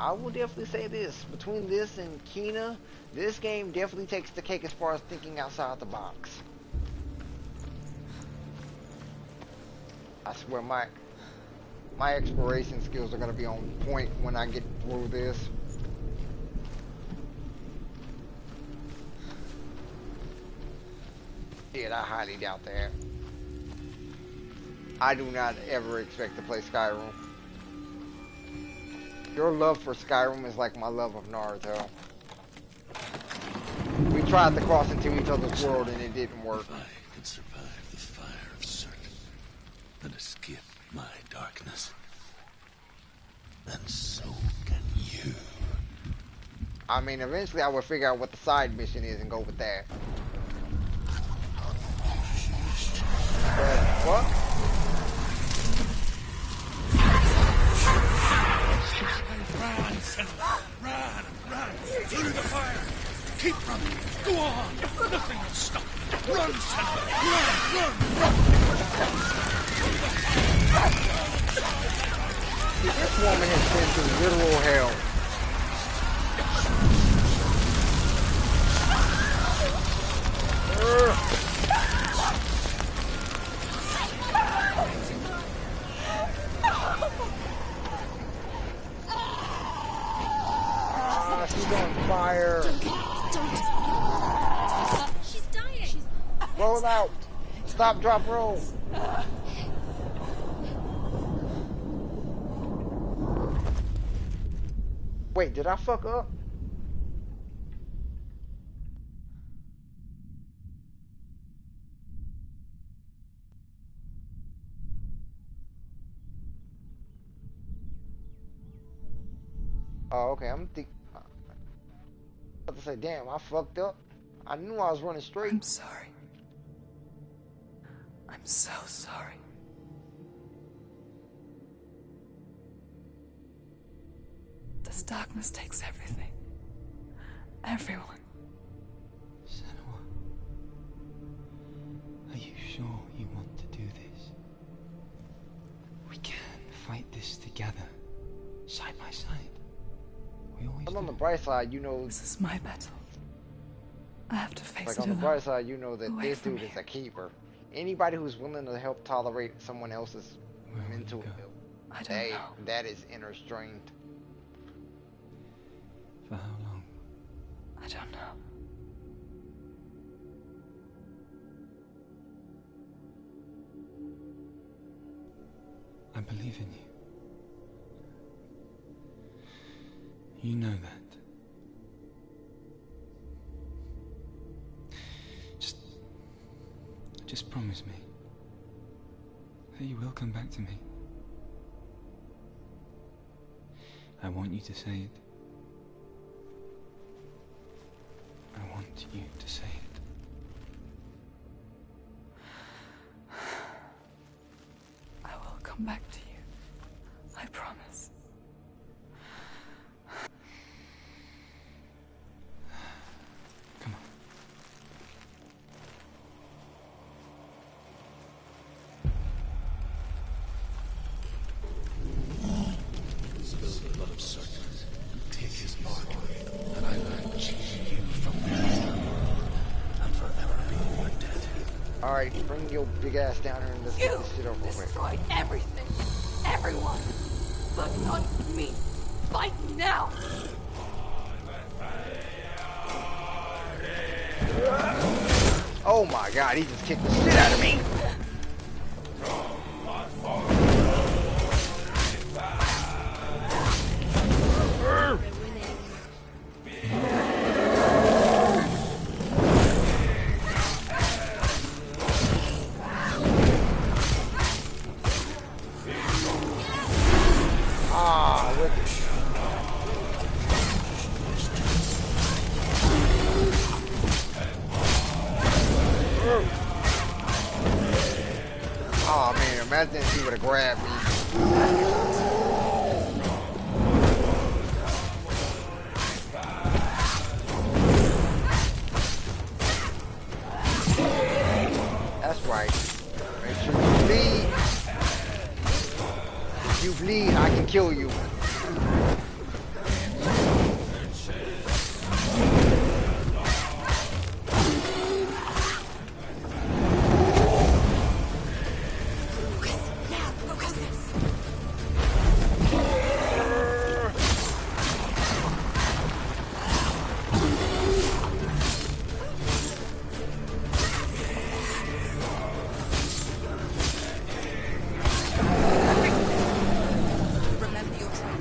I will definitely say this. Between this and Kena, this game definitely takes the cake as far as thinking outside the box. I swear my exploration skills are going to be on point when I get through this. Shit, I highly doubt that. I do not ever expect to play Skyrim. Your love for Skyrim is like my love of Naruto. We tried to cross into each other's world and it didn't work. If I could survive the fire of Surt and escape my darkness, then so can you. I mean, eventually I will figure out what the side mission is and go with that. But what? Run, Senua! Run! Through the fire! Keep running! Go on! Nothing will stop you! Run, Senua! Run! This woman has been through literal hell. She's on fire. She's dying. Roll out. Stop, drop, roll. Wait, did I fuck up? Oh, okay, I'm about to say, damn, I fucked up. I knew I was running straight. I'm sorry. I'm so sorry. This darkness takes everything. Everyone. Senua, are you sure you want to do this? We can fight this together, side by side. We always But on do. the bright side, you know, This is my battle. I have to face like it on the alone. bright side, you know that Away this from dude is here. a keeper. Anybody who's willing to help tolerate someone else's Where will you mental go? I don't know. that is inner strength. For how long? I don't know. I believe in you. You know that. Just promise me that you will come back to me. I want you to say it. I want you to say it. I will come back to you. I promise. Come on. Spill the blood of serpents and take his mark, and I will choose you from the world and forever be your dead. Alright, bring your big ass down here and let's get this shit over with. Destroyed everything, everyone, but not me. Fight now! Oh my god, he just kicked the shit out of me! Ah, wicked. Oh man, imagine if he would have grabbed me. That's right. Make sure you bleed. If you bleed, I can kill you. Remember your training.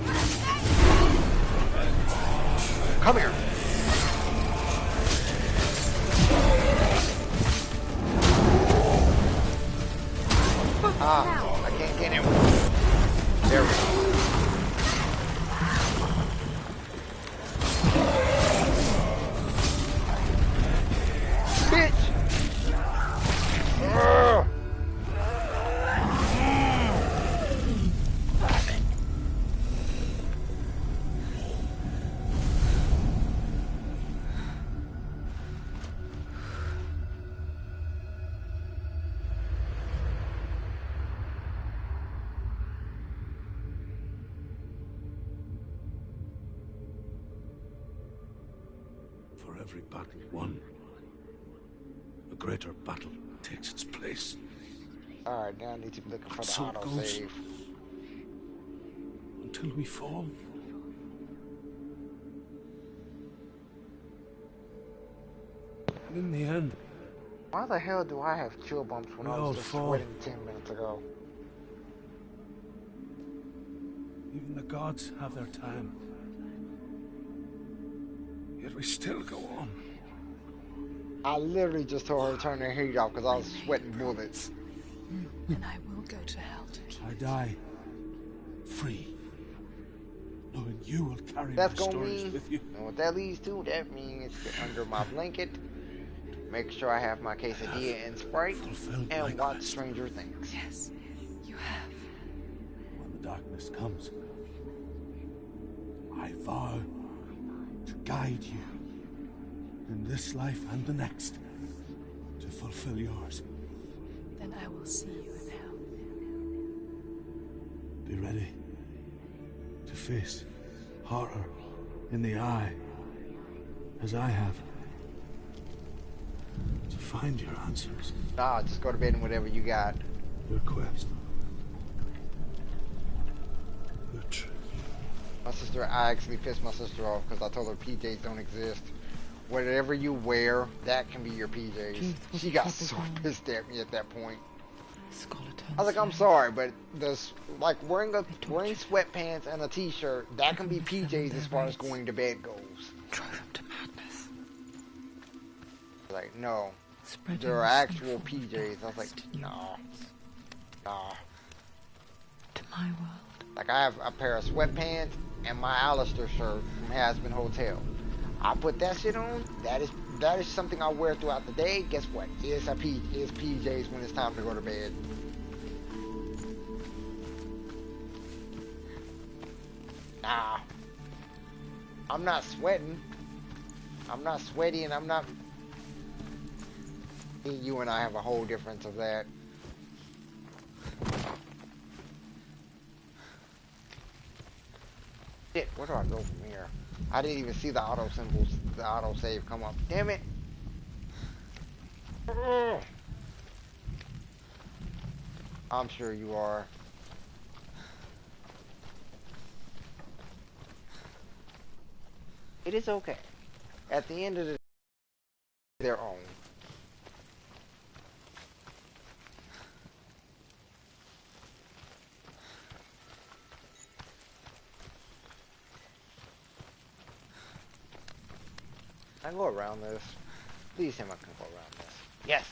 For every battle won, a greater battle takes its place. Alright, now I need to be looking for the So it goes. autosave. Until we fall. And in the end, Why the hell do I have chill bumps when I We all was just fall. sweating 10 minutes ago? even the gods have their time. Yet we still go on. I literally just told her to turn her heat off because I was sweating bullets. And I will go to hell to keep I die free, knowing you will carry That's my gonna stories mean, with you. and what that leads to, that means get under my blanket, make sure I have my quesadilla and Sprite, Fulfilled my and watch quest. Stranger Things. Yes, you have. When the darkness comes, I vow to guide you in this life and the next to fulfill yours. Then I will see you in hell. Be ready to face horror in the eye, as I have. To find your answers, Nah, just go to bed and whatever you got. your quest, the truth. My sister, I actually pissed my sister off because I told her PJs don't exist. Whatever you wear, that can be your PJs. She got so pissed at me at that point. I was like, I'm sorry, but this, like wearing sweatpants and a t-shirt, that can be PJs as far as going to bed goes. Drove them to madness. Like, no, Spreading there are the actual sinful PJs. I was like, darkness to new no, heights. nah. To my world. Like I have a pair of sweatpants and my Alistair shirt from Hasbin Hotel. I put that shit on. That is something I wear throughout the day. Guess what? It's PJs when it's time to go to bed. Nah. I'm not sweating. I'm not sweaty and I'm not... You and I have a whole difference of that. Shit, where do I go from here? I didn't even see the auto symbols, the auto save come up. Damn it! Ugh. I'm sure you are. It is okay. At the end of the day, their own. Can I go around this? Please tell me I can go around this. Yes!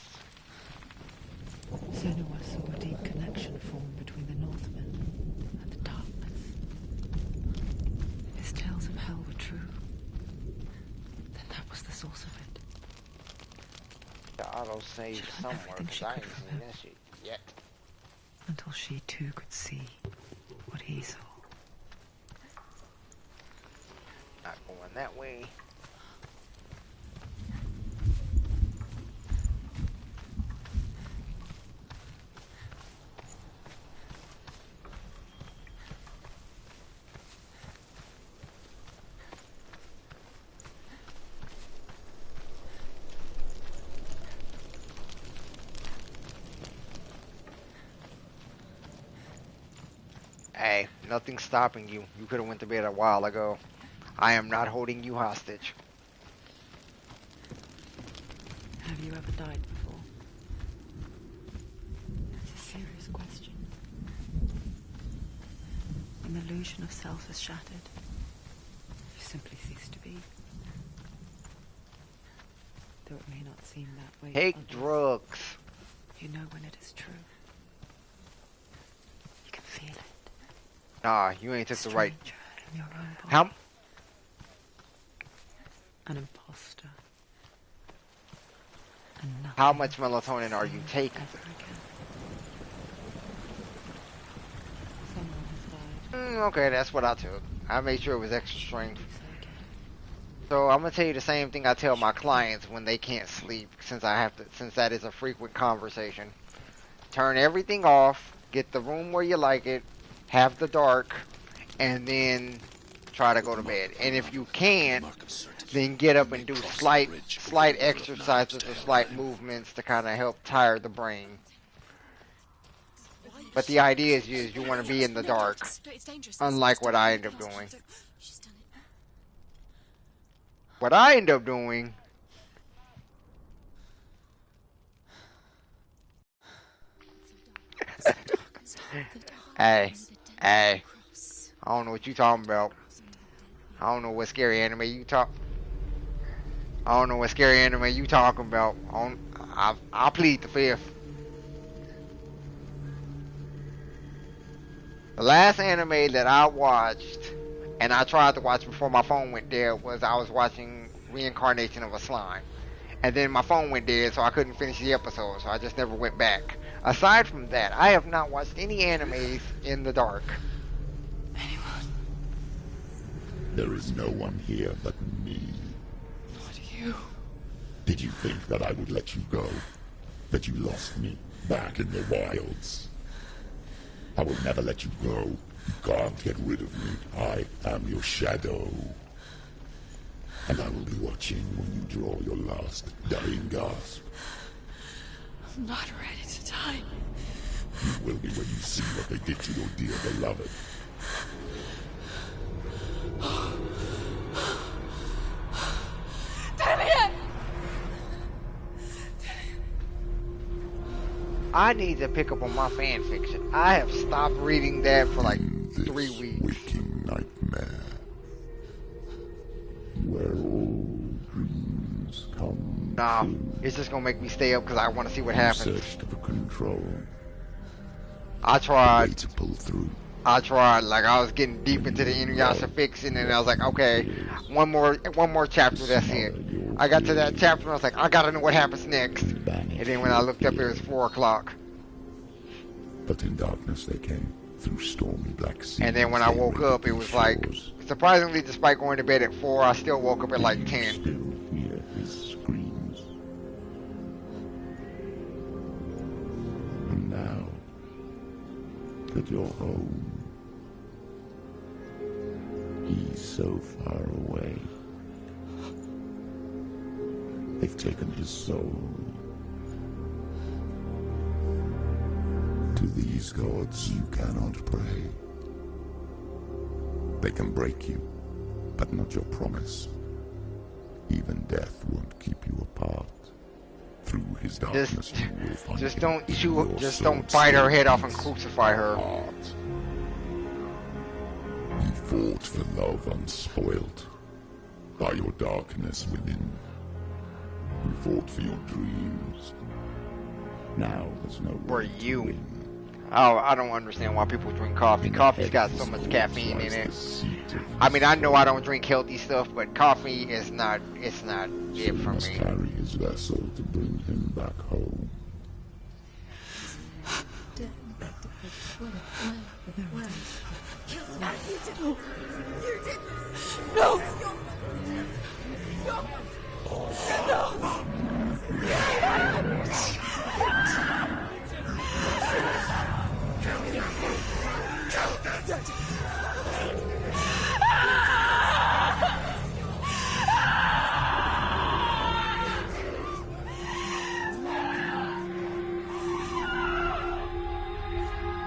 Senua saw a deep connection form between the Northmen and the darkness. If his tales of hell were true, then that was the source of it. The auto save She learned somewhere everything because she I could ain't from seen him. that shit yet. Until she too could see what he saw. Not going that way. Hey, nothing's stopping you. You could have went to bed a while ago. I am not holding you hostage. Have you ever died before? It's a serious question. When the illusion of self is shattered, you simply cease to be. Though it may not seem that way. to Take others, drugs. You know when it is true. You can feel it. Nah, you ain't took the right. Stranger in your own body. How? An imposter. And How nothing much melatonin is are the you same taking? ever again. Someone has died. Okay, that's what I took. I made sure it was extra strength. You say again. So I'm gonna tell you the same thing I tell my clients when they can't sleep, since that is a frequent conversation. Turn everything off, get the room where you like it, have the dark, and then try to go to bed. And if you can't, then get up and do slight exercises or slight movements to kind of help tire the brain. But the idea is you want to be in the dark, unlike what I end up doing. What I end up doing hey, I don't know what you talking about. I don't know what scary anime you talking about. I'll plead the fifth. The last anime that I watched, and I tried to watch before my phone went dead, was I was watching Reincarnation of a Slime. And then my phone went dead, so I couldn't finish the episode, so I just never went back. Aside from that, I have not watched any animes in the dark. Anyone? There is no one here but me. Not you. Did you think that I would let you go? That you lost me back in the wilds? I will never let you go. You can't get rid of me. I am your shadow. And I will be watching when you draw your last dying gasp. I'm not ready to die. You will be when you see what they did to your dear beloved. Damien! I need to pick up on my fan fiction. I have stopped reading that for like 3 weeks. Waking nightmare, where all dreams come Nah, true. it's just gonna make me stay up because I want to see what happens. Searched for control. I tried. Way to pull through. Like I was getting deep into the Inuyasha fiction, and I was like, okay, one more chapter, that's it. I got to that chapter, and I was like, I gotta know what happens next. And then when I looked up, it was 4 o'clock. But in darkness they came, through stormy black seas. And then when I woke up, it was like, surprisingly, despite going to bed at 4, I still woke up at like 10. Still hear his screams. And now that you're home, he's so far away. They've taken his soul. To these gods you cannot pray. They can break you, but not your promise. Even death won't keep you apart. Through his darkness you will find him. Just don't bite her head off and crucify her. Heart. You fought for love unspoilt by your darkness within. You fought for your dreams. Now there's no way to win. Oh, I don't understand why people drink coffee. Coffee's got so much caffeine in it. I mean, I know I don't drink healthy stuff, but coffee is not, it's not it for me. Carry his vessel to bring him back home. No!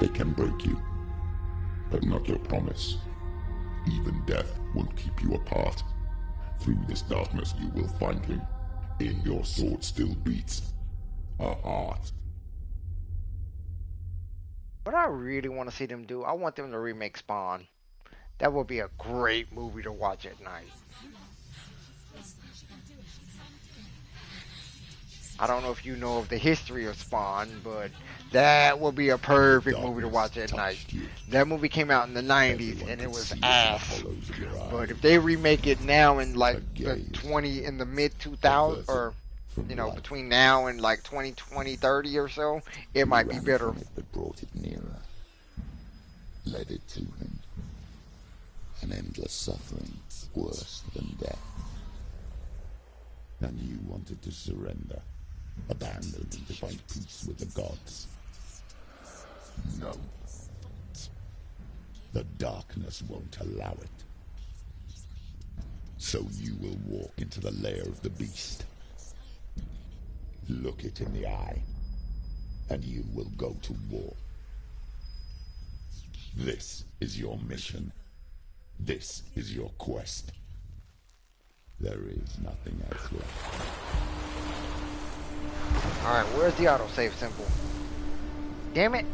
They can break you, but not your promise. Even death won't keep you apart. Through this darkness you will find him. In your sword still beats a heart. What I really want to see them do, I want them to remake Spawn. That would be a great movie to watch at night. I don't know if you know of the history of Spawn, but that would be a perfect movie to watch at night. That movie came out in the 90s and it was ass. But if they remake it now in like in the mid 2000s, or you know, between now and like 2020, 30 or so, it might be better. It brought it nearer, led it to him. An endless suffering, worse than death. And you wanted to surrender, abandon and to find peace with the gods. No. The darkness won't allow it. So you will walk into the lair of the beast. Look it in the eye, and you will go to war. This is your mission. This is your quest. There is nothing else left. Alright, where's the autosave symbol? Damn it!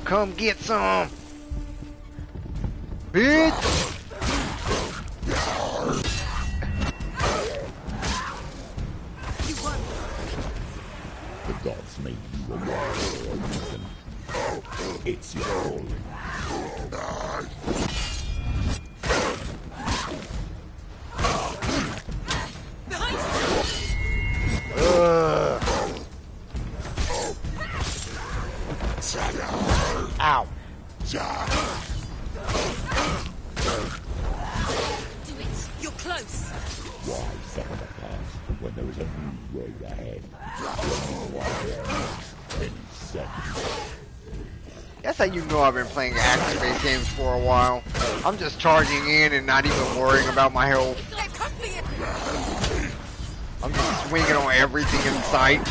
Come get some! Bitch! The gods made you a warrior for a reason. It's your calling. Ow. Do it. You're close. Why suffer the past when there is a new road ahead? That's how you know I've been playing action-based games for a while. I'm just charging in and not even worrying about my health. I'm just swinging on everything in sight.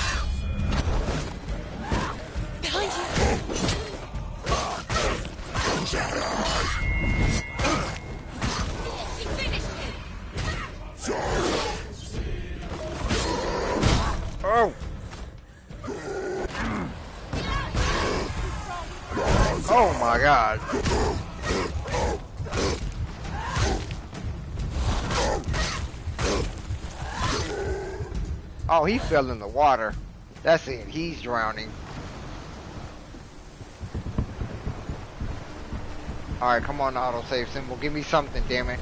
Behind you. Oh! Oh my god. Oh, he fell in the water. That's it. He's drowning. Alright, come on, autosave symbol. Give me something, damn it.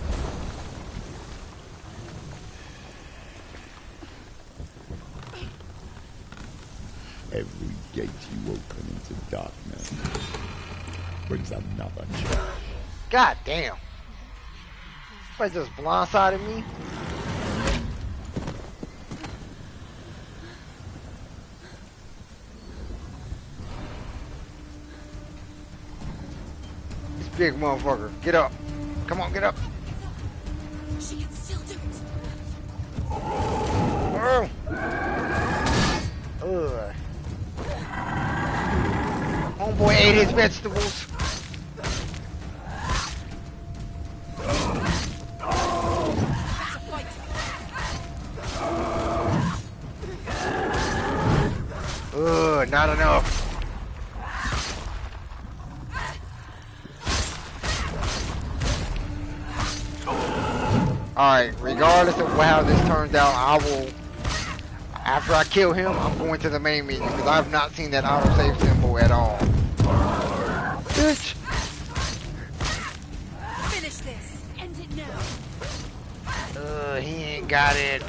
Every gate you open into darkness brings another challenge. God damn. Somebody just blindsided me. This big motherfucker. Get up. Come on, get up. She can still do it. Oh. Ugh. Homeboy ate his vegetables. Ugh, not enough. Alright, regardless of how this turns out, I will, after I kill him, I'm going to the main menu, because I have not seen that autosave symbol at all. Bitch! Finish this. End it now. He ain't got it.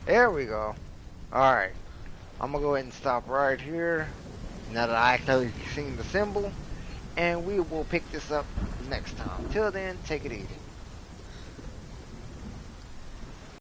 There we go. Alright. I'm gonna go ahead and stop right here. Now that I actually seen the symbol. And we will pick this up next time. Till then, take it easy.